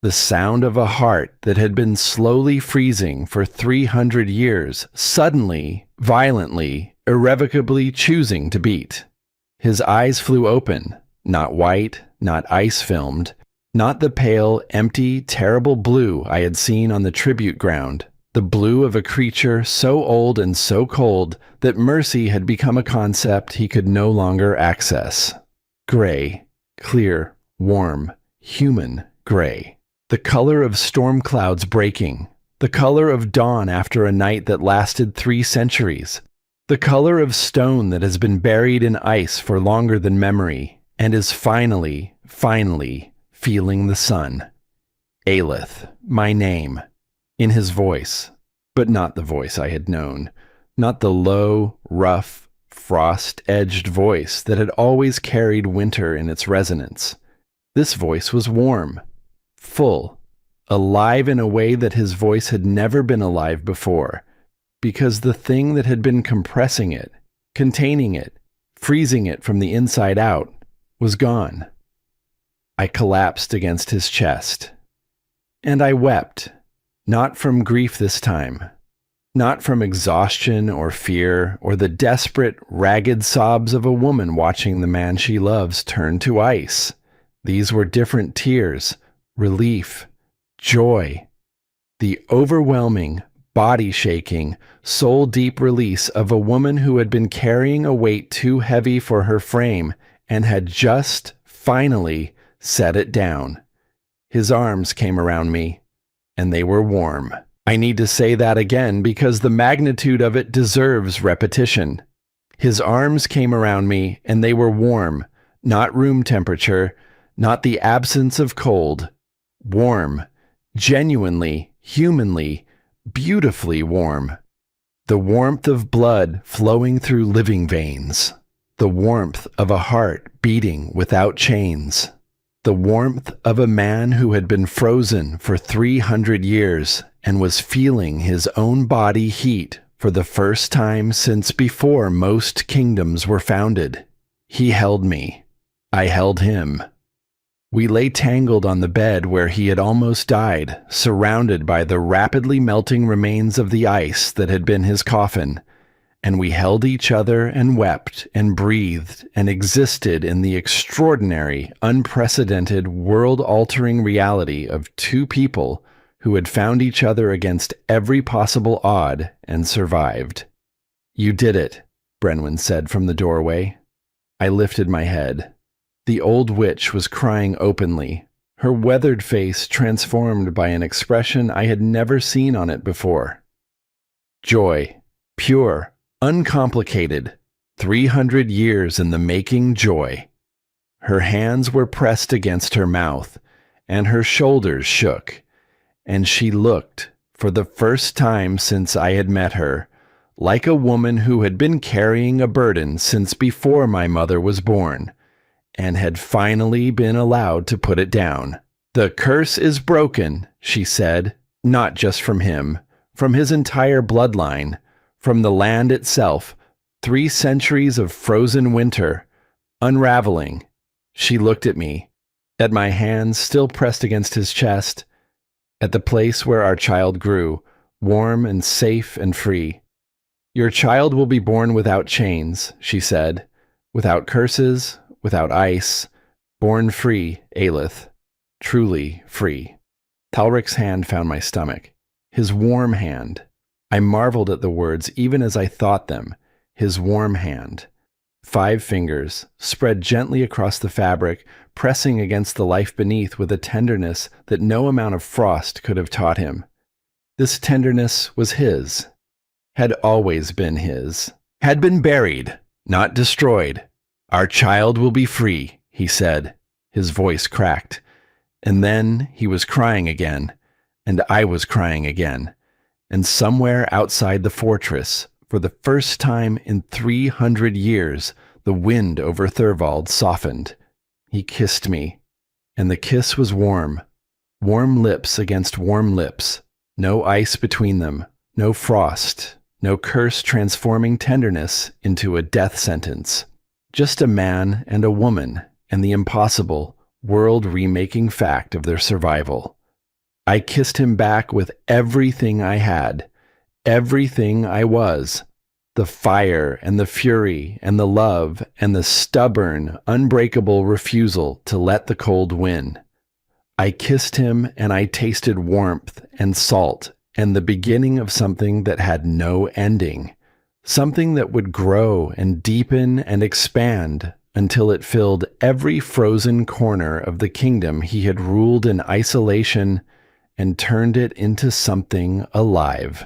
The sound of a heart that had been slowly freezing for 300 years, suddenly, violently, irrevocably choosing to beat. His eyes flew open, not white, not ice-filmed, not the pale, empty, terrible blue I had seen on the tribute ground, The blue of a creature so old and so cold that mercy had become a concept he could no longer access. Gray, clear, warm, human gray. The color of storm clouds breaking. The color of dawn after a night that lasted 3 centuries. The color of stone that has been buried in ice for longer than memory and is finally feeling the sun. Aelith, my name. In his voice, but not the voice I had known, not the low, rough, frost-edged voice that had always carried winter in its resonance. This voice was warm, full, alive in a way that his voice had never been alive before, because the thing that had been compressing it, containing it, freezing it from the inside out, was gone. I collapsed against his chest, and I wept. Not from grief this time. Not from exhaustion or fear or the desperate, ragged sobs of a woman watching the man she loves turn to ice. These were different tears, relief, joy. The overwhelming, body-shaking, soul-deep release of a woman who had been carrying a weight too heavy for her frame and had just, finally, set it down. His arms came around me. And they were warm. I need to say that again because the magnitude of it deserves repetition. His arms came around me and they were warm, not room temperature, not the absence of cold. Warm, genuinely, humanly, beautifully warm. The warmth of blood flowing through living veins. The warmth of a heart beating without chains. The warmth of a man who had been frozen for 300 years and was feeling his own body heat for the first time since before most kingdoms were founded. He held me. I held him. We lay tangled on the bed where he had almost died, surrounded by the rapidly melting remains of the ice that had been his coffin. And we held each other and wept and breathed and existed in the extraordinary, unprecedented, world-altering reality of 2 people who had found each other against every possible odd and survived. "You did it," Brenwyn said from the doorway. I lifted my head. The old witch was crying openly, her weathered face transformed by an expression I had never seen on it before. Joy, pure, uncomplicated, 300 years in the making joy. Her hands were pressed against her mouth, and her shoulders shook, and she looked, for the first time since I had met her, like a woman who had been carrying a burden since before my mother was born, and had finally been allowed to put it down. "The curse is broken," she said, not just from him, from his entire bloodline, from the land itself, 3 centuries of frozen winter, unraveling. She looked at me, at my hands still pressed against his chest, at the place where our child grew, warm and safe and free. "Your child will be born without chains," she said, "without curses, without ice, born free, Aelith, truly free." Talric's hand found my stomach, his warm hand. I marveled at the words even as I thought them. His warm hand. 5 fingers, spread gently across the fabric, pressing against the life beneath with a tenderness that no amount of frost could have taught him. This tenderness was his. Had always been his. Had been buried, not destroyed. "Our child will be free," he said. His voice cracked. And then he was crying again, and I was crying again. And somewhere outside the fortress, for the first time in 300 years, the wind over Thurvald softened. He kissed me, and the kiss was warm. Warm lips against warm lips. No ice between them, no frost, no curse transforming tenderness into a death sentence. Just a man and a woman, and the impossible, world-remaking fact of their survival. I kissed him back with everything I had, everything I was, the fire and the fury and the love and the stubborn, unbreakable refusal to let the cold win. I kissed him and I tasted warmth and salt and the beginning of something that had no ending, something that would grow and deepen and expand until it filled every frozen corner of the kingdom he had ruled in isolation and turned it into something alive.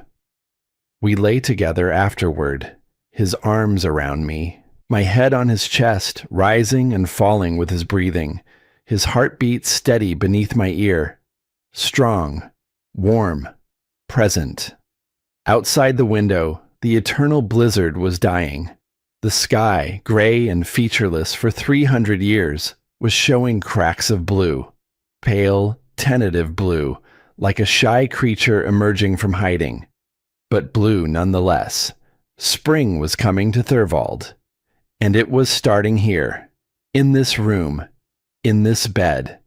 We lay together afterward, his arms around me, my head on his chest, rising and falling with his breathing, his heartbeat steady beneath my ear, strong, warm, present. Outside the window, the eternal blizzard was dying. The sky, gray and featureless for 300 years, was showing cracks of blue, pale, tentative blue, like a shy creature emerging from hiding. But blue nonetheless. Spring was coming to Thurvald. And it was starting here, in this room, in this bed,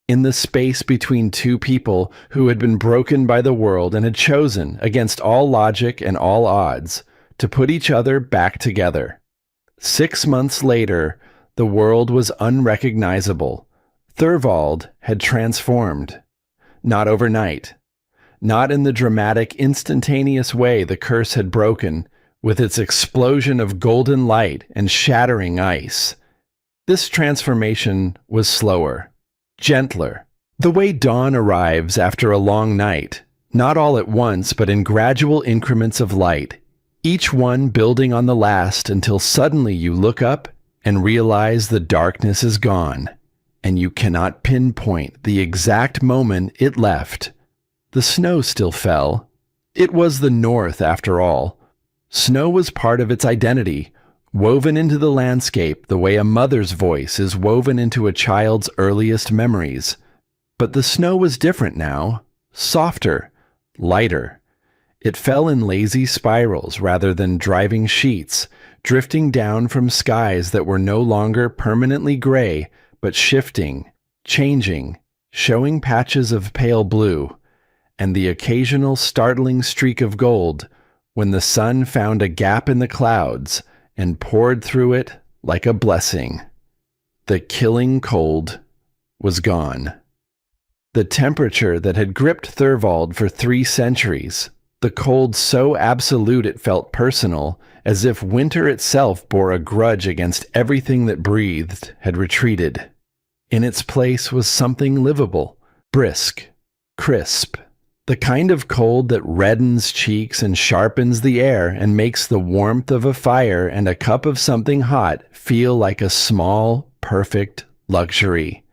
in the space between two people who had been broken by the world and had chosen, against all logic and all odds, to put each other back together. 6 months later, the world was unrecognizable. Thurvald had transformed. Not overnight. Not in the dramatic, instantaneous way the curse had broken, with its explosion of golden light and shattering ice. This transformation was slower, gentler. The way dawn arrives after a long night, not all at once but in gradual increments of light, each one building on the last until suddenly you look up and realize the darkness is gone, and you cannot pinpoint the exact moment it left. The snow still fell. It was the North after all. Snow was part of its identity, woven into the landscape the way a mother's voice is woven into a child's earliest memories. But the snow was different now, softer, lighter. It fell in lazy spirals rather than driving sheets, drifting down from skies that were no longer permanently gray, but shifting, changing, showing patches of pale blue, and the occasional startling streak of gold when the sun found a gap in the clouds and poured through it like a blessing. The killing cold was gone. The temperature that had gripped Thurvald for 3 centuries, the cold so absolute it felt personal, as if winter itself bore a grudge against everything that breathed, had retreated. In its place was something livable, brisk, crisp. The kind of cold that reddens cheeks and sharpens the air and makes the warmth of a fire and a cup of something hot feel like a small, perfect luxury.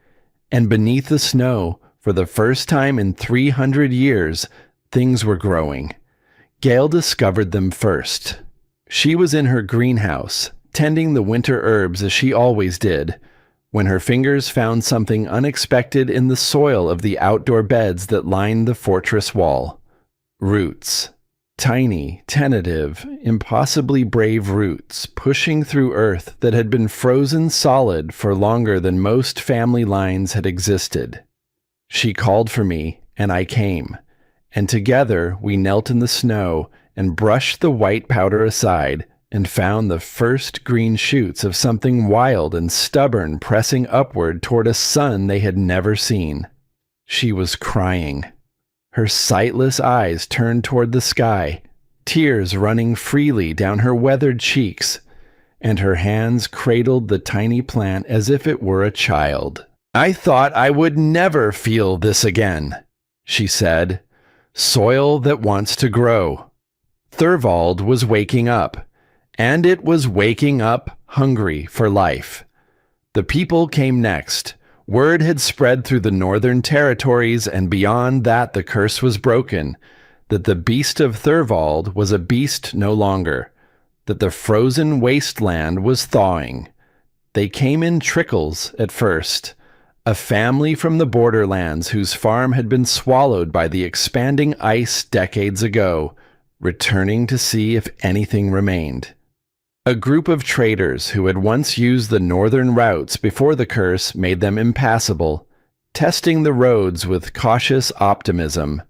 And beneath the snow, for the first time in 300 years, things were growing. Gail discovered them first. She was in her greenhouse, tending the winter herbs as she always did, when her fingers found something unexpected in the soil of the outdoor beds that lined the fortress wall. Roots. Tiny, tentative, impossibly brave roots pushing through earth that had been frozen solid for longer than most family lines had existed. She called for me, and I came, and together we knelt in the snow and brushed the white powder aside, and found the first green shoots of something wild and stubborn pressing upward toward a sun they had never seen. She was crying. Her sightless eyes turned toward the sky, tears running freely down her weathered cheeks, and her hands cradled the tiny plant as if it were a child. "I thought I would never feel this again," she said. "Soil that wants to grow." Thurvald was waking up. And it was waking up hungry for life. The people came next. Word had spread through the northern territories, and beyond that the curse was broken, that the beast of Thurvald was a beast no longer, that the frozen wasteland was thawing. They came in trickles at first. A family from the borderlands whose farm had been swallowed by the expanding ice decades ago, returning to see if anything remained. A group of traders who had once used the northern routes before the curse made them impassable, testing the roads with cautious optimism.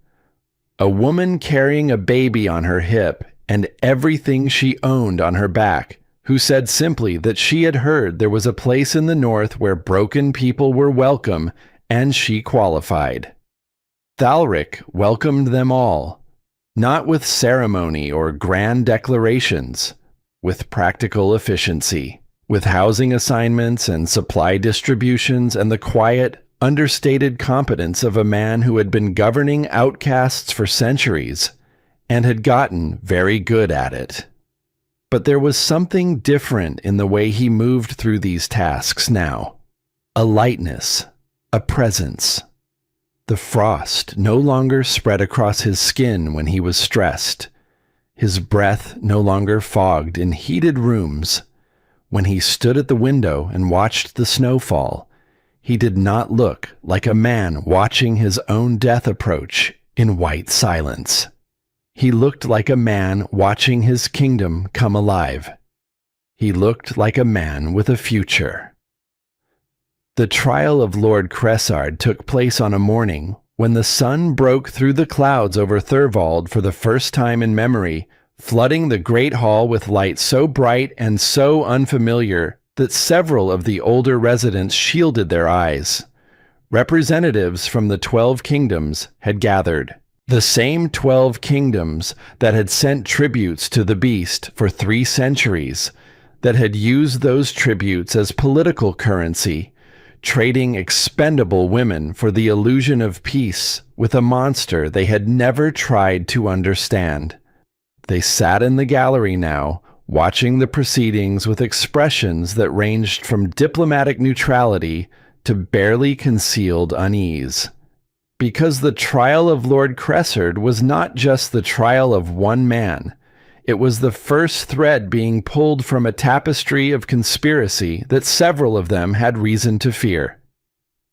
A woman carrying a baby on her hip and everything she owned on her back, who said simply that she had heard there was a place in the north where broken people were welcome, and she qualified. Thalric welcomed them all, Not with ceremony or grand declarations, with practical efficiency, with housing assignments and supply distributions and the quiet, understated competence of a man who had been governing outcasts for centuries and had gotten very good at it. But there was something different in the way he moved through these tasks now. A lightness, a presence. The frost no longer spread across his skin when he was stressed. His breath no longer fogged in heated rooms. When he stood at the window and watched the snow fall, he did not look like a man watching his own death approach in white silence. He looked like a man watching his kingdom come alive. He looked like a man with a future. The trial of Lord Cressard took place on a morning when the sun broke through the clouds over Thurvald for the first time in memory, flooding the great hall with light so bright and so unfamiliar that several of the older residents shielded their eyes. Representatives from the 12 kingdoms had gathered. The same 12 kingdoms that had sent tributes to the beast for 3 centuries, that had used those tributes as political currency, trading expendable women for the illusion of peace with a monster they had never tried to understand. They sat in the gallery now, watching the proceedings with expressions that ranged from diplomatic neutrality to barely concealed unease. Because the trial of Lord Cressard was not just the trial of one man. It was the first thread being pulled from a tapestry of conspiracy that several of them had reason to fear.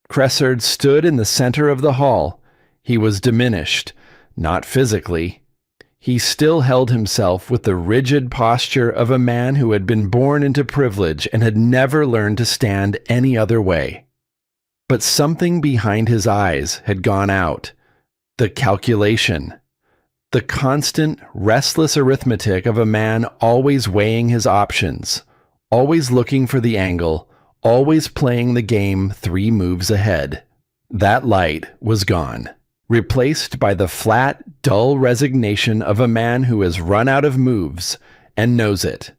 Cressard stood in the center of the hall. He was diminished, not physically. He still held himself with the rigid posture of a man who had been born into privilege and had never learned to stand any other way. But something behind his eyes had gone out. The calculation. The constant, restless arithmetic of a man always weighing his options, always looking for the angle, always playing the game 3 moves ahead. That light was gone, replaced by the flat, dull resignation of a man who has run out of moves and knows it.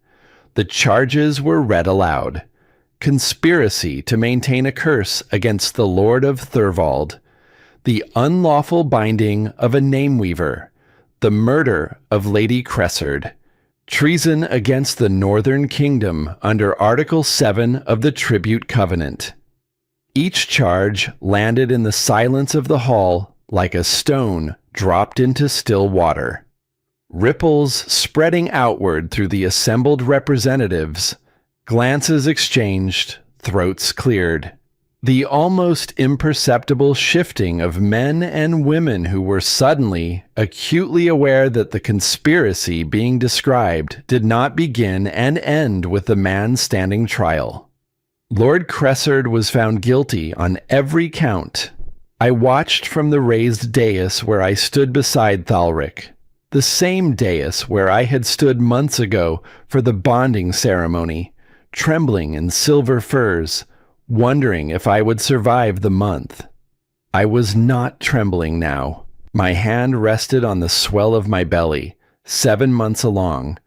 The charges were read aloud. Conspiracy to maintain a curse against the Lord of Thurvald. The unlawful binding of a name-weaver. The murder of Lady Cressard. Treason against the Northern Kingdom under Article 7 of the Tribute Covenant. Each charge landed in the silence of the hall like a stone dropped into still water. Ripples spreading outward through the assembled representatives. Glances exchanged, throats cleared. The almost imperceptible shifting of men and women who were suddenly, acutely aware that the conspiracy being described did not begin and end with the man standing trial. Lord Cressard was found guilty on every count. I watched from the raised dais where I stood beside Thalric, the same dais where I had stood months ago for the bonding ceremony, trembling in silver furs, wondering if I would survive the month. I was not trembling now. My hand rested on the swell of my belly, 7 months along,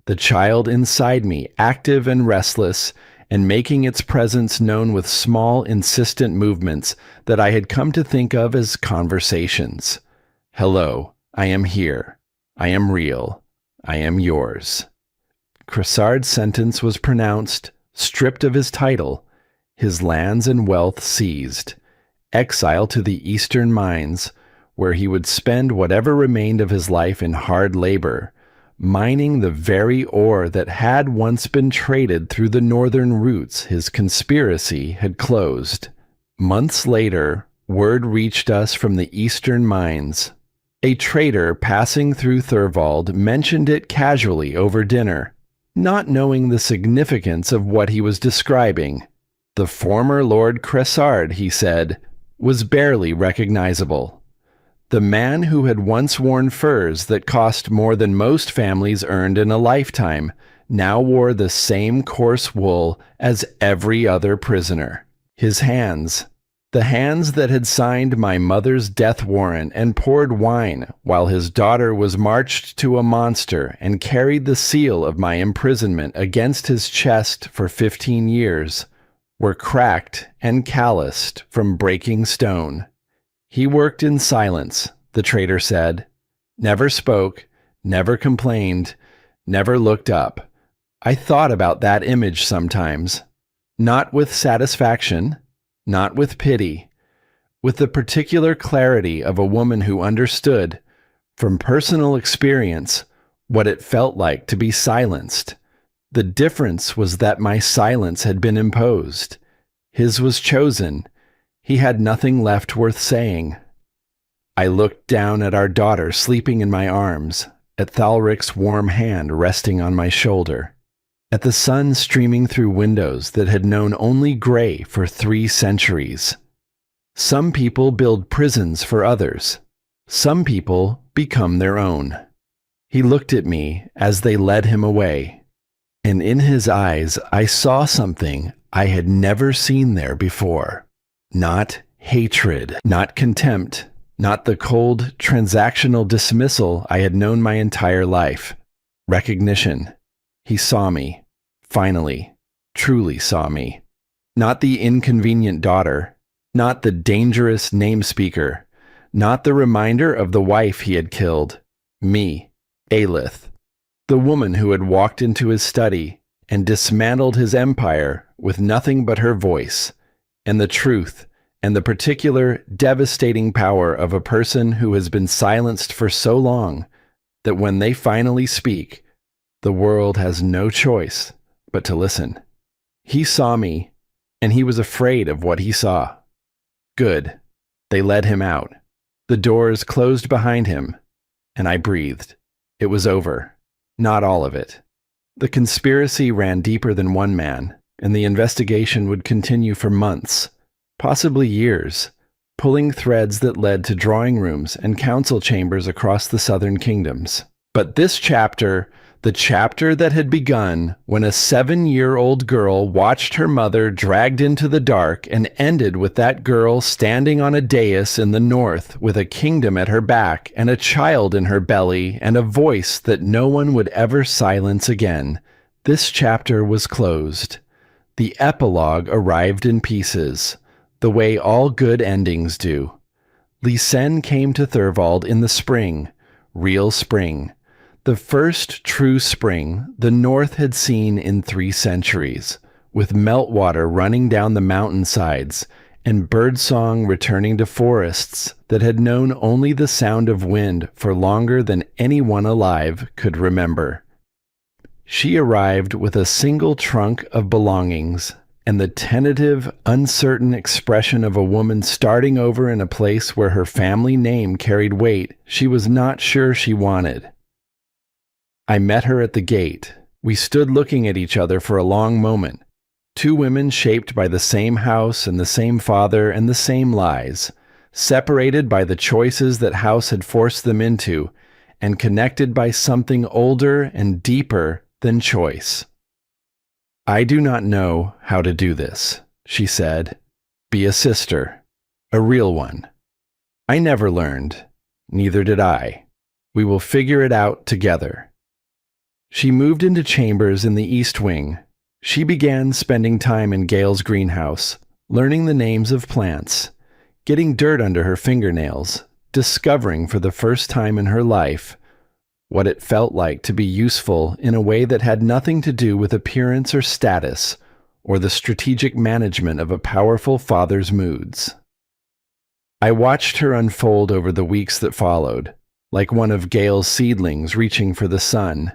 the child inside me active and restless, and making its presence known with small, insistent movements that I had come to think of as conversations. Hello, I am here. I am real. I am yours. Cressard's sentence was pronounced, stripped of his title, his lands and wealth seized, exile to the eastern mines, where he would spend whatever remained of his life in hard labor, mining the very ore that had once been traded through the northern routes his conspiracy had closed. Months later, word reached us from the eastern mines. A trader passing through Thurvald mentioned it casually over dinner, not knowing the significance of what he was describing. The former Lord Cressard, he said, was barely recognizable. The man who had once worn furs that cost more than most families earned in a lifetime now wore the same coarse wool as every other prisoner. His hands, The hands that had signed my mother's death warrant and poured wine while his daughter was marched to a monster and carried the seal of my imprisonment against his chest for 15 years were cracked and calloused from breaking stone. He worked in silence, the traitor said. Never spoke, never complained, never looked up. I thought about that image sometimes. Not with satisfaction, not with pity, with the particular clarity of a woman who understood, from personal experience, what it felt like to be silenced. The difference was that my silence had been imposed. His was chosen. He had nothing left worth saying. I looked down at our daughter sleeping in my arms, at Thalric's warm hand resting on my shoulder, at the sun streaming through windows that had known only gray for 3 centuries. Some people build prisons for others. Some people become their own. He looked at me as they led him away, and in his eyes I saw something I had never seen there before. Not hatred, not contempt, not the cold, transactional dismissal I had known my entire life. Recognition. He saw me. Finally, truly saw me. Not the inconvenient daughter, not the dangerous name speaker, not the reminder of the wife he had killed. Me, Alith, the woman who had walked into his study and dismantled his empire with nothing but her voice, and the truth, and the particular devastating power of a person who has been silenced for so long that when they finally speak, the world has no choice but to listen. He saw me, and he was afraid of what he saw. Good. They led him out. The doors closed behind him, and I breathed. It was over. Not all of it. The conspiracy ran deeper than one man, and the investigation would continue for months, possibly years, pulling threads that led to drawing rooms and council chambers across the southern kingdoms. But this chapter, the chapter that had begun when a 7-year-old girl watched her mother dragged into the dark, and ended with that girl standing on a dais in the north with a kingdom at her back and a child in her belly and a voice that no one would ever silence again. This chapter was closed. The epilogue arrived in pieces, the way all good endings do. Lysen came to Thorvald in the spring, real spring. The first true spring the North had seen in 3 centuries, with meltwater running down the mountainsides and birdsong returning to forests that had known only the sound of wind for longer than anyone alive could remember. She arrived with a single trunk of belongings and the tentative, uncertain expression of a woman starting over in a place where her family name carried weight she was not sure she wanted. I met her at the gate. We stood looking at each other for a long moment. 2 women shaped by the same house and the same father and the same lies, separated by the choices that house had forced them into, and connected by something older and deeper than choice. I do not know how to do this, she said. Be a sister, a real one. I never learned. Neither did I. We will figure it out together. She moved into chambers in the East Wing. She began spending time in Gale's greenhouse, learning the names of plants, getting dirt under her fingernails, discovering for the first time in her life what it felt like to be useful in a way that had nothing to do with appearance or status, or the strategic management of a powerful father's moods. I watched her unfold over the weeks that followed, like one of Gale's seedlings reaching for the sun.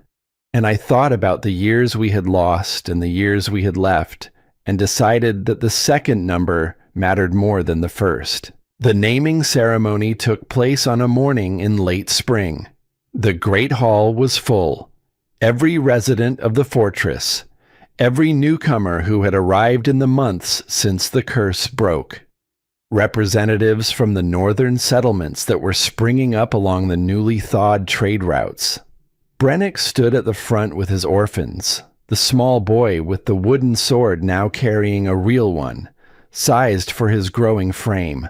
And I thought about the years we had lost and the years we had left, and decided that the second number mattered more than the first. The naming ceremony took place on a morning in late spring. The great hall was full. Every resident of the fortress, every newcomer who had arrived in the months since the curse broke. Representatives from the northern settlements that were springing up along the newly thawed trade routes. Brennick stood at the front with his orphans, the small boy with the wooden sword now carrying a real one, sized for his growing frame.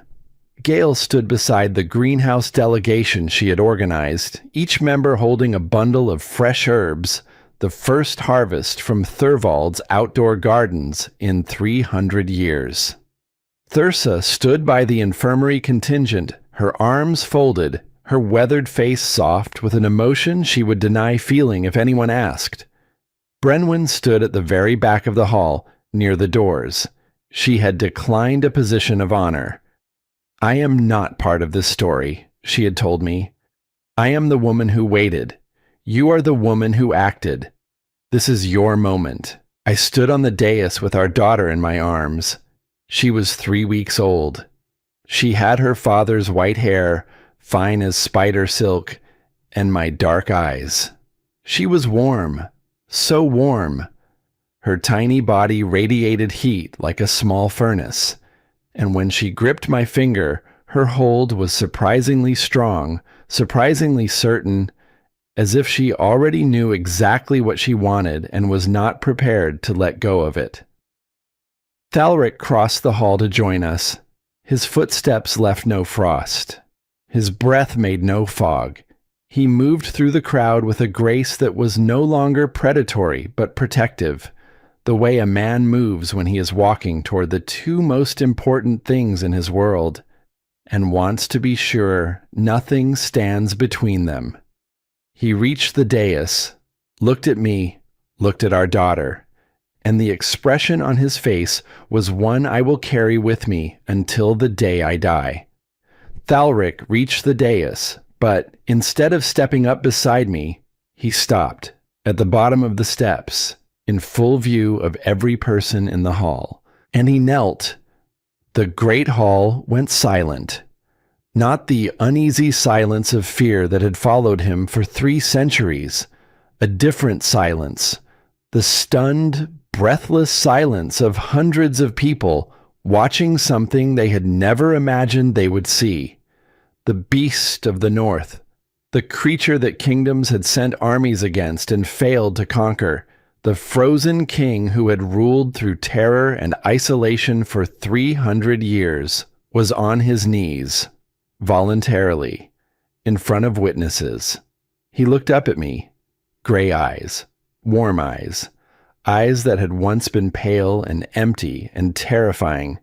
Gail stood beside the greenhouse delegation she had organized, each member holding a bundle of fresh herbs, the first harvest from Thorvald's outdoor gardens in 300 years. Thursa stood by the infirmary contingent, her arms folded, her weathered face soft with an emotion she would deny feeling if anyone asked. Brenwyn stood at the very back of the hall, near the doors. She had declined a position of honor. "I am not part of this story," she had told me. "I am the woman who waited. You are the woman who acted. This is your moment." I stood on the dais with our daughter in my arms. She was 3 weeks old. She had her father's white hair, fine as spider silk, and my dark eyes. She was warm, so warm. Her tiny body radiated heat like a small furnace, and when she gripped my finger, her hold was surprisingly strong, surprisingly certain, as if she already knew exactly what she wanted and was not prepared to let go of it. Thalric crossed the hall to join us. His footsteps left no frost. His breath made no fog. He moved through the crowd with a grace that was no longer predatory but protective, the way a man moves when he is walking toward the two most important things in his world, and wants to be sure nothing stands between them. He reached the dais, looked at me, looked at our daughter, and the expression on his face was one I will carry with me until the day I die. Thalric reached the dais, but instead of stepping up beside me, he stopped at the bottom of the steps, in full view of every person in the hall, and he knelt. The great hall went silent. Not the uneasy silence of fear that had followed him for 3 centuries, a different silence, the stunned, breathless silence of hundreds of people watching something they had never imagined they would see. The beast of the north, the creature that kingdoms had sent armies against and failed to conquer, the frozen king who had ruled through terror and isolation for 300 years, was on his knees, voluntarily, in front of witnesses. He looked up at me, gray eyes, warm eyes, eyes that had once been pale and empty and terrifying,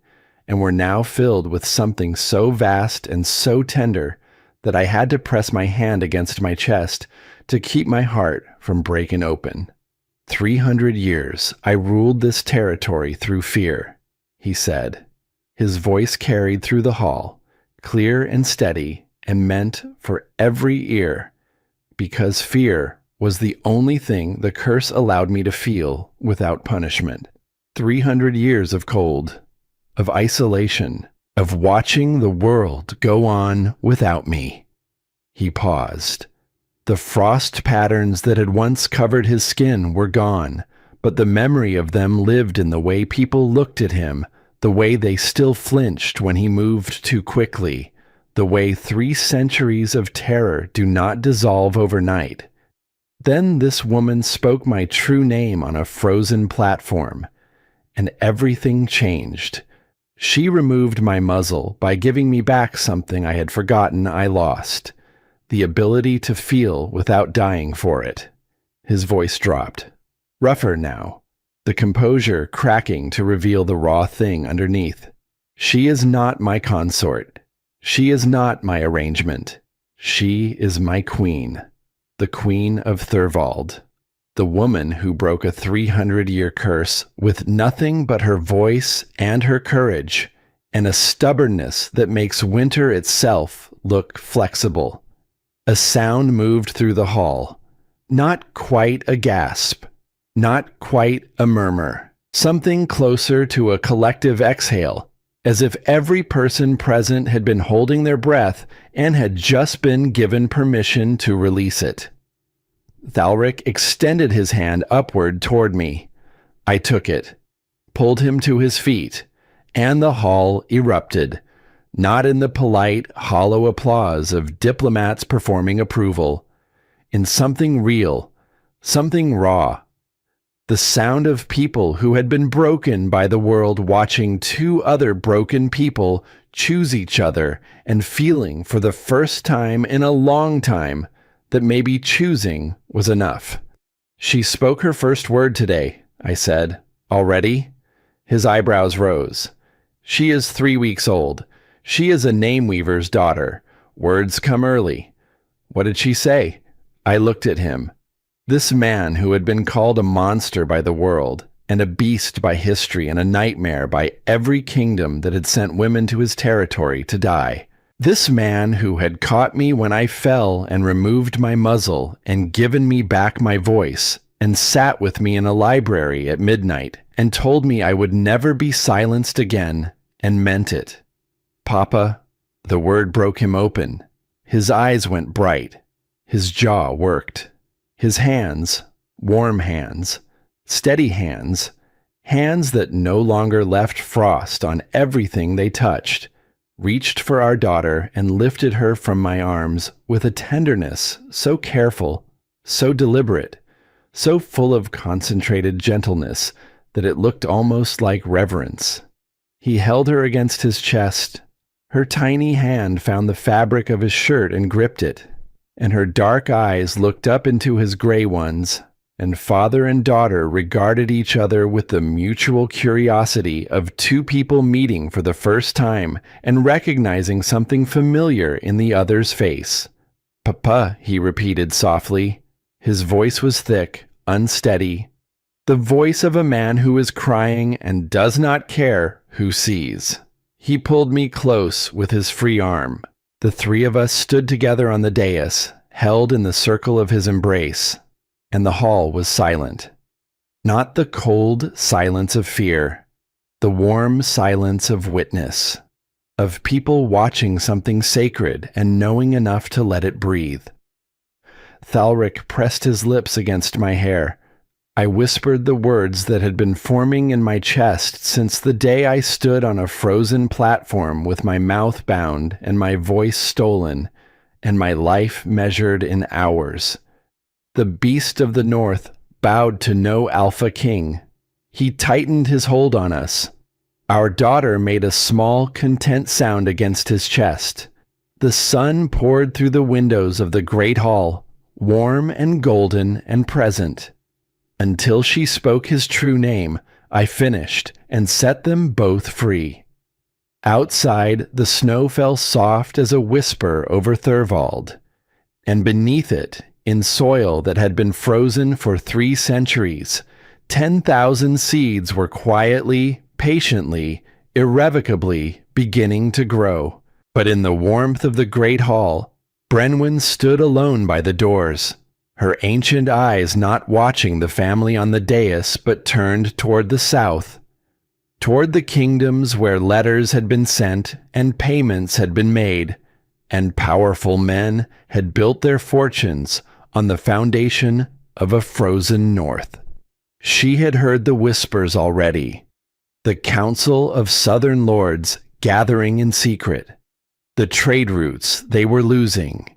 and were now filled with something so vast and so tender that I had to press my hand against my chest to keep my heart from breaking open. 300 years I ruled this territory through fear, he said. His voice carried through the hall, clear and steady, and meant for every ear, because fear was the only thing the curse allowed me to feel without punishment. 300 years of cold, of isolation, of watching the world go on without me. He paused. The frost patterns that had once covered his skin were gone, but the memory of them lived in the way people looked at him, the way they still flinched when he moved too quickly, the way 3 centuries of terror do not dissolve overnight. Then this woman spoke my true name on a frozen platform, and everything changed. She removed my muzzle by giving me back something I had forgotten I lost, the ability to feel without dying for it. His voice dropped, rougher now, the composure cracking to reveal the raw thing underneath. She is not my consort. She is not my arrangement. She is my queen, the Queen of Thorvald, the woman who broke a 300-year curse with nothing but her voice and her courage, and a stubbornness that makes winter itself look flexible. A sound moved through the hall. Not quite a gasp. Not quite a murmur. Something closer to a collective exhale, as if every person present had been holding their breath and had just been given permission to release it. Thalric extended his hand upward toward me. I took it, pulled him to his feet, and the hall erupted, not in the polite, hollow applause of diplomats performing approval, in something real, something raw. The sound of people who had been broken by the world watching two other broken people choose each other and feeling for the first time in a long time that maybe choosing was enough. "She spoke her first word today," I said. "Already?" His eyebrows rose. "She is 3 weeks old. She is a name weaver's daughter. Words come early." "What did she say?" I looked at him. This man who had been called a monster by the world, and a beast by history, and a nightmare by every kingdom that had sent women to his territory to die. This man who had caught me when I fell and removed my muzzle and given me back my voice, and sat with me in a library at midnight and told me I would never be silenced again, and meant it. "Papa," the word broke him open. His eyes went bright. His jaw worked. His hands, warm hands, steady hands, hands that no longer left frost on everything they touched, reached for our daughter and lifted her from my arms with a tenderness so careful, so deliberate, so full of concentrated gentleness that it looked almost like reverence. He held her against his chest. Her tiny hand found the fabric of his shirt and gripped it, and her dark eyes looked up into his gray ones, and father and daughter regarded each other with the mutual curiosity of two people meeting for the first time and recognizing something familiar in the other's face. "Papa," he repeated softly. His voice was thick, unsteady, the voice of a man who is crying and does not care who sees. He pulled me close with his free arm. The three of us stood together on the dais, held in the circle of his embrace, and the hall was silent. Not the cold silence of fear, the warm silence of witness, of people watching something sacred and knowing enough to let it breathe. Thalric pressed his lips against my hair. I whispered the words that had been forming in my chest since the day I stood on a frozen platform with my mouth bound and my voice stolen, and my life measured in hours. The beast of the north bowed to no alpha king. He tightened his hold on us. Our daughter made a small, content sound against his chest. The sun poured through the windows of the great hall, warm and golden and present. Until she spoke his true name, I finished and set them both free. Outside, the snow fell soft as a whisper over Thurvald, and beneath it, in soil that had been frozen for 3 centuries, 10,000 seeds were quietly, patiently, irrevocably beginning to grow. But in the warmth of the great hall, Brenwyn stood alone by the doors, her ancient eyes not watching the family on the dais but turned toward the south, toward the kingdoms where letters had been sent and payments had been made, and powerful men had built their fortunes on the foundation of a frozen north. She had heard the whispers already, the council of southern lords gathering in secret, the trade routes they were losing,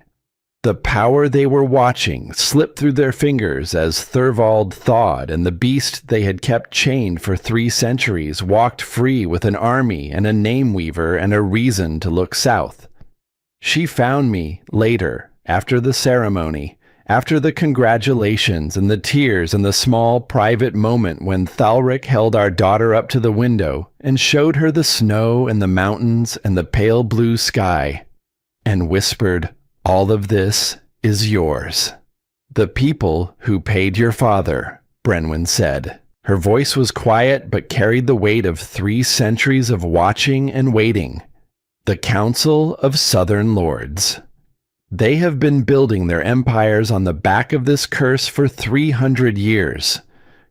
the power they were watching slip through their fingers as Thurvald thawed and the beast they had kept chained for 3 centuries walked free with an army and a name weaver and a reason to look south. She found me later, after the ceremony, after the congratulations and the tears and the small private moment when Thalric held our daughter up to the window and showed her the snow and the mountains and the pale blue sky, and whispered, "All of this is yours." "The people who paid your father," Brenwyn said. Her voice was quiet but carried the weight of 3 centuries of watching and waiting. "The Council of Southern Lords. They have been building their empires on the back of this curse for 300 years,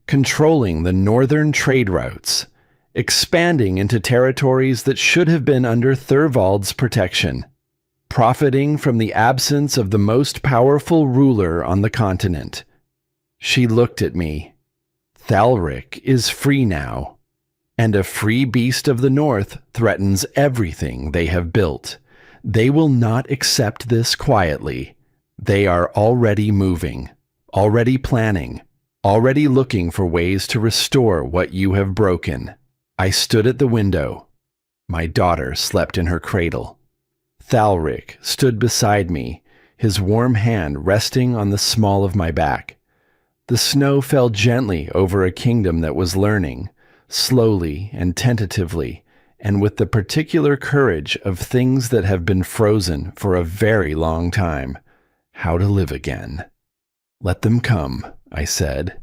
controlling the northern trade routes, expanding into territories that should have been under Thurvald's protection, profiting from the absence of the most powerful ruler on the continent." She looked at me. "Thalric is free now, and a free beast of the north threatens everything they have built. They will not accept this quietly. They are already moving, already planning, already looking for ways to restore what you have broken. I stood at the window. My daughter slept in her cradle. Thalric stood beside me, his warm hand resting on the small of my back. The snow fell gently over a kingdom that was learning, slowly and tentatively, and with the particular courage of things that have been frozen for a very long time, how to live again. "Let them come," I said.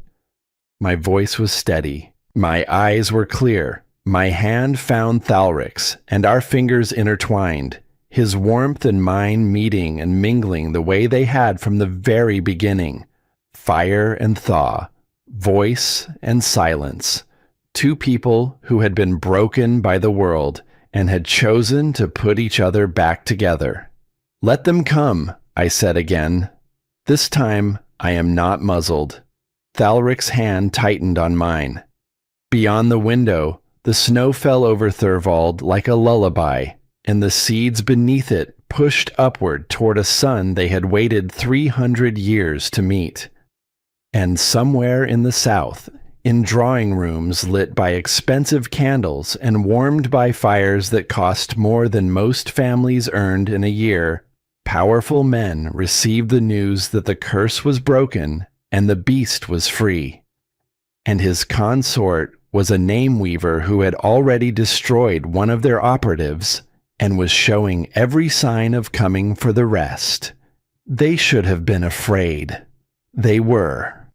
My voice was steady. My eyes were clear. My hand found Thalric's, and our fingers intertwined, his warmth and mine meeting and mingling the way they had from the very beginning. Fire and thaw, voice and silence. Two people who had been broken by the world and had chosen to put each other back together. "Let them come," I said again. This time, I am not muzzled. Thalric's hand tightened on mine. Beyond the window, the snow fell over Thurvald like a lullaby, and the seeds beneath it pushed upward toward a sun they had waited 300 years to meet. And somewhere in the south, in drawing rooms lit by expensive candles and warmed by fires that cost more than most families earned in a year, powerful men received the news that the curse was broken and the beast was free. And his consort was a name weaver who had already destroyed one of their operatives and was showing every sign of coming for the rest. They should have been afraid. They were.